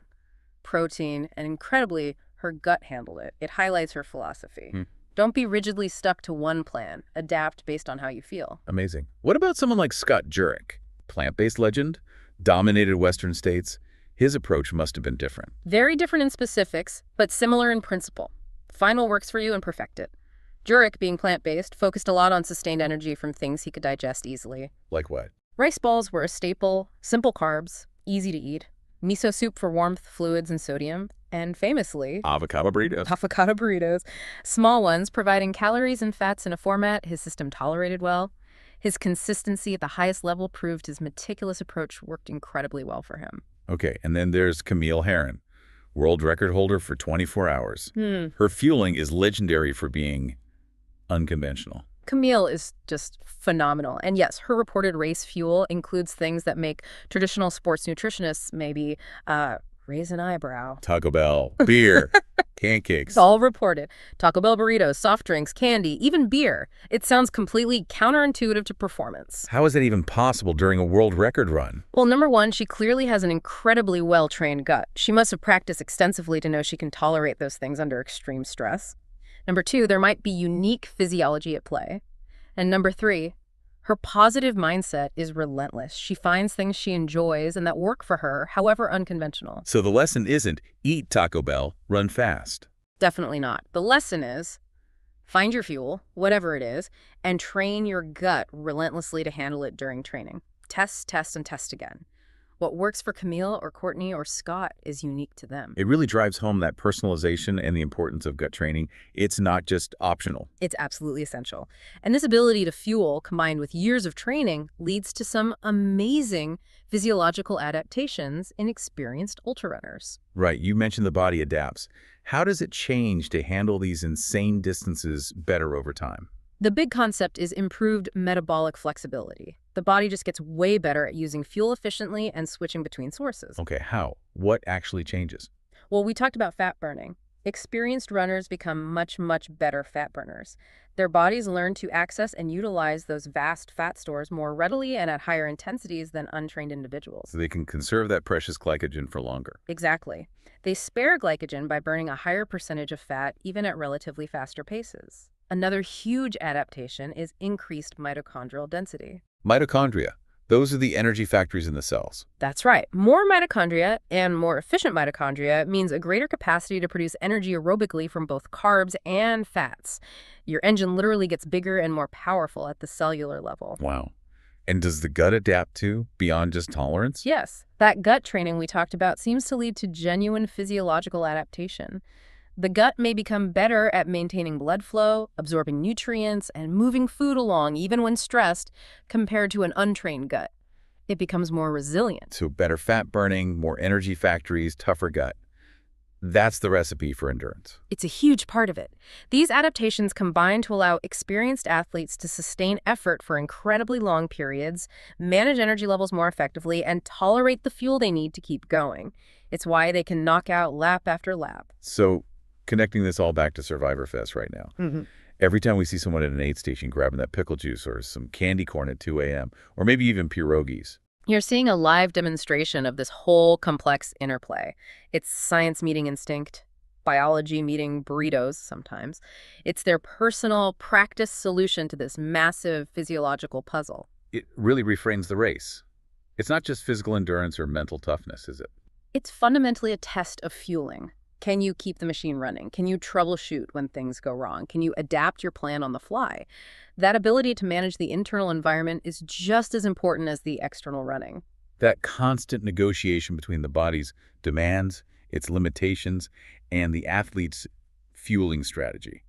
protein, and incredibly, her gut handled it. It highlights her philosophy. Don't be rigidly stuck to one plan. Adapt based on how you feel. Amazing. What about someone like Scott Jurek? Plant-based legend? Dominated Western states? His approach must have been different. Very different in specifics, but similar in principle. Find what works for you and perfect it. Jurek, being plant-based, focused a lot on sustained energy from things he could digest easily. Like what? Rice balls were a staple, simple carbs, easy to eat. Miso soup for warmth, fluids, and sodium. And famously, Avocado burritos. avocado burritos. Small ones, providing calories and fats in a format his system tolerated well. His consistency at the highest level proved his meticulous approach worked incredibly well for him. Okay, and then there's Camille Herron, world record holder for 24 hours. Her fueling is legendary for being unconventional. Camille is just phenomenal. And yes, her reported race fuel includes things that make traditional sports nutritionists maybe raise an eyebrow. Taco Bell, beer, pancakes. It's all reported. Taco Bell burritos, soft drinks, candy, even beer. It sounds completely counterintuitive to performance. How is that even possible during a world record run? Well, number one, she clearly has an incredibly well-trained gut. She must have practiced extensively to know she can tolerate those things under extreme stress. Number two, there might be unique physiology at play. And number three, her positive mindset is relentless. She finds things she enjoys and that work for her, however unconventional. So the lesson isn't eat Taco Bell, run fast. Definitely not. The lesson is find your fuel, whatever it is, and train your gut relentlessly to handle it during training. Test, test, and test again. What works for Camille or Courtney or Scott is unique to them. It really drives home that personalization and the importance of gut training. It's not just optional. It's absolutely essential. And this ability to fuel, combined with years of training, leads to some amazing physiological adaptations in experienced ultrarunners. Right, you mentioned the body adapts. How does it change to handle these insane distances better over time? The big concept is improved metabolic flexibility. The body just gets way better at using fuel efficiently and switching between sources. Okay, how? What actually changes? Well, we talked about fat burning. Experienced runners become much, much better fat burners. Their bodies learn to access and utilize those vast fat stores more readily and at higher intensities than untrained individuals. So they can conserve that precious glycogen for longer. Exactly. They spare glycogen by burning a higher percentage of fat, even at relatively faster paces. Another huge adaptation is increased mitochondrial density. Mitochondria. Those are the energy factories in the cells. That's right. More mitochondria and more efficient mitochondria means a greater capacity to produce energy aerobically from both carbs and fats. Your engine literally gets bigger and more powerful at the cellular level. Wow. And does the gut adapt too, beyond just tolerance? Yes. That gut training we talked about seems to lead to genuine physiological adaptation. The gut may become better at maintaining blood flow, absorbing nutrients, and moving food along even when stressed, compared to an untrained gut. It becomes more resilient. So better fat burning, more energy factories, tougher gut. That's the recipe for endurance. It's a huge part of it. These adaptations combine to allow experienced athletes to sustain effort for incredibly long periods, manage energy levels more effectively, and tolerate the fuel they need to keep going. It's why they can knock out lap after lap. So connecting this all back to Survivorfest right now. Every time we see someone at an aid station grabbing that pickle juice or some candy corn at 2 a.m., or maybe even pierogies. You're seeing a live demonstration of this whole complex interplay. It's science meeting instinct, biology meeting burritos sometimes. It's their personal practice solution to this massive physiological puzzle. It really reframes the race. It's not just physical endurance or mental toughness, is it? It's fundamentally a test of fueling. Can you keep the machine running? Can you troubleshoot when things go wrong? Can you adapt your plan on the fly? That ability to manage the internal environment is just as important as the external running. That constant negotiation between the body's demands, its limitations, and the athlete's fueling strategy.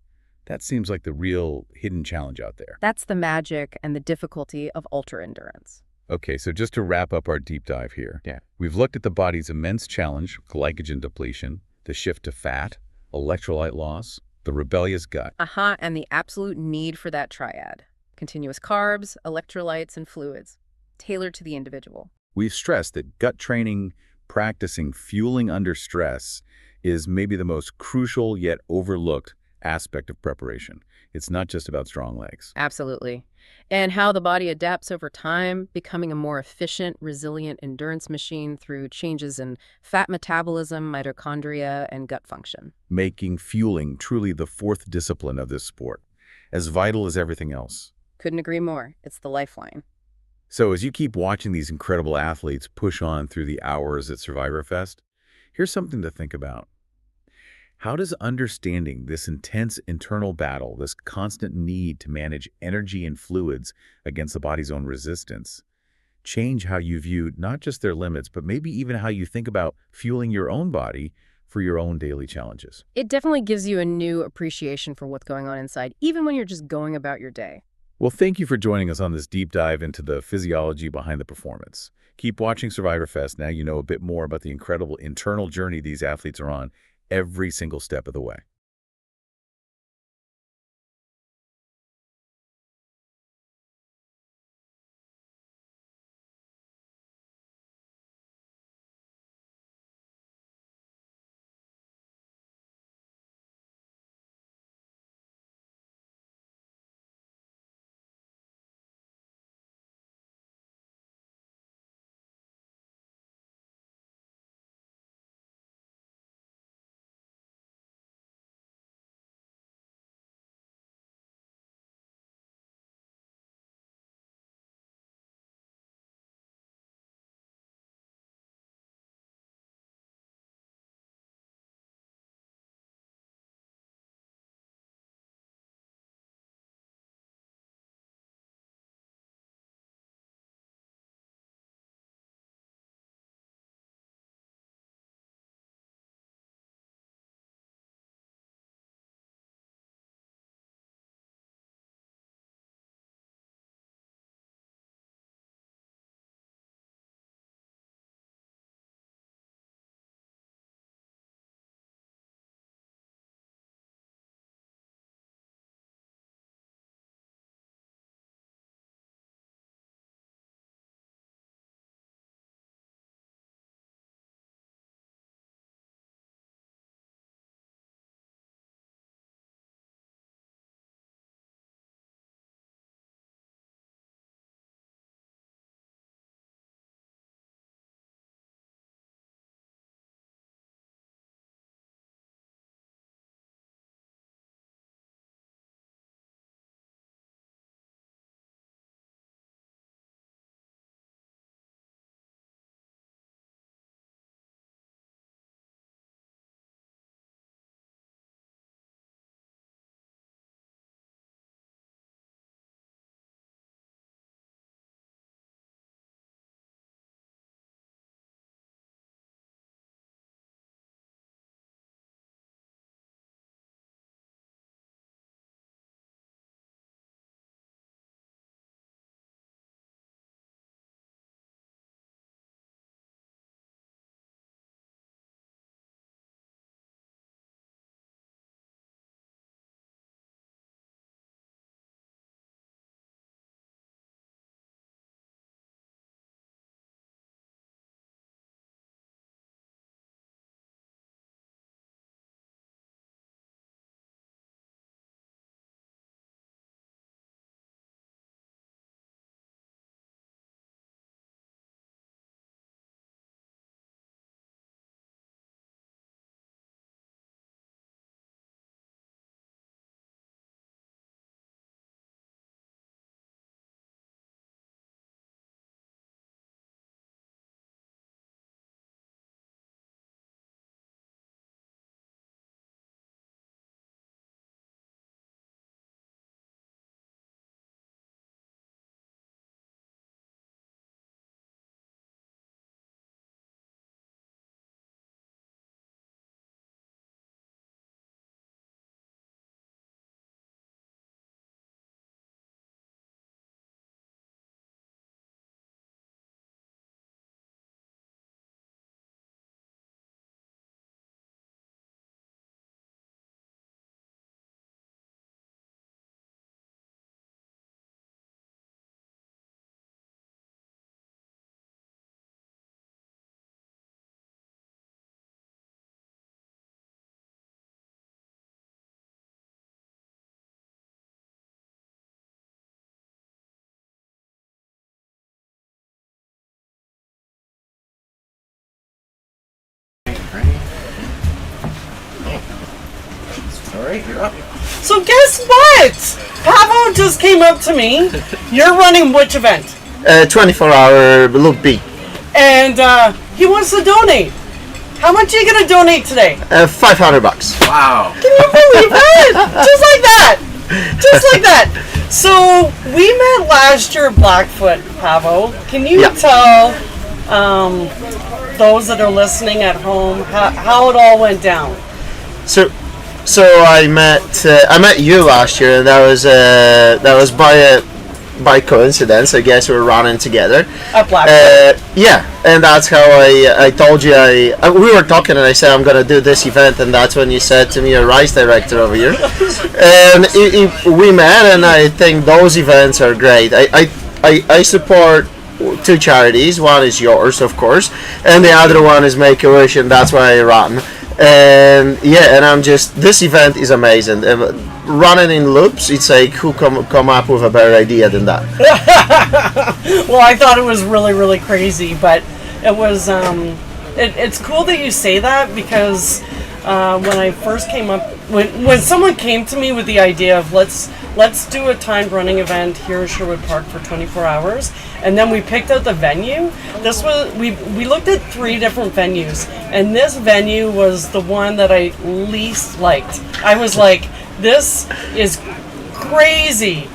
That seems like the real hidden challenge out there. That's the magic and the difficulty of ultra endurance. Okay, so just to wrap up our deep dive here. Yeah. We've looked at the body's immense challenge, glycogen depletion, the shift to fat, electrolyte loss, the rebellious gut. And the absolute need for that triad. Continuous carbs, electrolytes, and fluids, tailored to the individual. We've stressed that gut training, practicing fueling under stress, is maybe the most crucial yet overlooked aspect of preparation. It's not just about strong legs. Absolutely. And how the body adapts over time, becoming a more efficient, resilient endurance machine through changes in fat metabolism, mitochondria, and gut function. Making fueling truly the fourth discipline of this sport, as vital as everything else. Couldn't agree more. It's the lifeline. So as you keep watching these incredible athletes push on through the hours at Survivorfest, here's something to think about. How does understanding this intense internal battle, this constant need to manage energy and fluids against the body's own resistance, change how you view not just their limits, but maybe even how you think about fueling your own body for your own daily challenges? It definitely gives you a new appreciation for what's going on inside, even when you're just going about your day. Well, thank you for joining us on this deep dive into the physiology behind the performance. Keep watching Survivorfest. Now you know a bit more about the incredible internal journey these athletes are on every single step of the way. right, you're up. So guess what? Pavo just came up to me. You're running which event? 24-hour Loop B. And he wants to donate. How much are you going to donate today? $500. Wow. Can you believe that? Just like that. Just like that. So we met last year at Blackfoot, Pavo. Can you tell those that are listening at home how it all went down? So I met you last year, and that was by coincidence. I guess we were running together at Blackfoot. And that's how I told you. We were talking, and I said I'm gonna do this event, and that's when you said to me, "You're a rice director over here," and we met, and I think those events are great. I support two charities. One is yours, of course, and the other one is Make-A-Wish, and that's why I run. And I'm just, this event is amazing. Running in loops, it's like, who come up with a better idea than that? Well, I thought it was really, really crazy, but it was it's cool that you say that, because when I first came up, when someone came to me with the idea of let's do a timed running event here in Sherwood Park for 24 hours, and then we picked out the venue. This was we looked at 3 different venues, and this venue was the one that I least liked. I was like, this is crazy.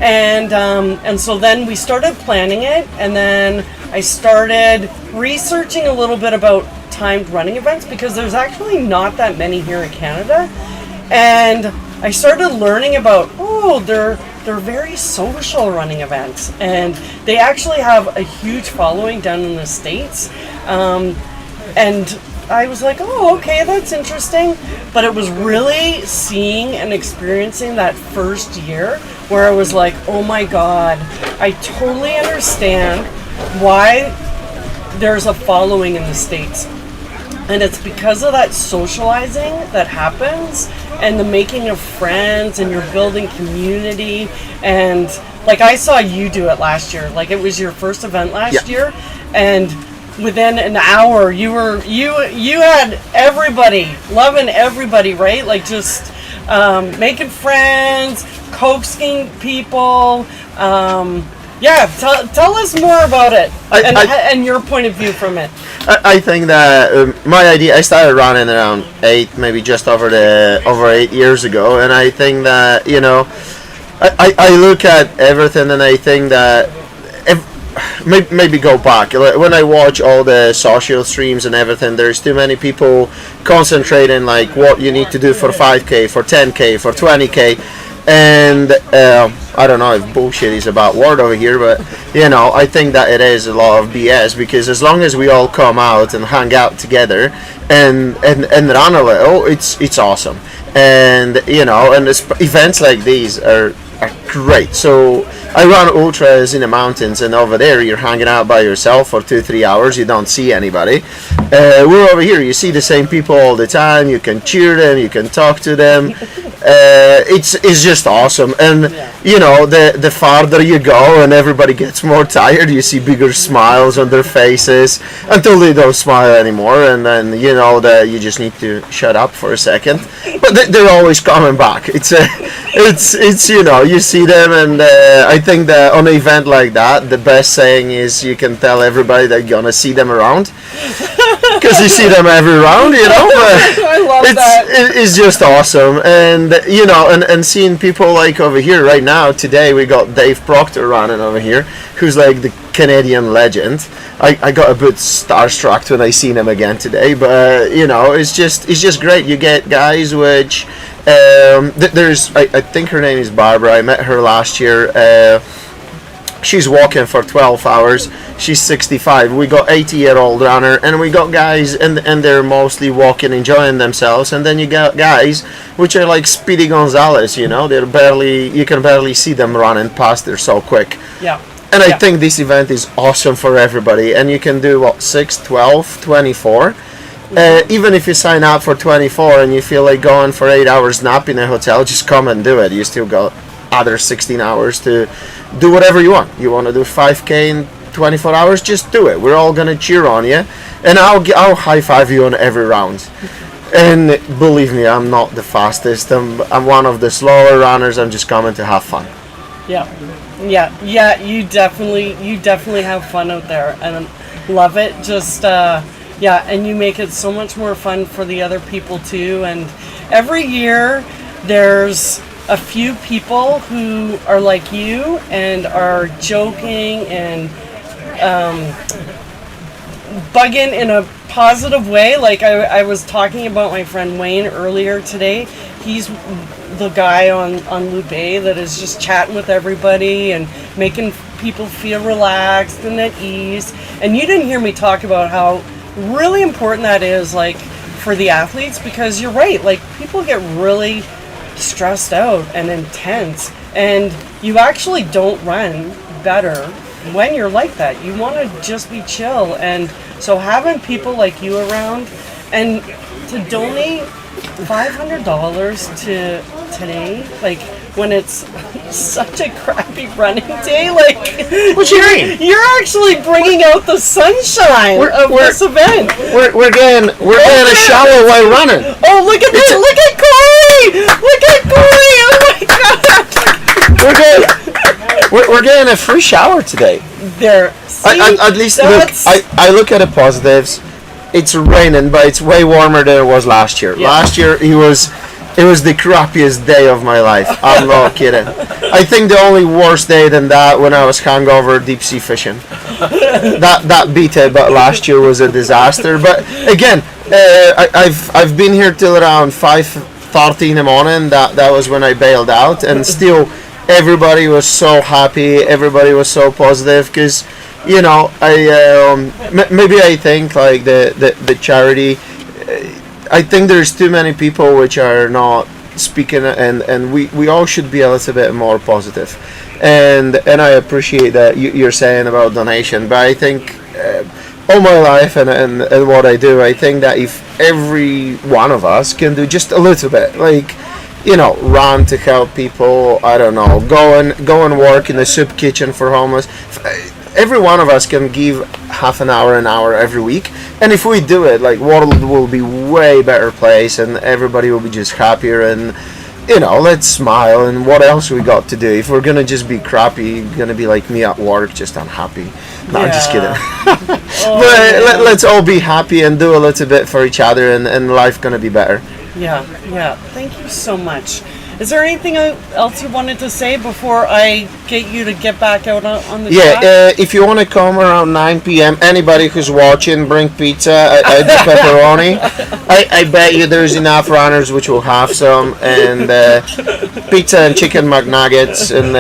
And so then we started planning it, and then I started researching a little bit about timed running events, because there's actually not that many here in Canada. And I started learning about, they're very social running events, and they actually have a huge following down in the States. And I was like, okay, that's interesting. But it was really seeing and experiencing that first year where I was like, oh my God, I totally understand why there's a following in the States. And it's because of that socializing that happens, and the making of friends, and you're building community. And like, I saw you do it last year. Like, it was your first event last year, and within an hour you had everybody loving everybody, right? Like, just making friends, coaxing people. Tell us more about it, and your point of view from it. I think that my idea, I started running around 8, maybe just over 8 years ago, and I think that, I look at everything, and I think that maybe go back. When I watch all the social streams and everything, there's too many people concentrating like what you need to do for 5K, for 10K, for 20K. And I don't know if bullshit is about word over here, but I think that it is a lot of BS, because as long as we all come out and hang out together and run a little, it's awesome. And and events like these are great. So I run ultras in the mountains, and over there you're hanging out by yourself for 2-3 hours. You don't see anybody. We're over here, you see the same people all the time. You can cheer them, you can talk to them. It's just awesome. And the farther you go and everybody gets more tired, you see bigger smiles on their faces until they don't smile anymore, and then that you just need to shut up for a second. But they're always coming back. It's you see them, and I think that on an event like that, the best saying is you can tell everybody that you're gonna see them around, because you see them every round, But I love that. It's just awesome. And and seeing people like over here right now, today we got Dave Proctor running over here, who's like the Canadian legend. I got a bit starstruck when I seen him again today, but it's just great. You get guys which there's I think her name is Barbara. I met her last year. She's walking for 12 hours. She's 65. We got 80-year-old runner, and we got guys, and they're mostly walking, enjoying themselves. And then you got guys which are like Speedy Gonzalez. You can barely see them running past. They're so quick. Yeah. And I think this event is awesome for everybody. And you can do 6, 12, 24. Even if you sign up for 24 and you feel like going for 8 hours nap in a hotel, just come and do it. You still got other 16 hours to do whatever you want. You want to do 5K in 24 hours, just do it. We're all gonna cheer on you, and I'll high five you on every round. And believe me, I'm not the fastest. I'm one of the slower runners. I'm just coming to have fun. Yeah. You definitely have fun out there, and love it. Just and you make it so much more fun for the other people too. And every year, there's a few people who are like you and are joking and bugging in a positive way. Like I was talking about my friend Wayne earlier today. He's the guy on Loop A that is just chatting with everybody and making people feel relaxed and at ease. And you didn't hear me talk about how really important that is, like, for the athletes, because you're right, like, people get really stressed out and intense, and you actually don't run better when you're like that. You want to just be chill. And so having people like you around, and to donate $500 to today, like, when it's such a crappy running day, like, what you mean? You're actually bringing out the sunshine of this event. We're getting a shower while running. Oh, look at this! Look at Corey! Look at Corey! Oh my God! We're getting a free shower today. There. See, at least look. I look at the positives. It's raining, but it's way warmer than it was last year. Yeah. Last year it was the crappiest day of my life. I'm not kidding. I think the only worse day than that when I was hungover deep sea fishing. That beat it, but last year was a disaster. But again, I've been here till around 5:30 in the morning. That was when I bailed out, and still everybody was so happy. Everybody was so positive because, you know, maybe I think like the charity. I think there's too many people which are not speaking, and we all should be a little bit more positive. And I appreciate that you're saying about donation, but I think all my life and what I do, I think that if every one of us can do just a little bit, like, you know, run to help people, I don't know, go and work in the soup kitchen for homeless. Every one of us can give half an hour every week, and if we do it, like, world will be way better place, and everybody will be just happier. And, you know, let's smile. And what else we got to do? If we're gonna just be crappy, gonna be like me at work, just unhappy. No, I'm just kidding. But let's all be happy and do a little bit for each other, and life gonna be better. Yeah. Thank you so much. Is there anything else you wanted to say before I get you to get back out on the track? If you want to come around 9 p.m., anybody who's watching, bring pizza. I do pepperoni. I bet you there's enough runners which will have some, and pizza and chicken McNuggets, and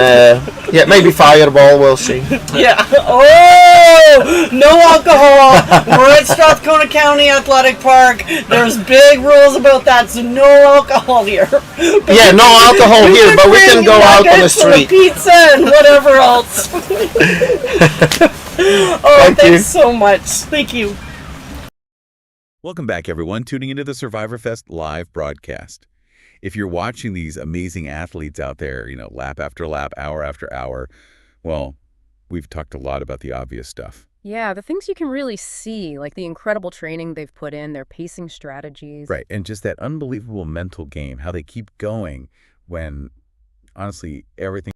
maybe Fireball. We'll see. Yeah. Oh, no alcohol. We're at Strathcona County Athletic Park. There's big rules about that, so no alcohol here. Yeah, no alcohol here, but we can go out on the street. Pizza and whatever else. Thanks so much. Thank you. Welcome back, everyone, tuning into the Survivorfest live broadcast. If you're watching these amazing athletes out there, you know, lap after lap, hour after hour, well, we've talked a lot about the obvious stuff. Yeah, the things you can really see, like the incredible training they've put in, their pacing strategies. Right, and just that unbelievable mental game, how they keep going when, honestly, everything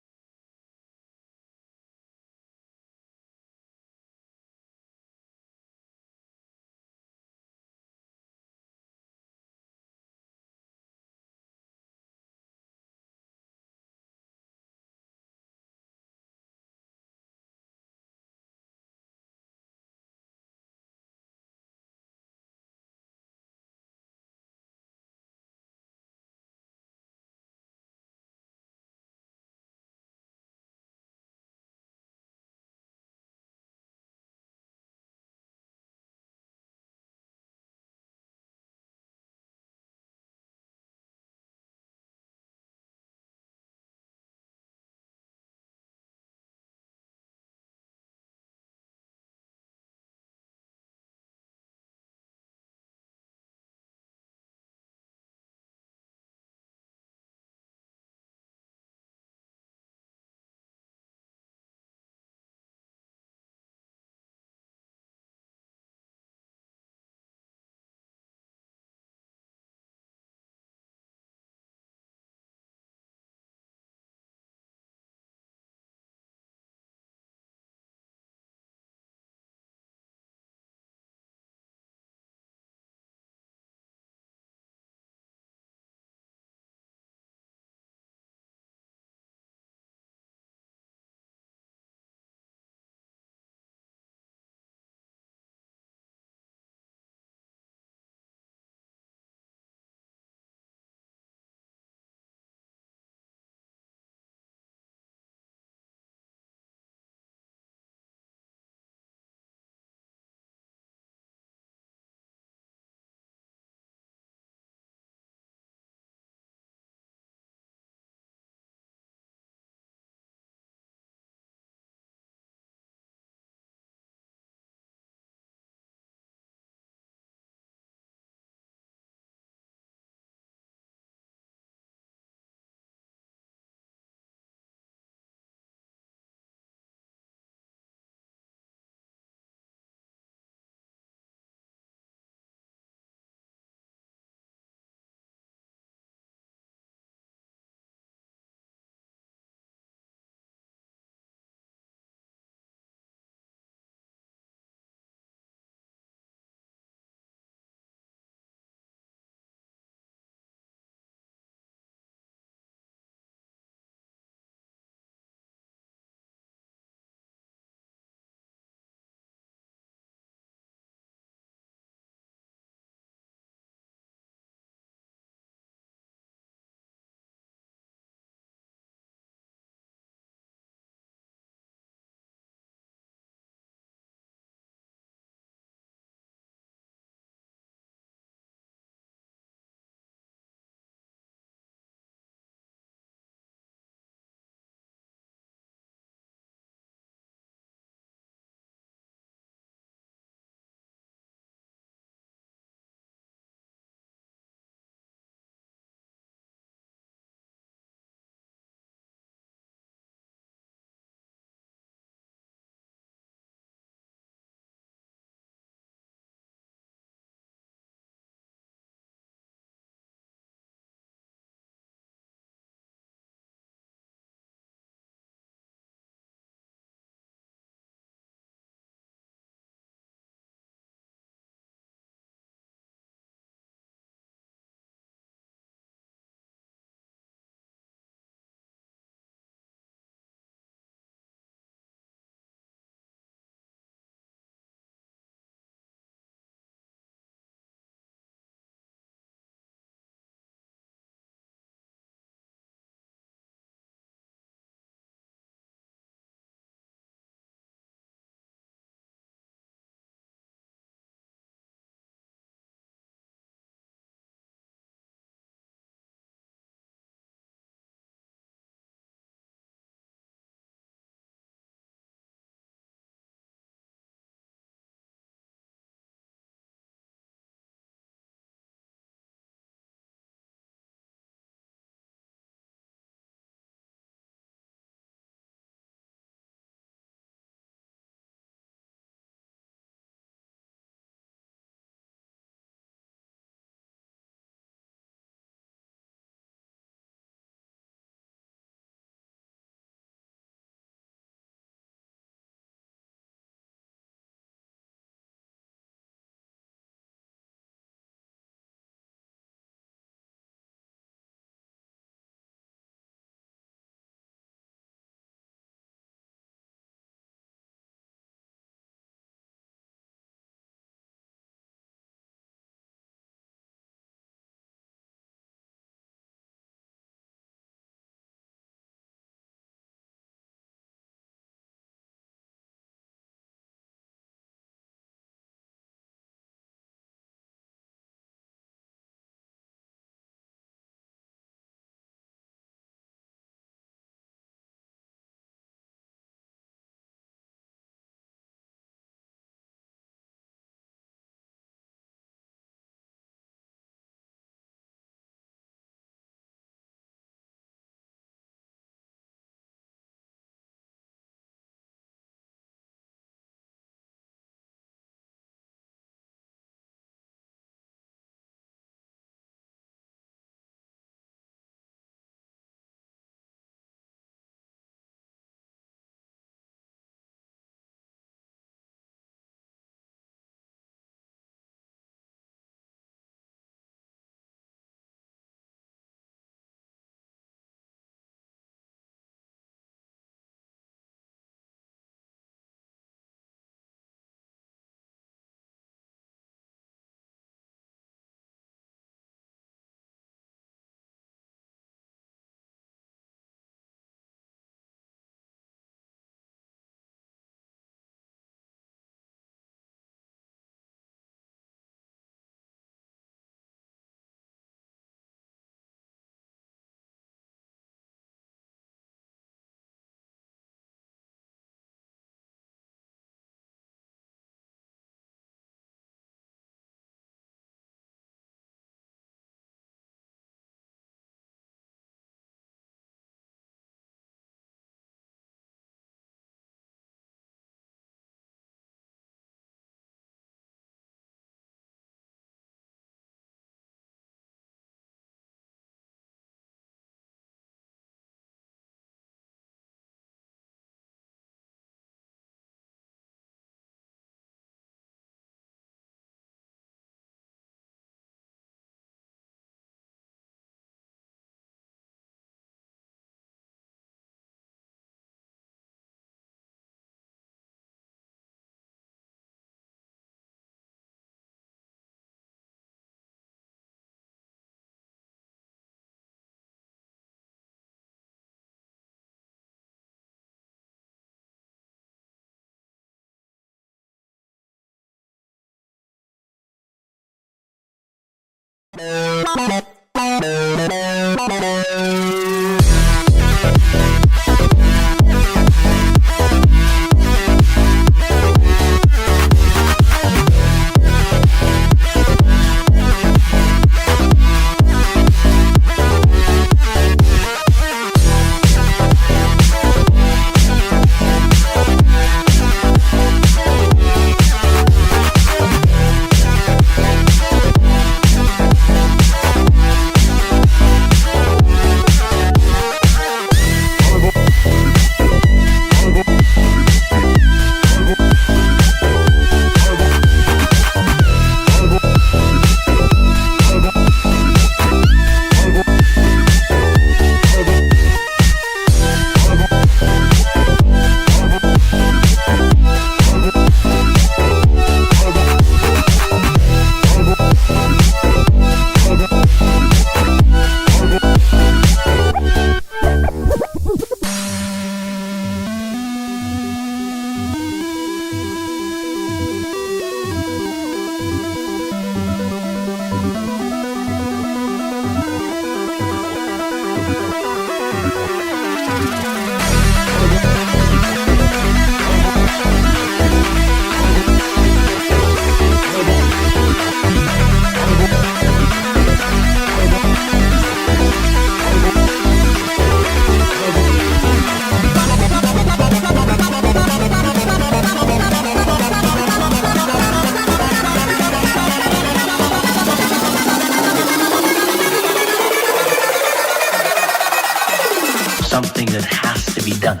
Something that has to be done.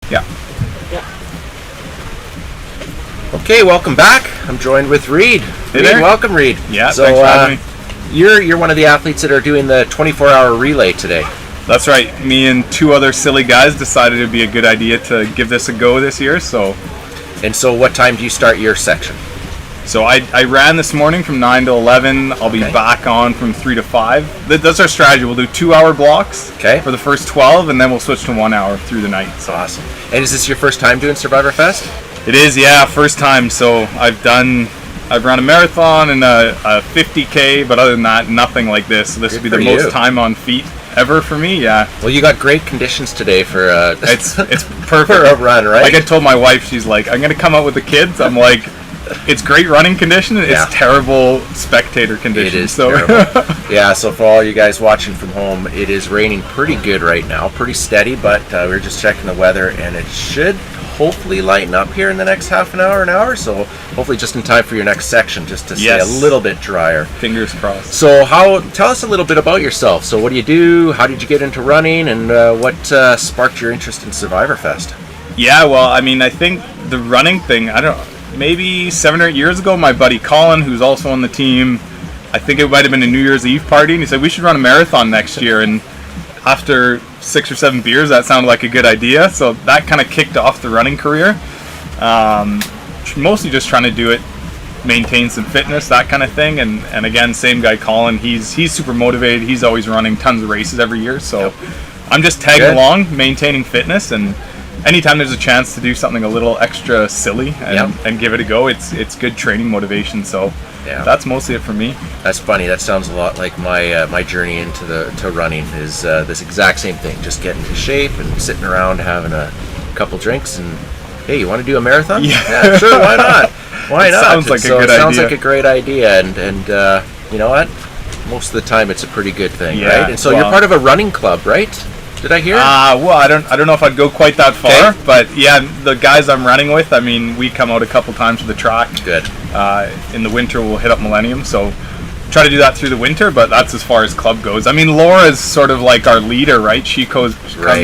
Yeah. Okay, welcome back. I'm joined with Reed. Hey Reed, there. welcome, Reed. Yeah, so, thanks for having me. You're one of the athletes that are doing the 24-hour relay today. That's right. Me and 2 other silly guys decided it'd be a good idea to give this a go this year. And so what time do you start your section? So I ran this morning from 9 to 11. I'll be back on from 3 to 5. That's our strategy. We'll do 2-hour blocks for the first 12, and then we'll switch to 1 hour through the night. So awesome. And is this your first time doing Survivorfest? It is, yeah, first time. So I've run a marathon and a 50K, but other than that, nothing like this. So this would be the most time on feet ever for me, yeah. Well, you got great conditions today for it's perfect for a run, right? Like I told my wife, she's like, I'm gonna come out with the kids. I'm like, it's great running condition. It's terrible spectator condition. It is terrible. Yeah, so for all you guys watching from home, it is raining pretty good right now, pretty steady, but we're just checking the weather, and it should hopefully lighten up here in the next half an hour, so hopefully just in time for your next section, just to stay a little bit drier. Fingers crossed. So tell us a little bit about yourself. So what do you do? How did you get into running, and what sparked your interest in Survivorfest? Yeah, well, I mean, I think the running thing, maybe 7 or 8 years ago, my buddy Colin, who's also on the team, I think it might have been a New Year's Eve party, and he said we should run a marathon next year, and after 6 or 7 beers, that sounded like a good idea. So that kind of kicked off the running career. Mostly just trying to do it, maintain some fitness, that kind of thing. And again, same guy Colin, he's super motivated. He's always running tons of races every year. So I'm just tagging along, maintaining fitness, and anytime there's a chance to do something a little extra silly and give it a go, it's good training motivation. So that's mostly it for me. That's funny. That sounds a lot like my journey to running is this exact same thing. Just getting into shape and sitting around having a couple drinks and, hey, you want to do a marathon? Yeah, sure. Why not? Why not? Sounds like a good idea. Sounds like a great idea, and you know what? Most of the time, it's a pretty good thing, right? And so you're part of a running club, right? Did I hear? Well, I don't know if I'd go quite that far, but yeah, the guys I'm running with, I mean, we come out a couple times to the track. Good. In the winter, we'll hit up Millennium, so try to do that through the winter, but that's as far as club goes. I mean, Laura's sort of like our leader, right? She comes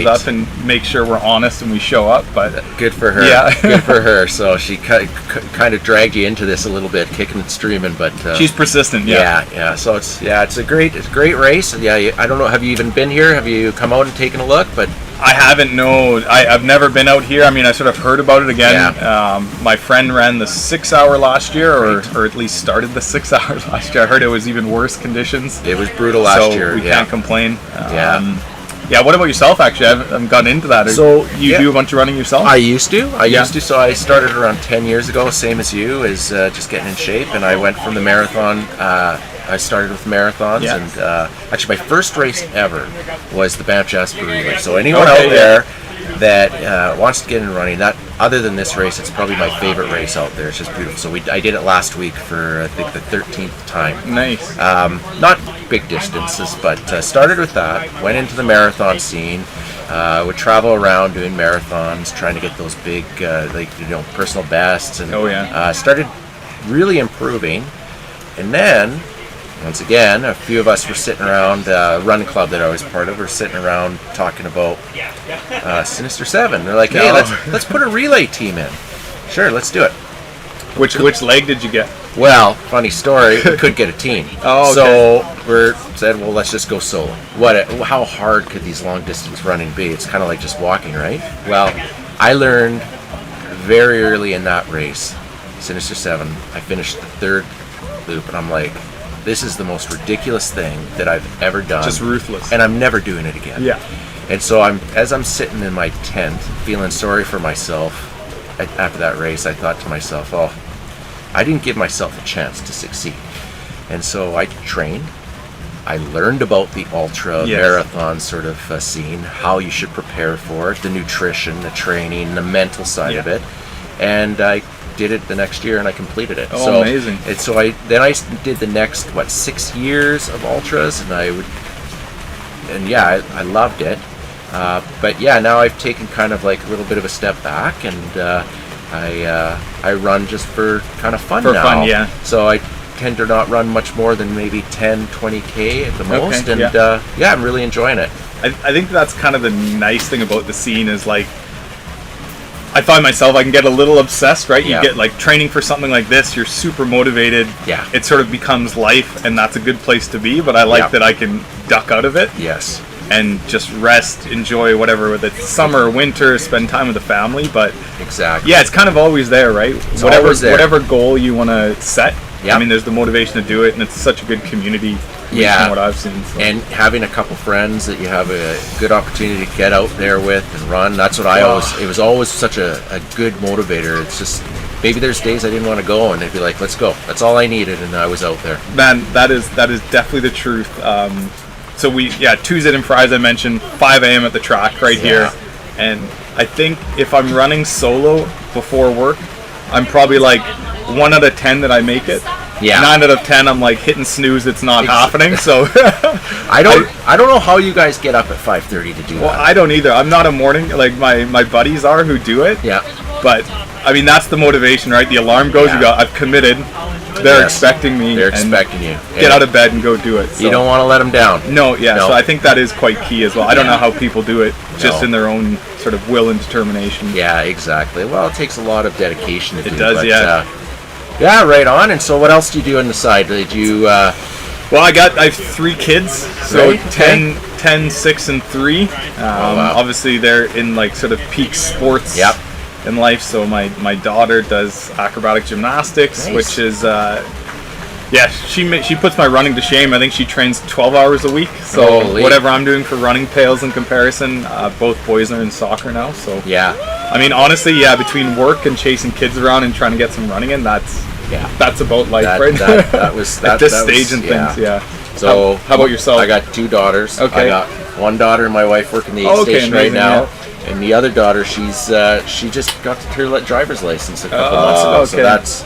up and makes sure we're honest and we show up, but good for her. Yeah, good for her. So she kind of dragged you into this a little bit, kicking and streaming, but she's persistent. Yeah. So it's a great race. Yeah, I don't know. Have you even been here? Have you come out and taken a look? But I haven't. No, I've never been out here. I mean, I sort of heard about it again. Yeah. My friend ran the 6 hour last year, or at least started the 6 hours last year. I heard it was even worse conditions. It was brutal last year. We can't complain. Yeah. What about yourself? Actually, I haven't gotten into that. So you do a bunch of running yourself? I used to. So I started around 10 years ago, same as you, is just getting in shape, and I went from the marathon. I started with marathons, and actually my first race ever was the Banff Jasper Relay. So anyone out there that wants to get in running, that other than this race, it's probably my favorite race out there. It's just beautiful. So I did it last week for I think the 13th time. Nice. Not big distances, but started with that. Went into the marathon scene. Would travel around doing marathons, trying to get those big, personal bests, and started really improving. And then, once again, a few of us were sitting around, running club that I was part of, were sitting around talking about Sinister 7. They're like, hey, let's put a relay team in. Sure, let's do it. Which leg did you get? Well, funny story, we couldn't get a team. So we said, well, let's just go solo. How hard could these long distance running be? It's kind of like just walking, right? Well, I learned very early in that race, Sinister 7, I finished the 3rd loop, and I'm like, this is the most ridiculous thing that I've ever done. Just ruthless. And I'm never doing it again. Yeah. And so as I'm sitting in my tent, feeling sorry for myself after that race, I thought to myself, oh, I didn't give myself a chance to succeed. And so I trained. I learned about the ultra marathon sort of scene, how you should prepare for it, the nutrition, the training, the mental side of it. And I did it the next year, and I completed it. Oh, amazing! And so I did the next 6 years of ultras, and I loved it. But yeah, now I've taken kind of like a little bit of a step back, and I run just for kind of fun now. For fun, yeah. So I tend to not run much more than maybe 10, 20K at the most, and I'm really enjoying it. I think that's kind of the nice thing about the scene is like, I find myself, I can get a little obsessed, right? You Yeah. get like training for something like this, you're super motivated. Yeah. It sort of becomes life, and that's a good place to be, but I like Yeah. that I can duck out of it. Yes. And just rest, enjoy whatever, whether it's summer, winter, spend time with the family. But exactly, yeah, it's kind of always there, right? It's always there. Whatever goal you want to set. Yeah. I mean, there's the motivation to do it, and it's such a good community. Yeah. From what I've seen. So. And having a couple friends that you have a good opportunity to get out there with and run. That's what it was always such a good motivator. It's just, maybe there's days I didn't want to go, and they'd be like, let's go. That's all I needed, and I was out there. Man, that is definitely the truth. So Tuesday and Fridays I mentioned, 5 a.m. at the track right here. And I think if I'm running solo before work, I'm probably like 1 out of 10 that I make it. Yeah. 9 out of 10 I'm like hitting snooze, it's not happening. So I don't know how you guys get up at 5:30 to do that. Well, I don't either. I'm not a morning, like my buddies are who do it. Yeah. But I mean, that's the motivation, right? The alarm goes, I've committed. They're expecting me. They're expecting you. Get out of bed and go do it. So. You don't want to let them down. No, so I think that is quite key as well. I don't know how people do it just in their own sort of will and determination. Yeah, exactly. Well, it takes a lot of dedication to do. It does, but, yeah. Yeah, right on. And so what else do you do on the side? Did you... Well, I have 3 kids, so right? 10, 6, and 3. Wow. Obviously, they're in like sort of peak sports in life. So my daughter does acrobatic gymnastics, which is she puts my running to shame. I think she trains 12 hours a week. So whatever I'm doing for running pales in comparison. Both boys are in soccer now, so I mean, honestly, between work and chasing kids around and trying to get some running in, that's about life, right? That was at this stage and things. So how about yourself? I got 2 daughters. Okay. I got one daughter and my wife working the aid station right now. And the other daughter, she just got her driver's license a couple months ago. So that's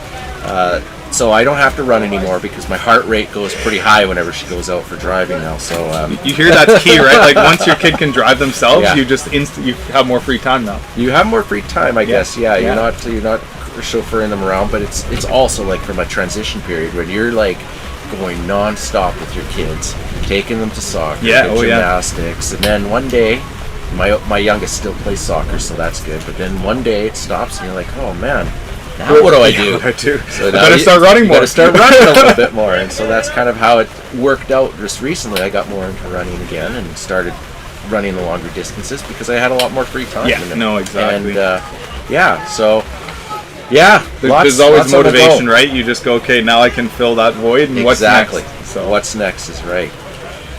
so I don't have to run anymore because my heart rate goes pretty high whenever she goes out for driving now. So you hear that's key, right? Like once your kid can drive themselves, you just you have more free time now. You have more free time, I guess. Yeah, you're not chauffeuring them around, but it's also like from a transition period when you're like going non-stop with your kids, taking them to soccer, gymnastics, and then one day. My youngest still plays soccer, so that's good. But then one day it stops, and you're like, "Oh man, now what do I do?" So I better start running more. Better start running a little bit more, and so that's kind of how it worked out. Just recently, I got more into running again and started running the longer distances because I had a lot more free time. Exactly. And so there's always motivation, right? You just go, okay, now I can fill that void, and what's next? So what's next is right.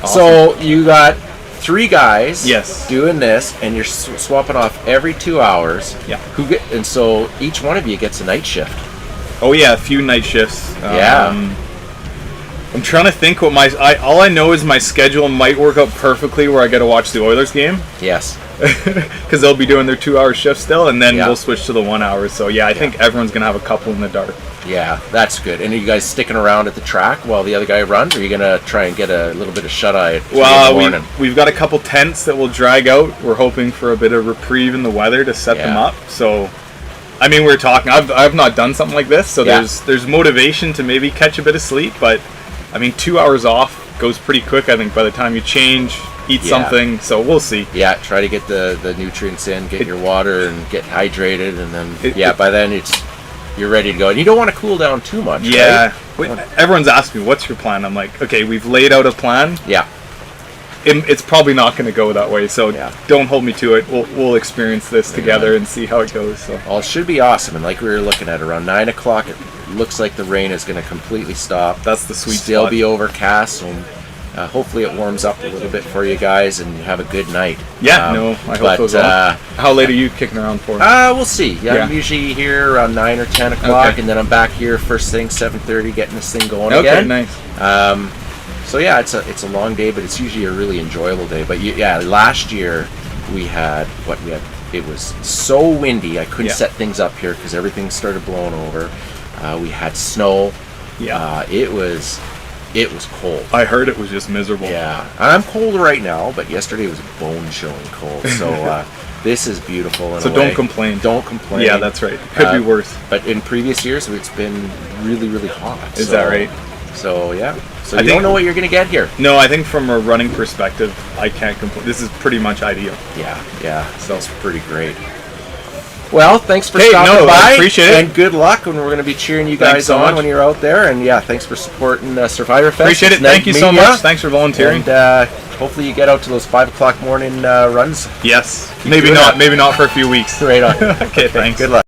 Awesome. So you got 3 guys doing this, and you're swapping off every 2 hours. Yeah. And so each one of you gets a night shift. Oh yeah, a few night shifts. I'm trying to think what all I know is my schedule might work out perfectly where I get to watch the Oilers game. Yes. Because they'll be doing their 2-hour shift still, and then we'll switch to the 1 hour. So I think everyone's gonna have a couple in the dark. Yeah, that's good. And are you guys sticking around at the track while the other guy runs, or are you gonna try and get a little bit of shut-eye in the morning? We've got a couple tents that we'll drag out. We're hoping for a bit of reprieve in the weather to set them up. So, I mean, we're talking. I've not done something like this, so there's motivation to maybe catch a bit of sleep. But I mean, 2 hours off goes pretty quick. I think by the time you change, eat something. So we'll see. Yeah, try to get the nutrients in, get your water, and get hydrated, and then by then you're ready to go. And you don't want to cool down too much. Yeah. Right? Everyone's asking me, what's your plan? I'm like, okay, we've laid out a plan. Yeah. It's probably not going to go that way, so don't hold me to it. We'll experience this together and see how it goes. So. Well, it should be awesome. And like we were looking at, around 9 o'clock, it looks like the rain is going to completely stop. That's the sweet Still spot. Be overcast, so hopefully it warms up a little bit for you guys and you have a good night. Yeah, I hope so as well. How late are you kicking around for? We'll see. I'm usually here around 9 or 10 o'clock, and then I'm back here first thing, 7:30, getting this thing going again. Okay, nice. So it's a long day, but it's usually a really enjoyable day. But last year we had it was so windy I couldn't set things up here because everything started blowing over. We had snow. It was cold. I heard it was just miserable. Yeah, I'm cold right now, but yesterday was bone-chilling cold. So this is beautiful. So don't complain. Don't complain. Yeah, that's right. Could be worse. But in previous years, it's been really, really hot. Is that right? So So you don't know what you're going to get here. No, I think from a running perspective, I can't complain. This is pretty much ideal. Yeah. So it's pretty great. Well, thanks for Hey, stopping no, I by. appreciate it. And good luck, and we're going to be cheering you Thanks guys so on much. when you're out there. And yeah, thanks for supporting Survivorfest. Appreciate it. It's Neg Thank you so Media. much. Thanks for volunteering. And hopefully you get out to those 5 o'clock morning runs. Yes. Keep Maybe doing not. that. Maybe not for a few weeks. Right on. Okay, thanks. Good luck.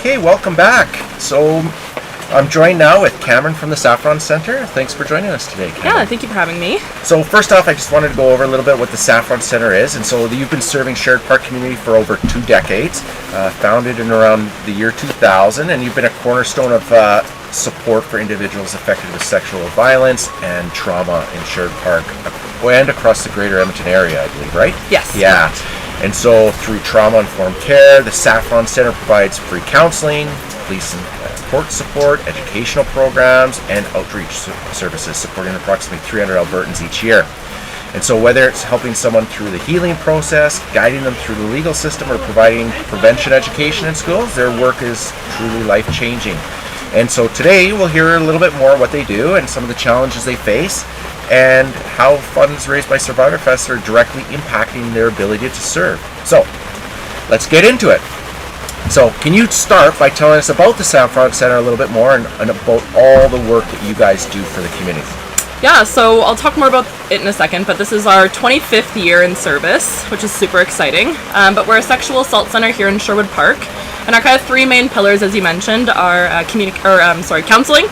Okay, welcome back. So I'm joined now with Cameron from the Saffron Centre. Thanks for joining us today, Cameron. Yeah, thank you for having me. So first off, I just wanted to go over a little bit what the Saffron Centre is. And so you've been serving Sherwood Park community for over 2 decades, founded in around the year 2000, and you've been a cornerstone of support for individuals affected with sexual violence and trauma in Sherwood Park and across the greater Edmonton area, I believe, right? Yes. Yeah. And so through trauma-informed care, the Saffron Centre provides free counseling, police and court support, educational programs, and outreach services supporting approximately 300 Albertans each year. And so whether it's helping someone through the healing process, guiding them through the legal system, or providing prevention education in schools, their work is truly life-changing. And so today we'll hear a little bit more what they do and some of the challenges they face, and how funds raised by Survivorfest are directly impacting their ability to serve. So let's get into it. So can you start by telling us about the Saffron Centre a little bit more and about all the work that you guys do for the community? Yeah, so I'll talk more about it in a second, but this is our 25th year in service, which is super exciting. But we're a sexual assault centre here in Sherwood Park, and our kind of 3 main pillars, as you mentioned, are counseling,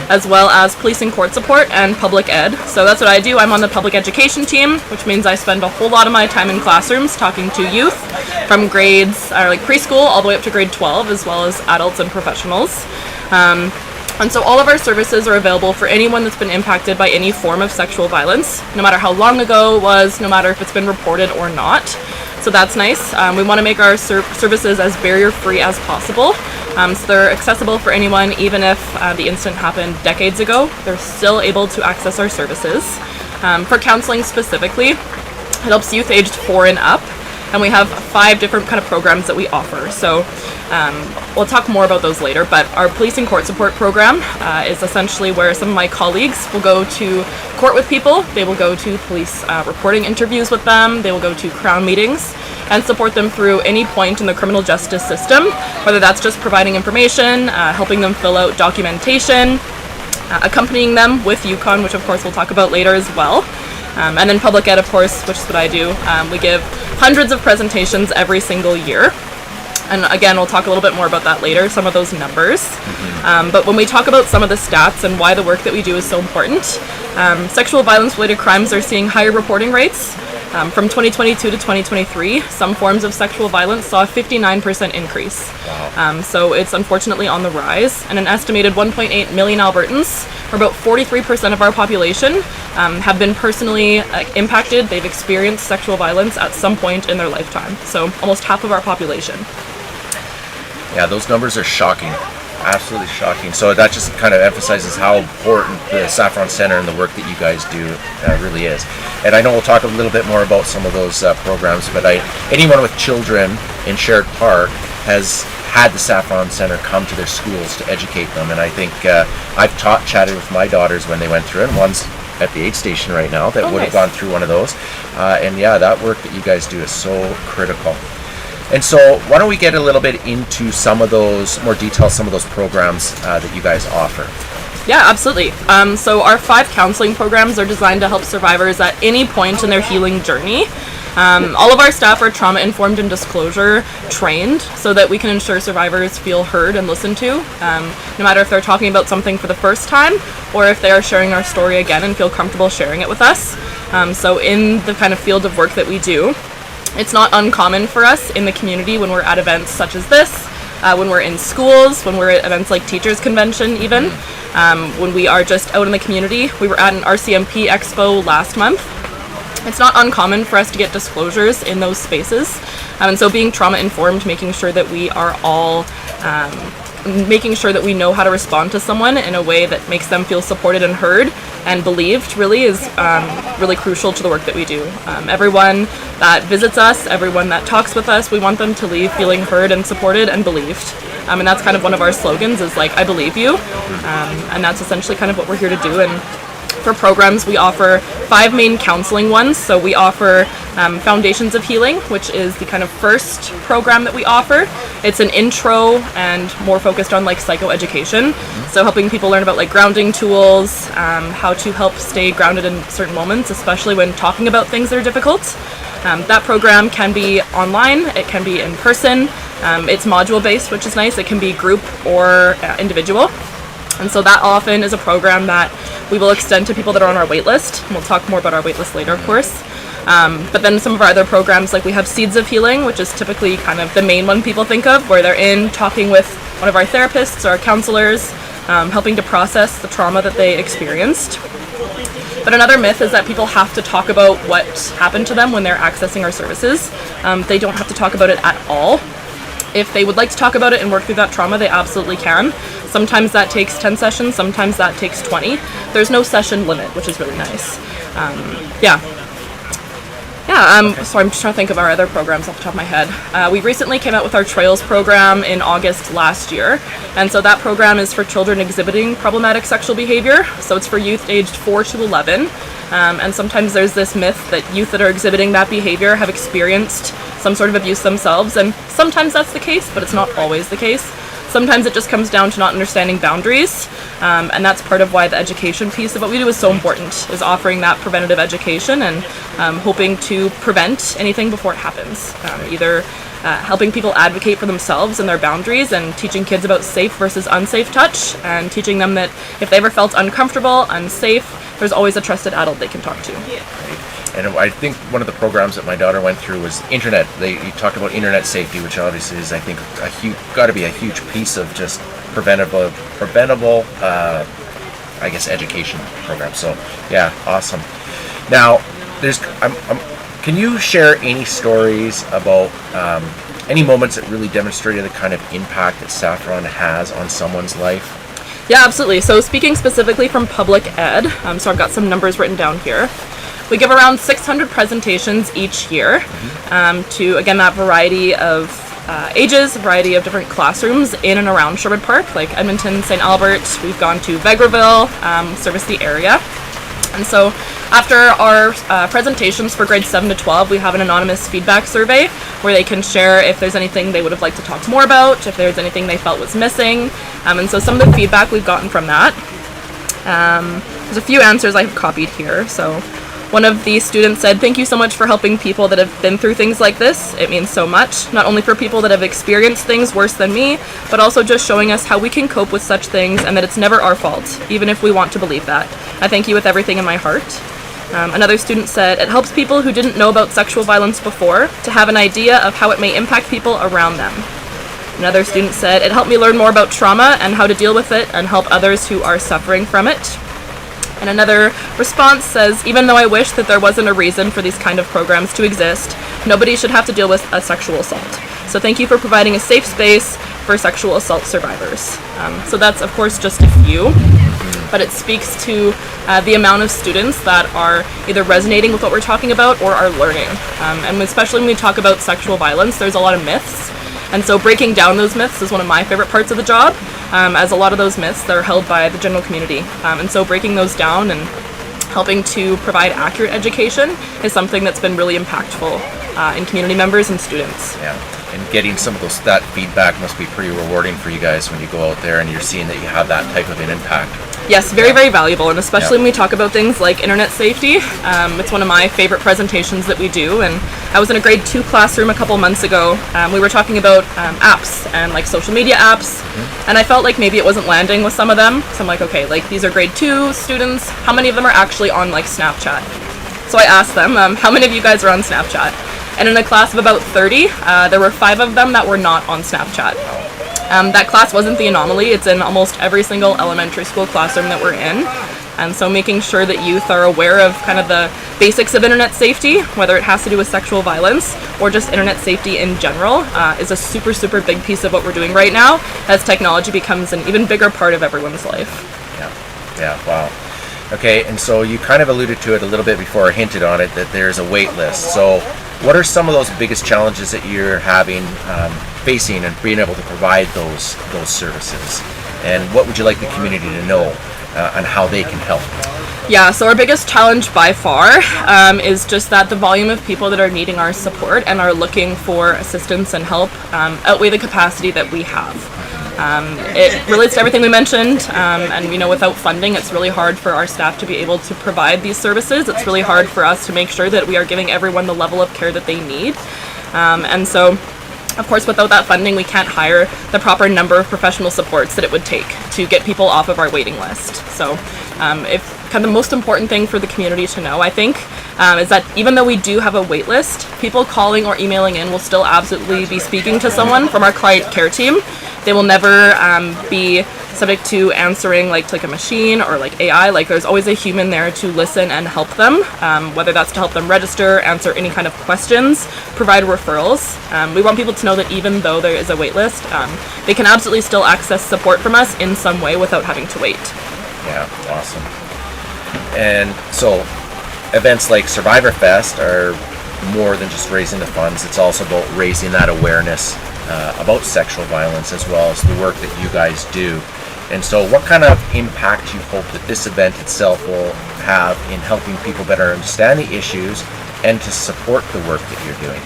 as well as police and court support and public ed. So that's what I do. I'm on the public education team, which means I spend a whole lot of my time in classrooms talking to youth from grades like preschool all the way up to grade 12, as well as adults and professionals. And so all of our services are available for anyone that's been impacted by any form of sexual violence, no matter how long ago it was, no matter if it's been reported or not. So that's nice. We want to make our services as barrier-free as possible. So they're accessible for anyone, even if the incident happened decades ago. They're still able to access our services. For counseling specifically, it helps youth aged 4 and up. And we have 5 different kind of programs that we offer. So we'll talk more about those later, but our police and court support program is essentially where some of my colleagues will go to court with people. They will go to police reporting interviews with them. They will go to Crown meetings and support them through any point in the criminal justice system, whether that's just providing information, helping them fill out documentation, accompanying them with Yukon, which of course we'll talk about later as well. And then public ed, of course, which is what I do. We give hundreds of presentations every single year. And again, we'll talk a little bit more about that later, some of those numbers. But when we talk about some of the stats and why the work that we do is so important, sexual violence-related crimes are seeing higher reporting rates. From 2022 to 2023, some forms of sexual violence saw a 59% increase. Wow. So it's unfortunately on the rise, and an estimated 1.8 million Albertans, or about 43% of our population, have been personally impacted. They've experienced sexual violence at some point in their lifetime. So almost half of our population. Yeah, those numbers are shocking. Absolutely shocking. So that just kind of emphasizes how important the Saffron Centre and the work that you guys do really is. And I know we'll talk a little bit more about some of those programs, but anyone with children in Sherwood Park has had the Saffron Centre come to their schools to educate them. And I think I've chatted with my daughters when they went through it. And one's at the aid station right now that would have gone through one of those. And yeah, that work that you guys do is so critical. And so why don't we get a little bit into some of those, more detail, some of those programs that you guys offer. Yeah, absolutely. So our 5 counseling programs are designed to help survivors at any point in their healing journey. All of our staff are trauma-informed and disclosure trained so that we can ensure survivors feel heard and listened to, no matter if they're talking about something for the first time or if they are sharing our story again and feel comfortable sharing it with us. So in the kind of field of work that we do, it's not uncommon for us in the community when we're at events such as this, when we're in schools, when we're at events like Teachers Convention even, when we are just out in the community. We were at an RCMP Expo last month. It's not uncommon for us to get disclosures in those spaces. And so being trauma-informed, making sure that we are all making sure that we know how to respond to someone in a way that makes them feel supported and heard and believed really is really crucial to the work that we do. Everyone that visits us, everyone that talks with us, we want them to leave feeling heard and supported and believed. And that's kind of one of our slogans is like, I believe you. And that's essentially kind of what we're here to do. And for programs, we offer 5 main counseling ones. So we offer Foundations of Healing, which is the kind of first program that we offer. It's an intro and more focused on like psychoeducation. So helping people learn about like grounding tools, how to help stay grounded in certain moments, especially when talking about things that are difficult. That program can be online, it can be in person, it's module based, which is nice. It can be group or individual. And so that often is a program that we will extend to people that are on our wait list. We'll talk more about our wait list later, of course. But then some of our other programs, like we have Seeds of Healing, which is typically kind of the main one people think of, where they're in talking with one of our therapists or counselors, helping to process the trauma that they experienced. But another myth is that people have to talk about what happened to them when they're accessing our services. They don't have to talk about it at all. If they would like to talk about it and work through that trauma, they absolutely can. Sometimes that takes 10 sessions, sometimes that takes 20. There's no session limit, which is really nice. So I'm just trying to think of our other programs off the top of my head. We recently came out with our Trails program in August last year. And so that program is for children exhibiting problematic sexual behavior. So it's for youth aged 4 to 11. And sometimes there's this myth that youth that are exhibiting that behavior have experienced some sort of abuse themselves. And sometimes that's the case, but it's not always the case. Sometimes it just comes down to not understanding boundaries, and that's part of why the education piece of what we do is so important, is offering that preventative education and hoping to prevent anything before it happens. Either helping people advocate for themselves and their boundaries and teaching kids about safe versus unsafe touch and teaching them that if they ever felt uncomfortable, unsafe, there's always a trusted adult they can talk to. And I think one of the programs that my daughter went through was internet. You talked about internet safety, which obviously is, I think, got to be a huge piece of just preventable, I guess, education program. So, yeah, awesome. Now, can you share any stories about any moments that really demonstrated the kind of impact that Saffron has on someone's life? Yeah, absolutely. So speaking specifically from public ed, so I've got some numbers written down here. We give around 600 presentations each year to, again, that variety of ages, a variety of different classrooms in and around Sherwood Park, like Edmonton, St. Albert. We've gone to Vegreville, service the area. And so after our presentations for grades 7 to 12, we have an anonymous feedback survey where they can share if there's anything they would have liked to talk more about, if there's anything they felt was missing. And so some of the feedback we've gotten from that. There's a few answers I've copied here. So one of the students said, "Thank you so much for helping people that have been through things like this. It means so much, not only for people that have experienced things worse than me, but also just showing us how we can cope with such things and that it's never our fault, even if we want to believe that. I thank you with everything in my heart." Another student said, "It helps people who didn't know about sexual violence before to have an idea of how it may impact people around them." Another student said, "It helped me learn more about trauma and how to deal with it and help others who are suffering from it." And another response says, "Even though I wish that there wasn't a reason for these kind of programs to exist, nobody should have to deal with a sexual assault. So thank you for providing a safe space for sexual assault survivors." So that's, of course, just a few, but it speaks to the amount of students that are either resonating with what we're talking about or are learning. And especially when we talk about sexual violence, there's a lot of myths. And so breaking down those myths is one of my favorite parts of the job, as a lot of those myths that are held by the general community. And so breaking those down and helping to provide accurate education is something that's been really impactful in community members and students. Yeah, and getting some of that feedback must be pretty rewarding for you guys when you go out there and you're seeing that you have that type of an impact. Yes, very, very valuable, and especially when we talk about things like internet safety. It's one of my favorite presentations that we do, and I was in a grade 2 classroom a couple months ago. We were talking about apps and like social media apps, and I felt like maybe it wasn't landing with some of them. So I'm like, okay, like these are grade 2 students, how many of them are actually on like Snapchat? So I asked them, how many of you guys are on Snapchat? And in a class of about 30, there were 5 of them that were not on Snapchat. That class wasn't the anomaly. It's in almost every single elementary school classroom that we're in. And so making sure that youth are aware of kind of the basics of internet safety, whether it has to do with sexual violence or just internet safety in general, is a super, super big piece of what we're doing right now as technology becomes an even bigger part of everyone's life. Yeah, wow. Okay, and so you kind of alluded to it a little bit before, or hinted on it, that there's a wait list. So what are some of those biggest challenges that you're facing and being able to provide those services? And what would you like the community to know on how they can help? Yeah, so our biggest challenge by far is just that the volume of people that are needing our support and are looking for assistance and help outweigh the capacity that we have. It relates to everything we mentioned, and without funding, it's really hard for our staff to be able to provide these services. It's really hard for us to make sure that we are giving everyone the level of care that they need. And so, of course, without that funding, we can't hire the proper number of professional supports that it would take to get people off of our waiting list. So if kind of the most important thing for the community to know, I think, is that even though we do have a wait list, people calling or emailing in will still absolutely be speaking to someone from our client care team. They will never be subject to answering like a machine or like AI. Like, there's always a human there to listen and help them, whether that's to help them register, answer any kind of questions, provide referrals. We want people to know that even though there is a wait list, they can absolutely still access support from us in some way without having to wait. Yeah, awesome. And so events like Survivorfest are more than just raising the funds. It's also about raising that awareness about sexual violence, as well as the work that you guys do. And so what kind of impact do you hope that this event itself will have in helping people better understand the issues and to support the work that you're doing?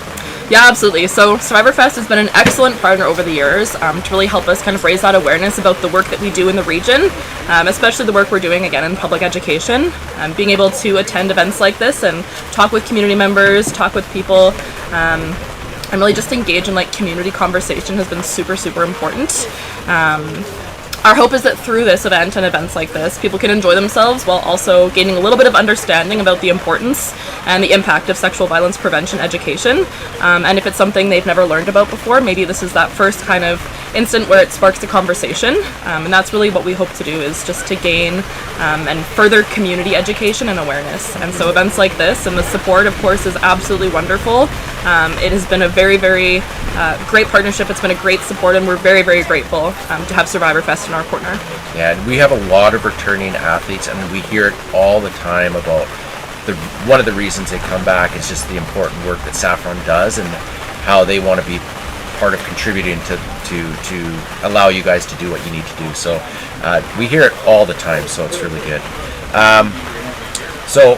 Yeah, absolutely. So Survivorfest has been an excellent partner over the years to really help us kind of raise that awareness about the work that we do in the region, especially the work we're doing, again, in public education. Being able to attend events like this and talk with community members, talk with people, and really just engage in like community conversation has been super, super important. Our hope is that through this event and events like this, people can enjoy themselves while also gaining a little bit of understanding about the importance and the impact of sexual violence prevention education. And if it's something they've never learned about before, maybe this is that first kind of instant where it sparks a conversation. And that's really what we hope to do, is just to gain and further community education and awareness. And so events like this and the support, of course, is absolutely wonderful. It has been a very, very great partnership. It's been a great support, and we're very, very grateful to have Survivorfest in our corner. Yeah, and we have a lot of returning athletes, and we hear it all the time about one of the reasons they come back is just the important work that Saffron does and how they want to be part of contributing to allow you guys to do what you need to do. So we hear it all the time, so it's really good. So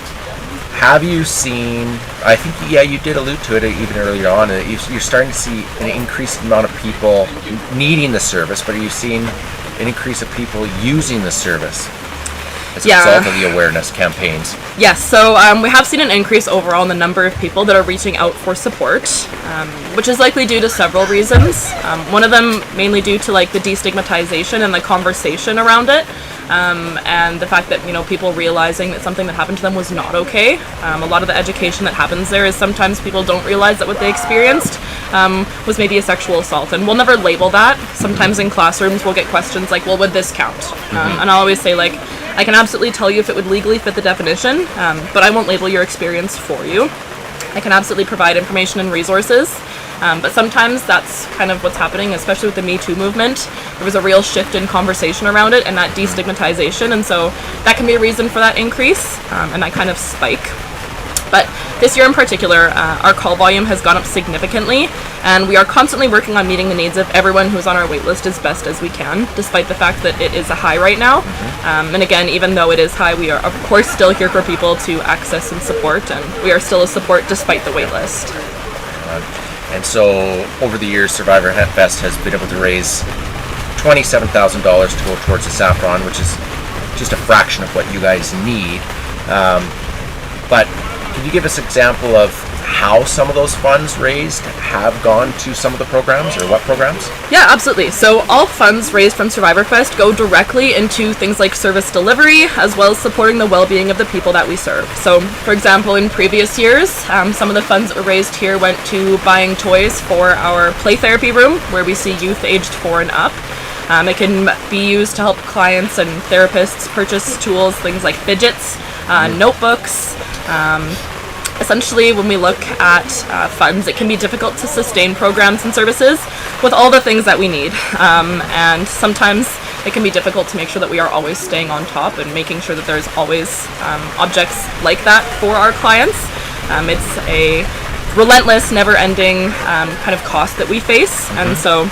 have you seen, I think, yeah, you did allude to it even earlier on, you're starting to see an increased amount of people needing the service, but are you seeing an increase of people using the service as a result of the awareness campaigns? Yes, so we have seen an increase overall in the number of people that are reaching out for support, which is likely due to several reasons. One of them mainly due to like the destigmatization and the conversation around it. And the fact that people realizing that something that happened to them was not okay. A lot of the education that happens there is sometimes people don't realize that what they experienced was maybe a sexual assault, and we'll never label that. Sometimes in classrooms we'll get questions like, well, would this count? And I'll always say, like, I can absolutely tell you if it would legally fit the definition, but I won't label your experience for you. I can absolutely provide information and resources. But sometimes that's kind of what's happening, especially with the Me Too movement. There was a real shift in conversation around it and that destigmatization, and so that can be a reason for that increase and that kind of spike. But this year in particular, our call volume has gone up significantly, and we are constantly working on meeting the needs of everyone who's on our wait list as best as we can, despite the fact that it is a high right now. And again, even though it is high, we are of course still here for people to access and support, and we are still a support despite the wait list. And so over the years, Survivorfest has been able to raise $27,000 to go towards the Saffron, which is just a fraction of what you guys need. But can you give us an example of how some of those funds raised have gone to some of the programs, or what programs? Yeah, absolutely. So all funds raised from Survivorfest go directly into things like service delivery, as well as supporting the well-being of the people that we serve. So, for example, in previous years, some of the funds that were raised here went to buying toys for our play therapy room, where we see youth aged 4 and up. It can be used to help clients and therapists purchase tools, things like fidgets, notebooks. Essentially, when we look at funds, it can be difficult to sustain programs and services with all the things that we need. And sometimes it can be difficult to make sure that we are always staying on top and making sure that there's always objects like that for our clients. It's a relentless, never-ending kind of cost that we face. And so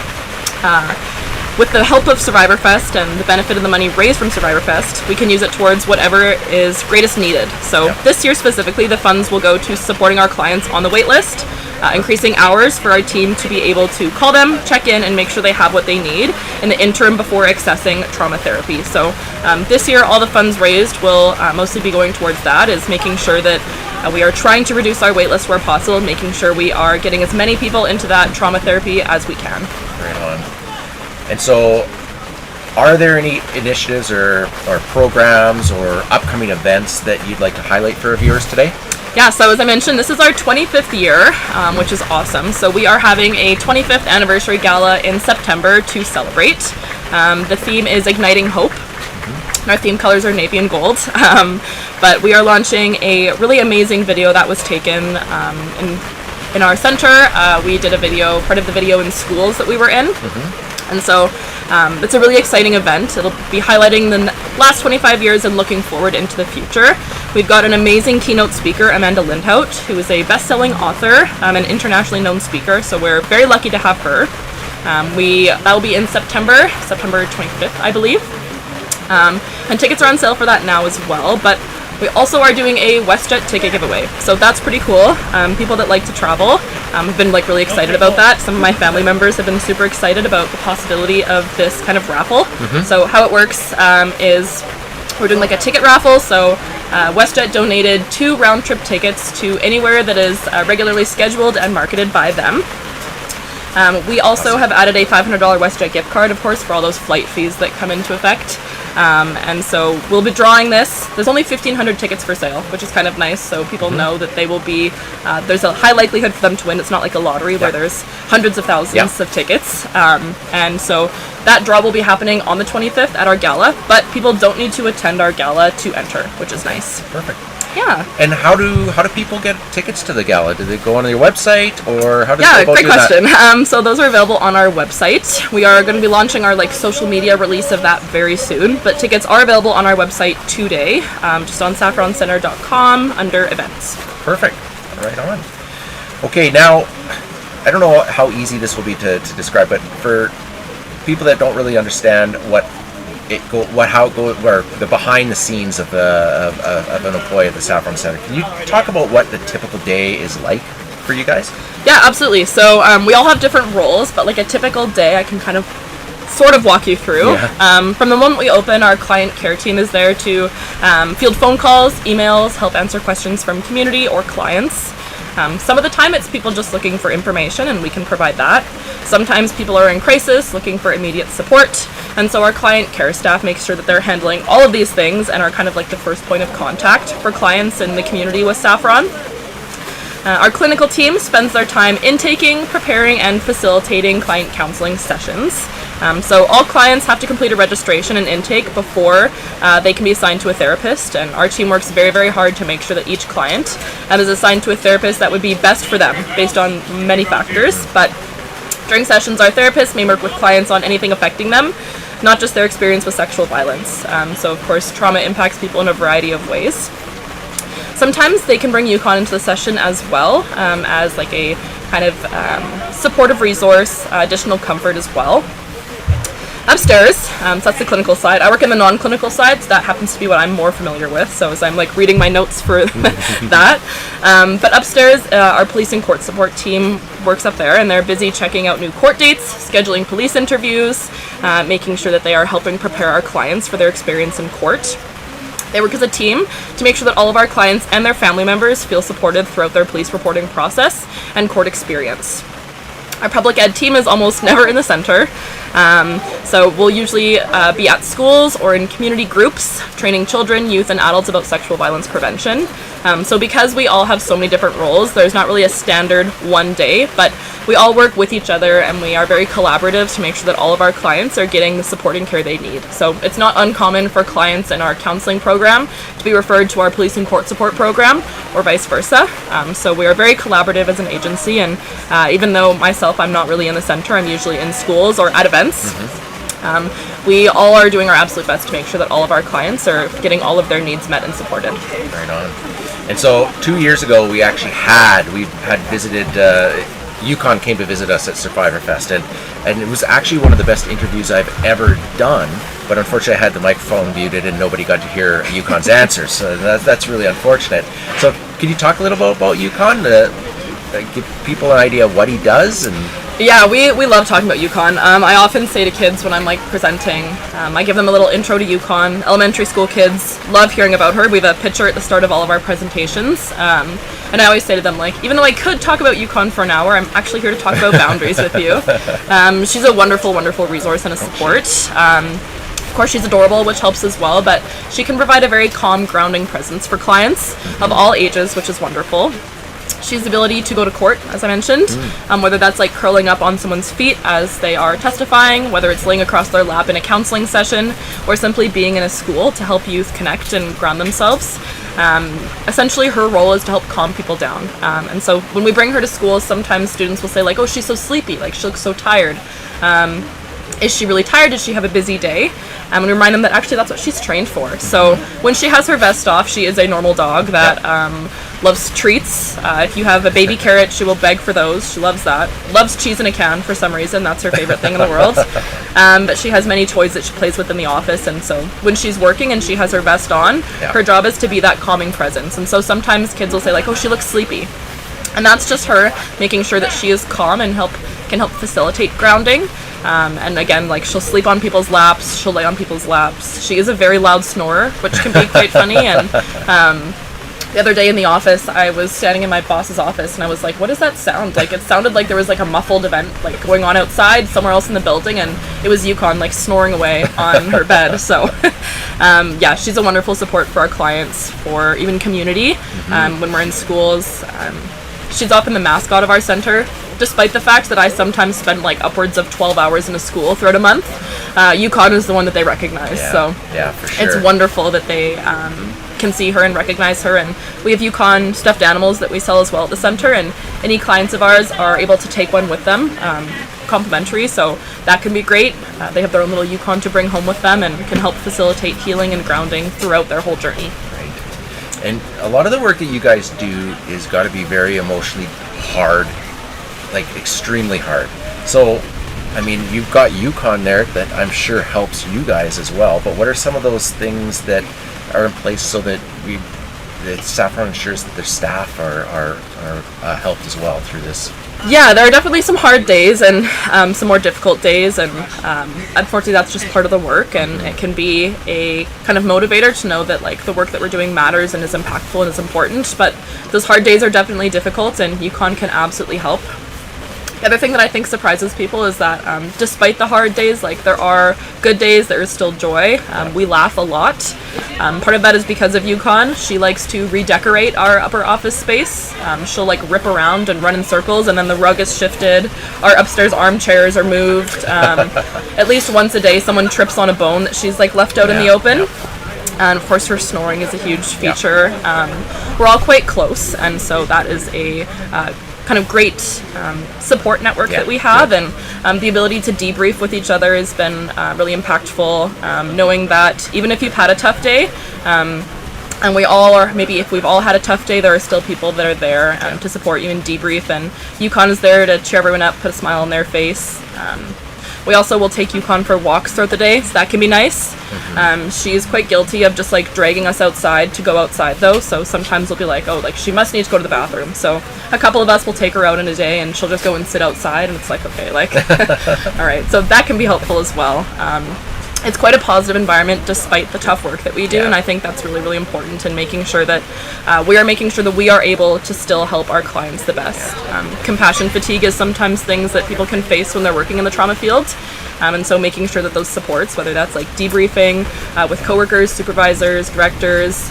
with the help of Survivorfest and the benefit of the money raised from Survivorfest, we can use it towards whatever is greatest needed. So this year specifically, the funds will go to supporting our clients on the wait list, increasing hours for our team to be able to call them, check in, and make sure they have what they need, in the interim before accessing trauma therapy. So this year, all the funds raised will mostly be going towards that, is making sure that we are trying to reduce our wait list where possible, making sure we are getting as many people into that trauma therapy as we can. Right on. And so, are there any initiatives or programs or upcoming events that you'd like to highlight for our viewers today? Yeah, so as I mentioned, this is our 25th year, which is awesome. So we are having a 25th anniversary gala in September to celebrate. The theme is Igniting Hope. Our theme colors are navy and gold. But we are launching a really amazing video that was taken in our center. We did a video, part of the video in schools that we were in. And so it's a really exciting event. It'll be highlighting the last 25 years and looking forward into the future. We've got an amazing keynote speaker, Amanda Lindhout, who is a best-selling author, an internationally known speaker, so we're very lucky to have her. That will be in September 25th, I believe. And tickets are on sale for that now as well, but we also are doing a WestJet ticket giveaway, so that's pretty cool. People that like to travel have been really excited about that. Some of my family members have been super excited about the possibility of this kind of raffle. So how it works is we're doing a ticket raffle. So WestJet donated 2 round-trip tickets to anywhere that is regularly scheduled and marketed by them. We also have added a $500 WestJet gift card, of course, for all those flight fees that come into effect. And so we'll be drawing this. There's only 1,500 tickets for sale, which is kind of nice, so people know that they will be, there's a high likelihood for them to win. It's not like a lottery where there's hundreds of thousands of tickets. And so that draw will be happening on the 25th at our gala, but people don't need to attend our gala to enter, which is nice. Perfect. Yeah. And how do people get tickets to the gala? Do they go on your website, or how do they go about great question. So those are available on our website. We are going to be launching our social media release of that very soon, but tickets are available on our website today, just on saffroncentre.com under events. Perfect. Right on. Okay, now I don't know how easy this will be to describe, but for people that don't really understand how the behind the scenes of an employee at the Saffron Centre, can you talk about what the typical day is like for you guys? Yeah, absolutely. So we all have different roles, but a typical day I can kind of sort of walk you through. Yeah. From the moment we open, our client care team is there to field phone calls, emails, help answer questions from community or clients. Some of the time it's people just looking for information, and we can provide that. Sometimes people are in crisis looking for immediate support, and so our client care staff makes sure that they're handling all of these things and are kind of the first point of contact for clients in the community with Saffron. Our clinical team spends their time intaking, preparing, and facilitating client counseling sessions. So all clients have to complete a registration and intake before they can be assigned to a therapist, and our team works very, very hard to make sure that each client is assigned to a therapist that would be best for them based on many factors. But during sessions, our therapists may work with clients on anything affecting them, not just their experience with sexual violence. So of course, trauma impacts people in a variety of ways. Sometimes they can bring Yukon into the session as well, as a kind of supportive resource, additional comfort as well. Upstairs, so that's the clinical side. I work in the non-clinical side, so that happens to be what I'm more familiar with. So as I'm reading my notes for that. But upstairs, our police and court support team works up there, and they're busy checking out new court dates, scheduling police interviews, making sure that they are helping prepare our clients for their experience in court. They work as a team to make sure that all of our clients and their family members feel supported throughout their police reporting process and court experience. Our public ed team is almost never in the center, so we'll usually be at schools or in community groups, training children, youth, and adults about sexual violence prevention. So because we all have so many different roles, there's not really a standard one day, but we all work with each other, and we are very collaborative to make sure that all of our clients are getting the support and care they need. So it's not uncommon for clients in our counseling program to be referred to our police and court support program, or vice versa. So we are very collaborative as an agency, and even though myself, I'm not really in the center, I'm usually in schools or at events. We all are doing our absolute best to make sure that all of our clients are getting all of their needs met and supported. Right on. And so 2 years ago, we had visited, Yukon came to visit us at Survivorfest, and it was actually one of the best interviews I've ever done, but unfortunately I had the microphone muted and nobody got to hear Yukon's answers, so that's really unfortunate. So can you talk a little bit about Yukon, give people an idea of what he does? And Yeah, we love talking about Yukon. I often say to kids when I'm like presenting, I give them a little intro to Yukon. Elementary school kids love hearing about her. We have a picture at the start of all of our presentations. And I always say to them, like, even though I could talk about Yukon for an hour, I'm actually here to talk about boundaries with you. She's a wonderful, wonderful resource and a support. Of course, she's adorable, which helps as well, but she can provide a very calm, grounding presence for clients of all ages, which is wonderful. She has the ability to go to court, as I mentioned, whether that's like curling up on someone's feet as they are testifying, whether it's laying across their lap in a counseling session, or simply being in a school to help youth connect and ground themselves. Essentially, her role is to help calm people down. And so when we bring her to school, sometimes students will say, like, oh, she's so sleepy, like, she looks so tired. Is she really tired? Did she have a busy day? And we remind them that actually that's what she's trained for. So when she has her vest off, she is a normal dog that loves treats. If you have a baby carrot, she will beg for those. She loves that. Loves cheese in a can for some reason. That's her favorite thing in the world. But she has many toys that she plays with in the office. And so when she's working and she has her vest on, her job is to be that calming presence. And so sometimes kids will say, like, oh, she looks sleepy. And that's just her making sure that she is calm and can help facilitate grounding. And again, like, she'll sleep on people's laps, she'll lay on people's laps. She is a very loud snorer, which can be quite funny. And the other day in the office, I was standing in my boss's office and I was like, what does that sound like? It sounded like there was like a muffled event like going on outside somewhere else in the building, and it was Yukon like snoring away on her bed. So yeah, she's a wonderful support for our clients, for even community when we're in schools. She's often the mascot of our center, despite the fact that I sometimes spend like upwards of 12 hours in a school throughout a month. Yukon is the one that they recognize. So yeah, for sure. It's wonderful that they can see her and recognize her. And we have Yukon stuffed animals that we sell as well at the center, and any clients of ours are able to take one with them complimentary, so that can be great. They have their own little Yukon to bring home with them and can help facilitate healing and grounding throughout their whole journey. And a lot of the work that you guys do is got to be very emotionally hard, like extremely hard. So, I mean, you've got Yukon there that I'm sure helps you guys as well, but what are some of those things that are in place so that Saffron ensures that their staff are helped as well through this? Yeah, there are definitely some hard days and some more difficult days, and unfortunately that's just part of the work, and it can be a kind of motivator to know that like the work that we're doing matters and is impactful and is important, but those hard days are definitely difficult, and Yukon can absolutely help. The other thing that I think surprises people is that despite the hard days, like there are good days, there is still joy. We laugh a lot. Part of that is because of Yukon. She likes to redecorate our upper office space. She'll like rip around and run in circles, and then the rug is shifted. Our upstairs armchairs are moved. At least once a day someone trips on a bone that she's like left out in the open. And of course her snoring is a huge feature. We're all quite close, and so that is a kind of great support network that we have, and the ability to debrief with each other has been really impactful, knowing that even if you've had a tough day, and we all are, maybe if we've all had a tough day, there are still people that are there to support you and debrief, and Yukon is there to cheer everyone up, put a smile on their face. We also will take Yukon for walks throughout the day, so that can be nice. She's quite guilty of just like dragging us outside to go outside though, so sometimes we'll be like, oh, like she must need to go to the bathroom. So a couple of us will take her out in a day and she'll just go and sit outside, and it's like, okay, like, all right. So that can be helpful as well. It's quite a positive environment despite the tough work that we do, and I think that's really, really important in making sure that we are able to still help our clients the best. Compassion fatigue is sometimes things that people can face when they're working in the trauma field, and so making sure that those supports, whether that's like debriefing with coworkers, supervisors, directors,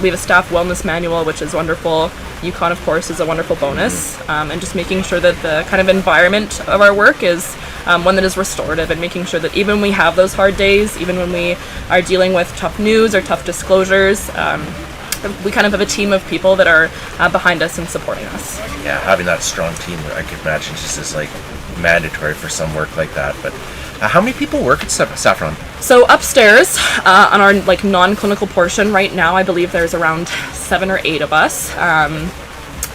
we have a staff wellness manual, which is wonderful. Yukon, of course, is a wonderful bonus, and just making sure that the kind of environment of our work is one that is restorative, and making sure that even when we have those hard days, even when we are dealing with tough news or tough disclosures, we kind of have a team of people that are behind us and supporting us. Yeah, having that strong team, I could imagine, just is like mandatory for some work like that. But how many people work at Saffron? So upstairs on our like non-clinical portion right now, I believe there's around 7 or 8 of us.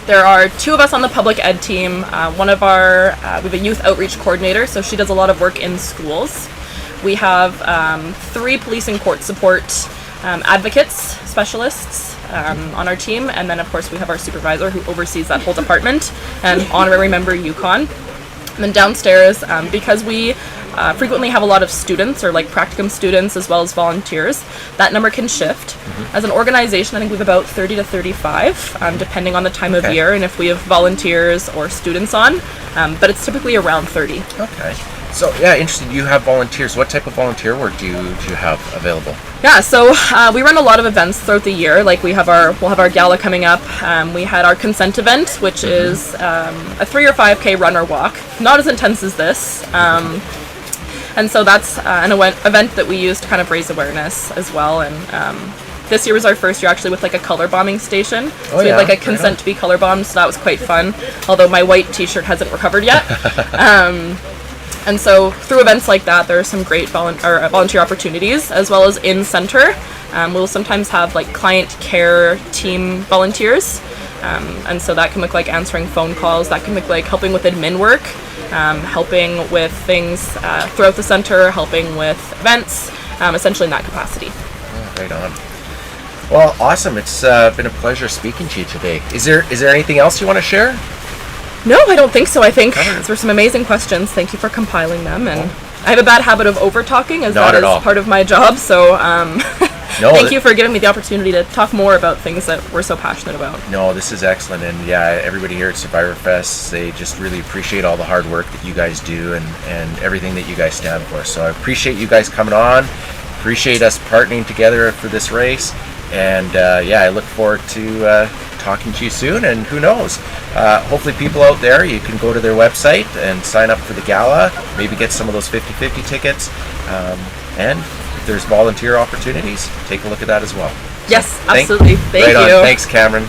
There are 2 of us on the public ed team. We have a youth outreach coordinator, so she does a lot of work in schools. We have 3 police and court support advocates, specialists on our team, and then of course we have our supervisor who oversees that whole department, and honorary member Yukon. And then downstairs, because we frequently have a lot of students or like practicum students as well as volunteers, that number can shift. As an organization, I think we have about 30 to 35, depending on the time of year and if we have volunteers or students on, but it's typically around 30. Okay. So yeah, interesting. You have volunteers. What type of volunteer work do you have available? Yeah, so we run a lot of events throughout the year. Like we'll have our gala coming up. We had our consent event, which is a 3 or 5K run or walk. Not as intense as this. And so that's an event that we use to kind of raise awareness as well. And this year was our first year actually with like a color bombing station. So we had like a consent to be color bombed, so that was quite fun. Although my white t-shirt hasn't recovered yet. And so through events like that, there are some great volunteer opportunities, as well as in center. We'll sometimes have like client care team volunteers. And so that can look like answering phone calls, that can look like helping with admin work, helping with things throughout the center, helping with events, essentially in that capacity. Oh, right on. Well, awesome. It's been a pleasure speaking to you today. Is there anything else you want to share? No, I don't think so. I think those were some amazing questions. Thank you for compiling them. And I have a bad habit of over-talking, as that is part of my job. So thank you for giving me the opportunity to talk more about things that we're so passionate about. No, this is excellent. And yeah, everybody here at Survivorfest, they just really appreciate all the hard work that you guys do and everything that you guys stand for. So I appreciate you guys coming on. Appreciate us partnering together for this race. And yeah, I look forward to talking to you soon, and who knows, hopefully people out there, you can go to their website and sign up for the gala, maybe get some of those 50-50 tickets, and if there's volunteer opportunities, take a look at that as well. Yes, absolutely. Thank you. Thanks, Cameron.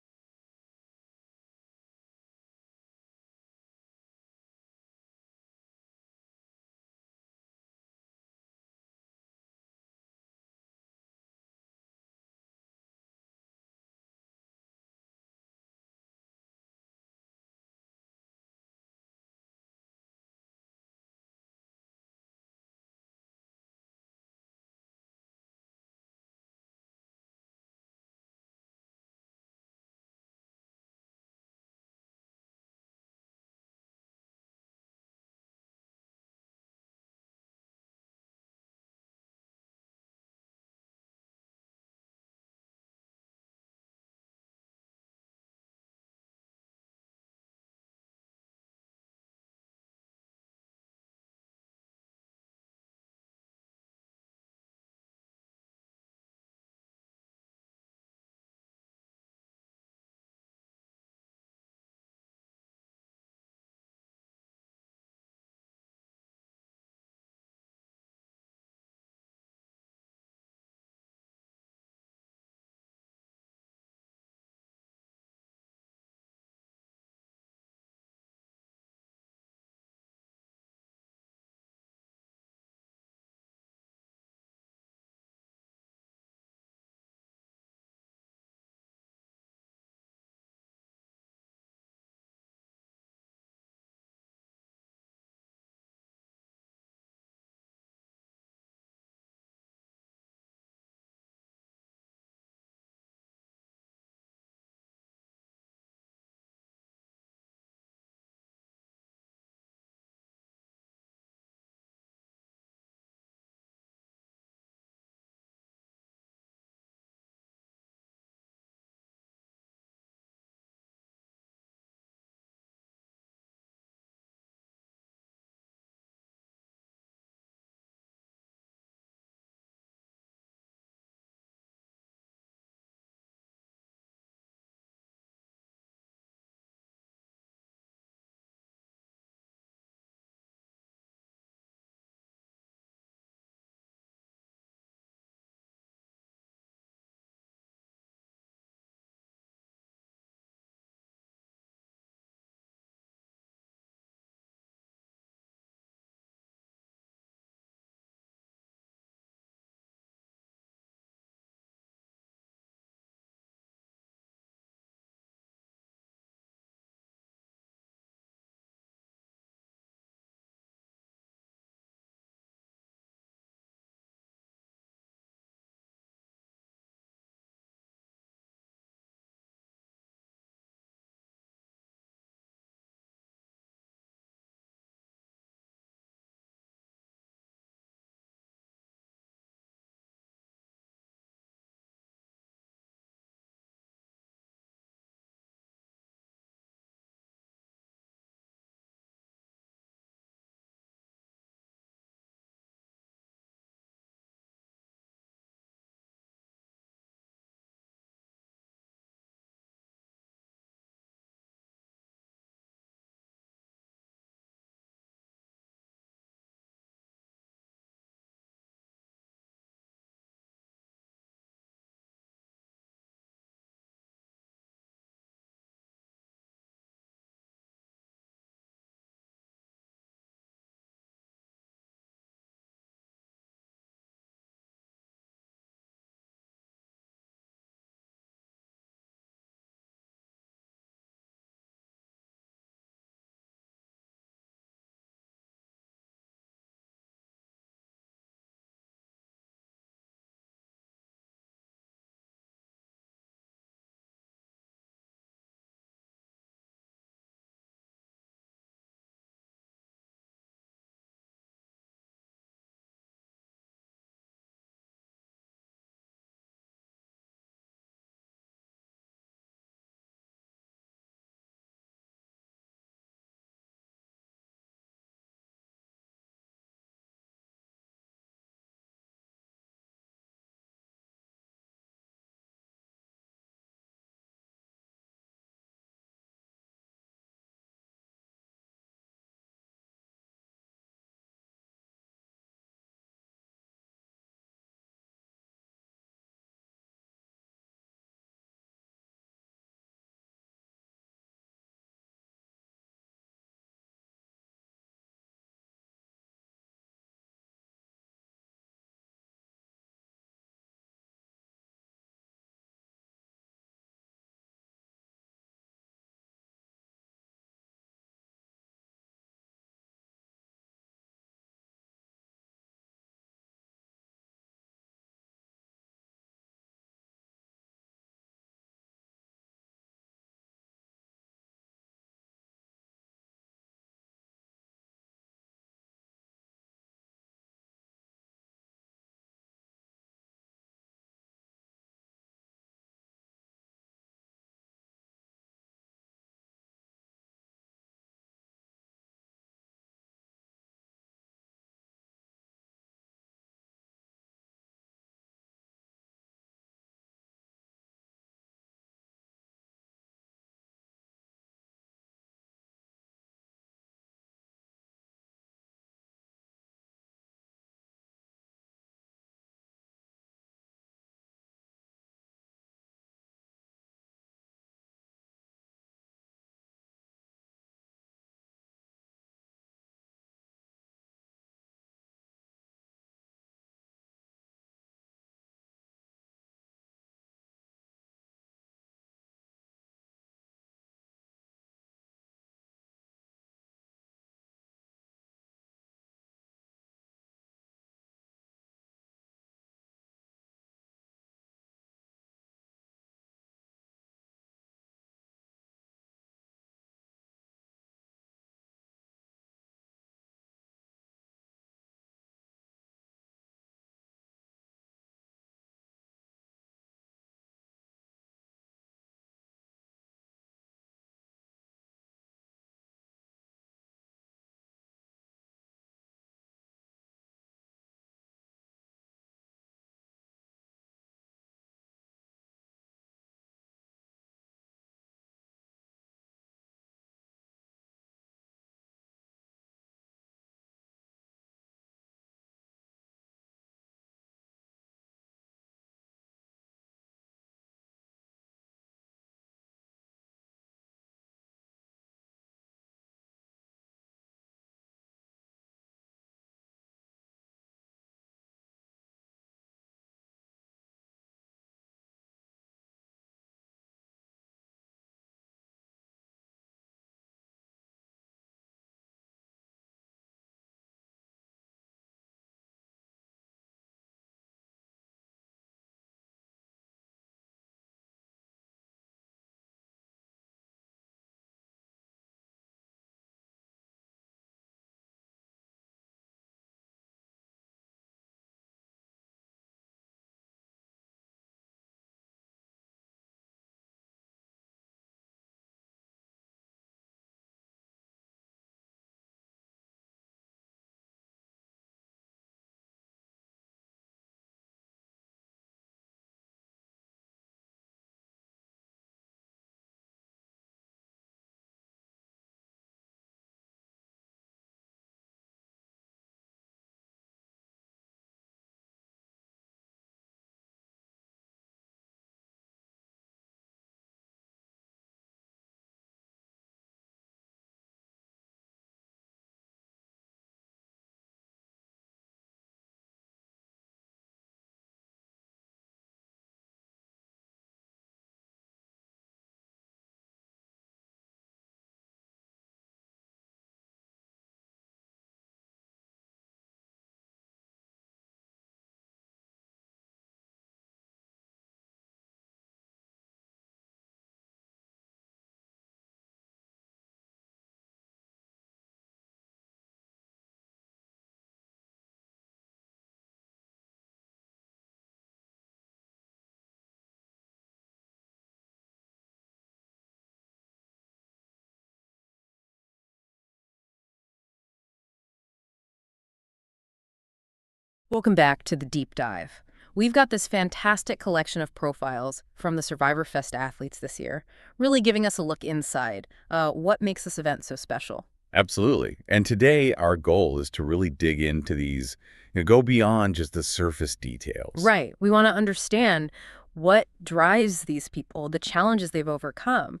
Welcome back to the deep dive. We've got this fantastic collection of profiles from the Survivorfest athletes this year, really giving us a look inside. What makes this event so special? Absolutely. And today our goal is to really dig into these, go beyond just the surface details. Right. We want to understand what drives these people, the challenges they've overcome,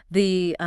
the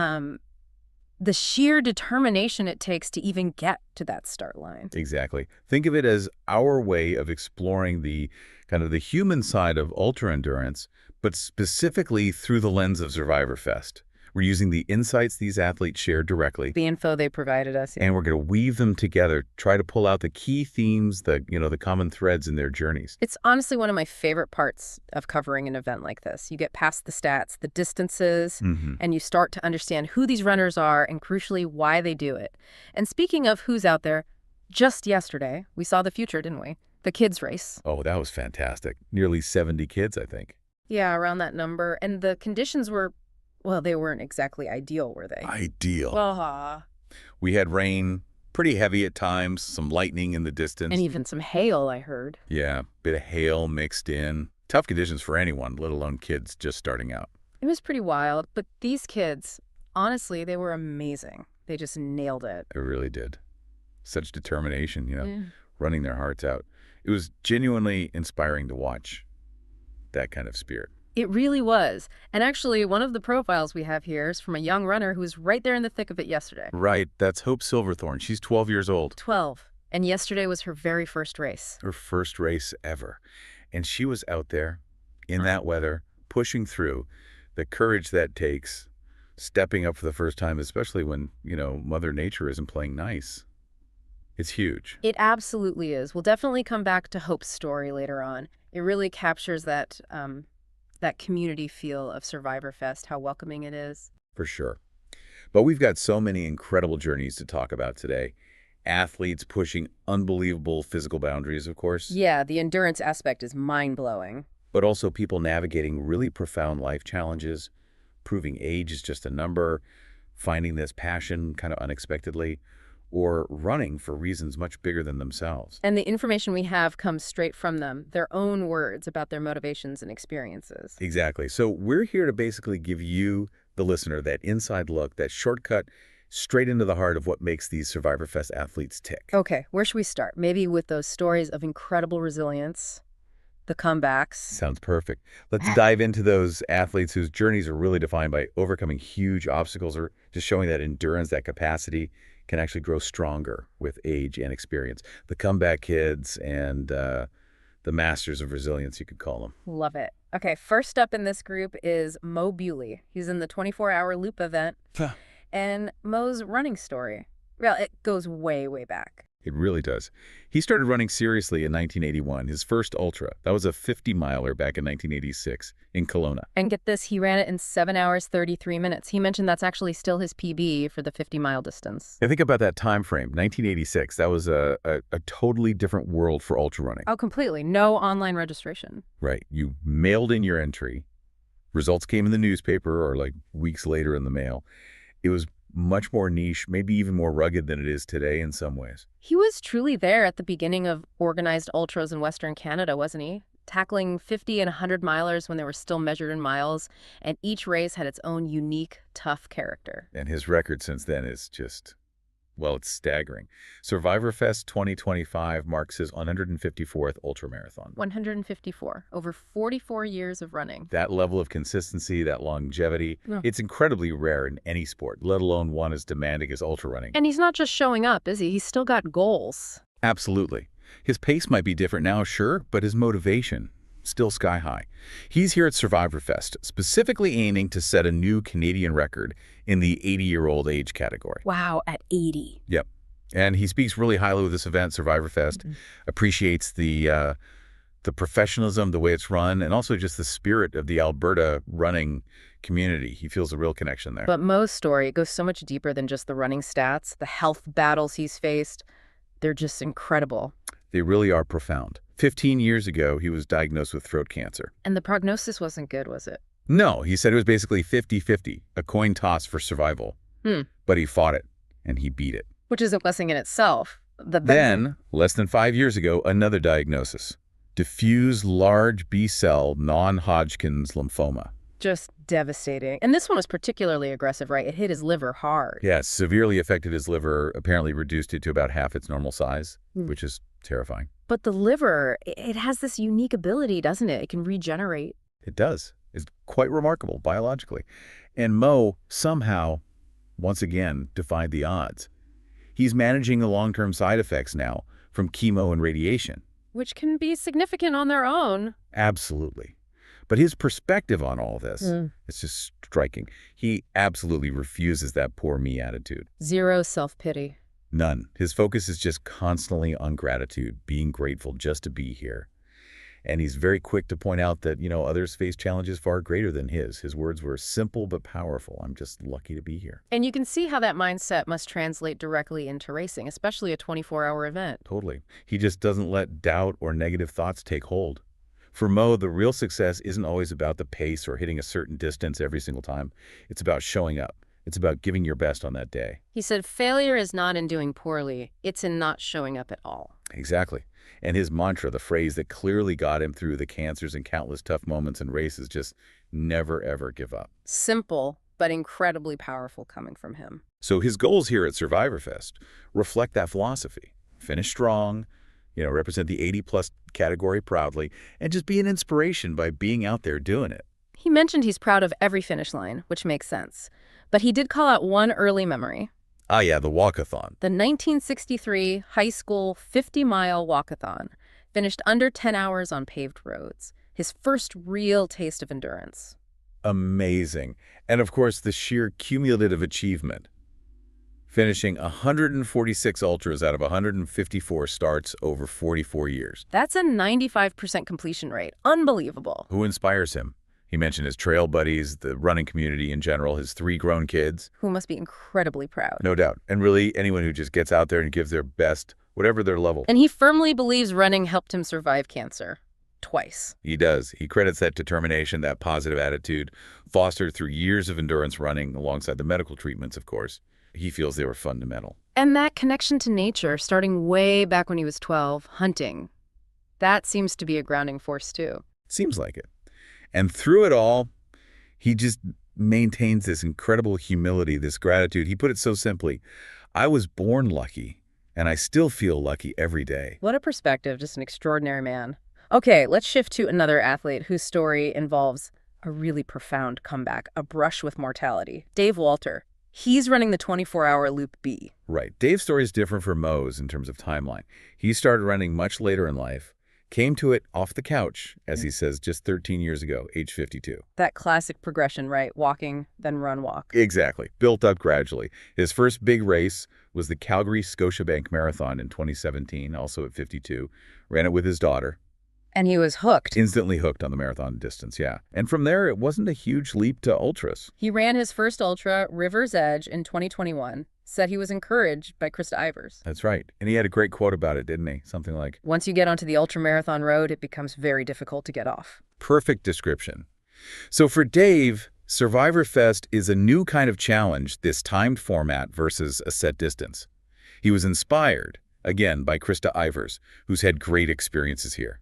sheer determination it takes to even get to that start line. Exactly. Think of it as our way of exploring the kind of the human side of ultra endurance, but specifically through the lens of Survivorfest. We're using the insights these athletes shared directly. The info they provided us. Yeah. And we're going to weave them together, try to pull out the key themes, the common threads in their journeys. It's honestly one of my favorite parts of covering an event like this. You get past the stats, the distances, and you start to understand who these runners are and, crucially, why they do it. And speaking of who's out there, just yesterday, we saw the future, didn't we? The kids race. Oh, that was fantastic. Nearly 70 kids, I think. Yeah, around that number. And the conditions were, well, they weren't exactly ideal, were they? Ideal. We had rain, pretty heavy at times, some lightning in the distance. And even some hail, I heard. Yeah, bit of hail mixed in. Tough conditions for anyone, let alone kids just starting out. It was pretty wild, but these kids, honestly, they were amazing. They just nailed it. They really did. Such determination, running their hearts out. It was genuinely inspiring to watch that kind of spirit. It really was. And actually, one of the profiles we have here is from a young runner who was right there in the thick of it yesterday. Right. That's Hope Silverthorne. She's 12 years old. 12. And yesterday was her very first race. Her first race ever. And she was out there in that weather, pushing through. The courage that takes, stepping up for the first time, especially when, Mother Nature isn't playing nice. It's huge. It absolutely is. We'll definitely come back to Hope's story later on. It really captures that community feel of Survivorfest, how welcoming it is. For sure. But we've got so many incredible journeys to talk about today. Athletes pushing unbelievable physical boundaries, of course. Yeah, the endurance aspect is mind-blowing. But also people navigating really profound life challenges, proving age is just a number, finding this passion kind of unexpectedly, or running for reasons much bigger than themselves. And the information we have comes straight from them, their own words about their motivations and experiences. Exactly. So we're here to basically give you, the listener, that inside look, that shortcut straight into the heart of what makes these Survivorfest athletes tick. Okay, where should we start? Maybe with those stories of incredible resilience, the comebacks. Sounds perfect. Let's dive into those athletes whose journeys are really defined by overcoming huge obstacles or just showing that endurance, that capacity can actually grow stronger with age and experience. The comeback kids and the masters of resilience, you could call them. Love it. Okay, first up in this group is Mo Bewley. He's in the 24-hour loop event. And Mo's running story, well, it goes way, way back. It really does. He started running seriously in 1981, his first ultra. That was a 50-miler back in 1986 in Kelowna. And get this, he ran it in 7 hours, 33 minutes. He mentioned that's actually still his PB for the 50-mile distance. And think about that time frame, 1986. That was a totally different world for ultra running. Oh, completely. No online registration. Right. You mailed in your entry. Results came in the newspaper or like weeks later in the mail. It was much more niche, maybe even more rugged than it is today in some ways. He was truly there at the beginning of organized ultras in Western Canada, wasn't he? Tackling 50 and 100 milers when they were still measured in miles, and each race had its own unique, tough character. And his record since then is just, well, it's staggering. Survivorfest 2025 marks his 154th ultramarathon. 154, over 44 years of running. That level of consistency, that longevity, it's incredibly rare in any sport, let alone one as demanding as ultra running. And he's not just showing up, is he? He's still got goals. Absolutely. His pace might be different now, sure, but his motivation, still sky high. He's here at Survivorfest, specifically aiming to set a new Canadian record in the 80-year-old age category. Wow, at 80. Yep. And he speaks really highly of this event, Survivorfest, appreciates the professionalism, the way it's run, and also just the spirit of the Alberta running community. He feels a real connection there. But Mo's story, it goes so much deeper than just the running stats, the health battles he's faced. They're just incredible. They really are profound. 15 years ago, he was diagnosed with throat cancer. And the prognosis wasn't good, was it? No, he said it was basically 50-50, a coin toss for survival. But he fought it, and he beat it. Which is a blessing in itself. Then, less than 5 years ago, another diagnosis. Diffuse large B-cell non-Hodgkin's lymphoma. Just devastating. And this one was particularly aggressive, right? It hit his liver hard. Yeah, severely affected his liver, apparently reduced it to about half its normal size, which is terrifying. But the liver, it has this unique ability, doesn't it? It can regenerate. It does. It's quite remarkable biologically. And Mo somehow, once again, defied the odds. He's managing the long-term side effects now from chemo and radiation. Which can be significant on their own. Absolutely. But his perspective on all this, it's just striking. He absolutely refuses that poor me attitude. Zero self-pity. None. His focus is just constantly on gratitude, being grateful just to be here. And he's very quick to point out that, others face challenges far greater than his. His words were simple but powerful. I'm just lucky to be here. And you can see how that mindset must translate directly into racing, especially a 24-hour event. Totally. He just doesn't let doubt or negative thoughts take hold. For Mo, the real success isn't always about the pace or hitting a certain distance every single time. It's about showing up. It's about giving your best on that day. He said failure is not in doing poorly. It's in not showing up at all. Exactly. And his mantra, the phrase that clearly got him through the cancers and countless tough moments and races, just never, ever give up. Simple, but incredibly powerful coming from him. So his goals here at Survivorfest reflect that philosophy. Finish strong, represent the 80-plus category proudly, and just be an inspiration by being out there doing it. He mentioned he's proud of every finish line, which makes sense. But he did call out one early memory. Ah, yeah, the walkathon. The 1963 high school 50-mile walkathon, finished under 10 hours on paved roads. His first real taste of endurance. Amazing. And of course, the sheer cumulative achievement. Finishing 146 ultras out of 154 starts over 44 years. That's a 95% completion rate. Unbelievable. Who inspires him? He mentioned his trail buddies, the running community in general, his 3 grown kids. Who must be incredibly proud. No doubt. And really, anyone who just gets out there and gives their best, whatever their level. And he firmly believes running helped him survive cancer. Twice. He does. He credits that determination, that positive attitude, fostered through years of endurance running, alongside the medical treatments, of course. He feels they were fundamental. And that connection to nature, starting way back when he was 12, hunting. That seems to be a grounding force, too. Seems like it. And through it all, he just maintains this incredible humility, this gratitude. He put it so simply, I was born lucky, and I still feel lucky every day. What a perspective, just an extraordinary man. Okay, let's shift to another athlete whose story involves a really profound comeback, a brush with mortality. Dave Walter. He's running the 24-hour Loop B. Right. Dave's story is different from Mo's in terms of timeline. He started running much later in life, came to it off the couch, as he says, just 13 years ago, age 52. That classic progression, right? Walking, then run, walk. Exactly. Built up gradually. His first big race was the Calgary Scotiabank Marathon in 2017, also at 52. Ran it with his daughter. And he was hooked. Instantly hooked on the marathon distance, yeah. And from there, it wasn't a huge leap to ultras. He ran his first ultra, River's Edge, in 2021. Said he was encouraged by Krista Ivers. That's right. And he had a great quote about it, didn't he? Something like, once you get onto the ultramarathon road, it becomes very difficult to get off. Perfect description. So for Dave, Survivorfest is a new kind of challenge, this timed format versus a set distance. He was inspired, again, by Krista Ivers, who's had great experiences here.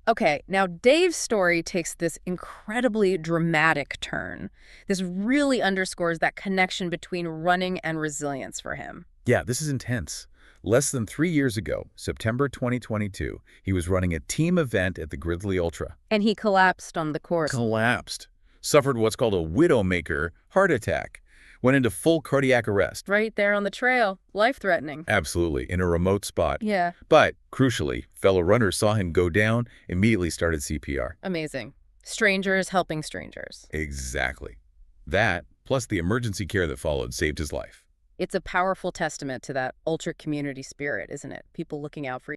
Okay, now Dave's story takes this incredibly dramatic turn. This really underscores that connection between running and resilience for him. Yeah, this is intense. Less than 3 years ago, September 2022, he was running a team event at the Grizzly Ultra. And he collapsed on the course. Collapsed. Suffered what's called a widowmaker heart attack. Went into full cardiac arrest. Right there on the trail. Life-threatening. Absolutely, in a remote spot. Yeah. But, crucially, fellow runners saw him go down, immediately started CPR. Amazing. Strangers helping strangers. Exactly. That, plus the emergency care that followed, saved his life. It's a powerful testament to that ultra community spirit, isn't it? People looking out for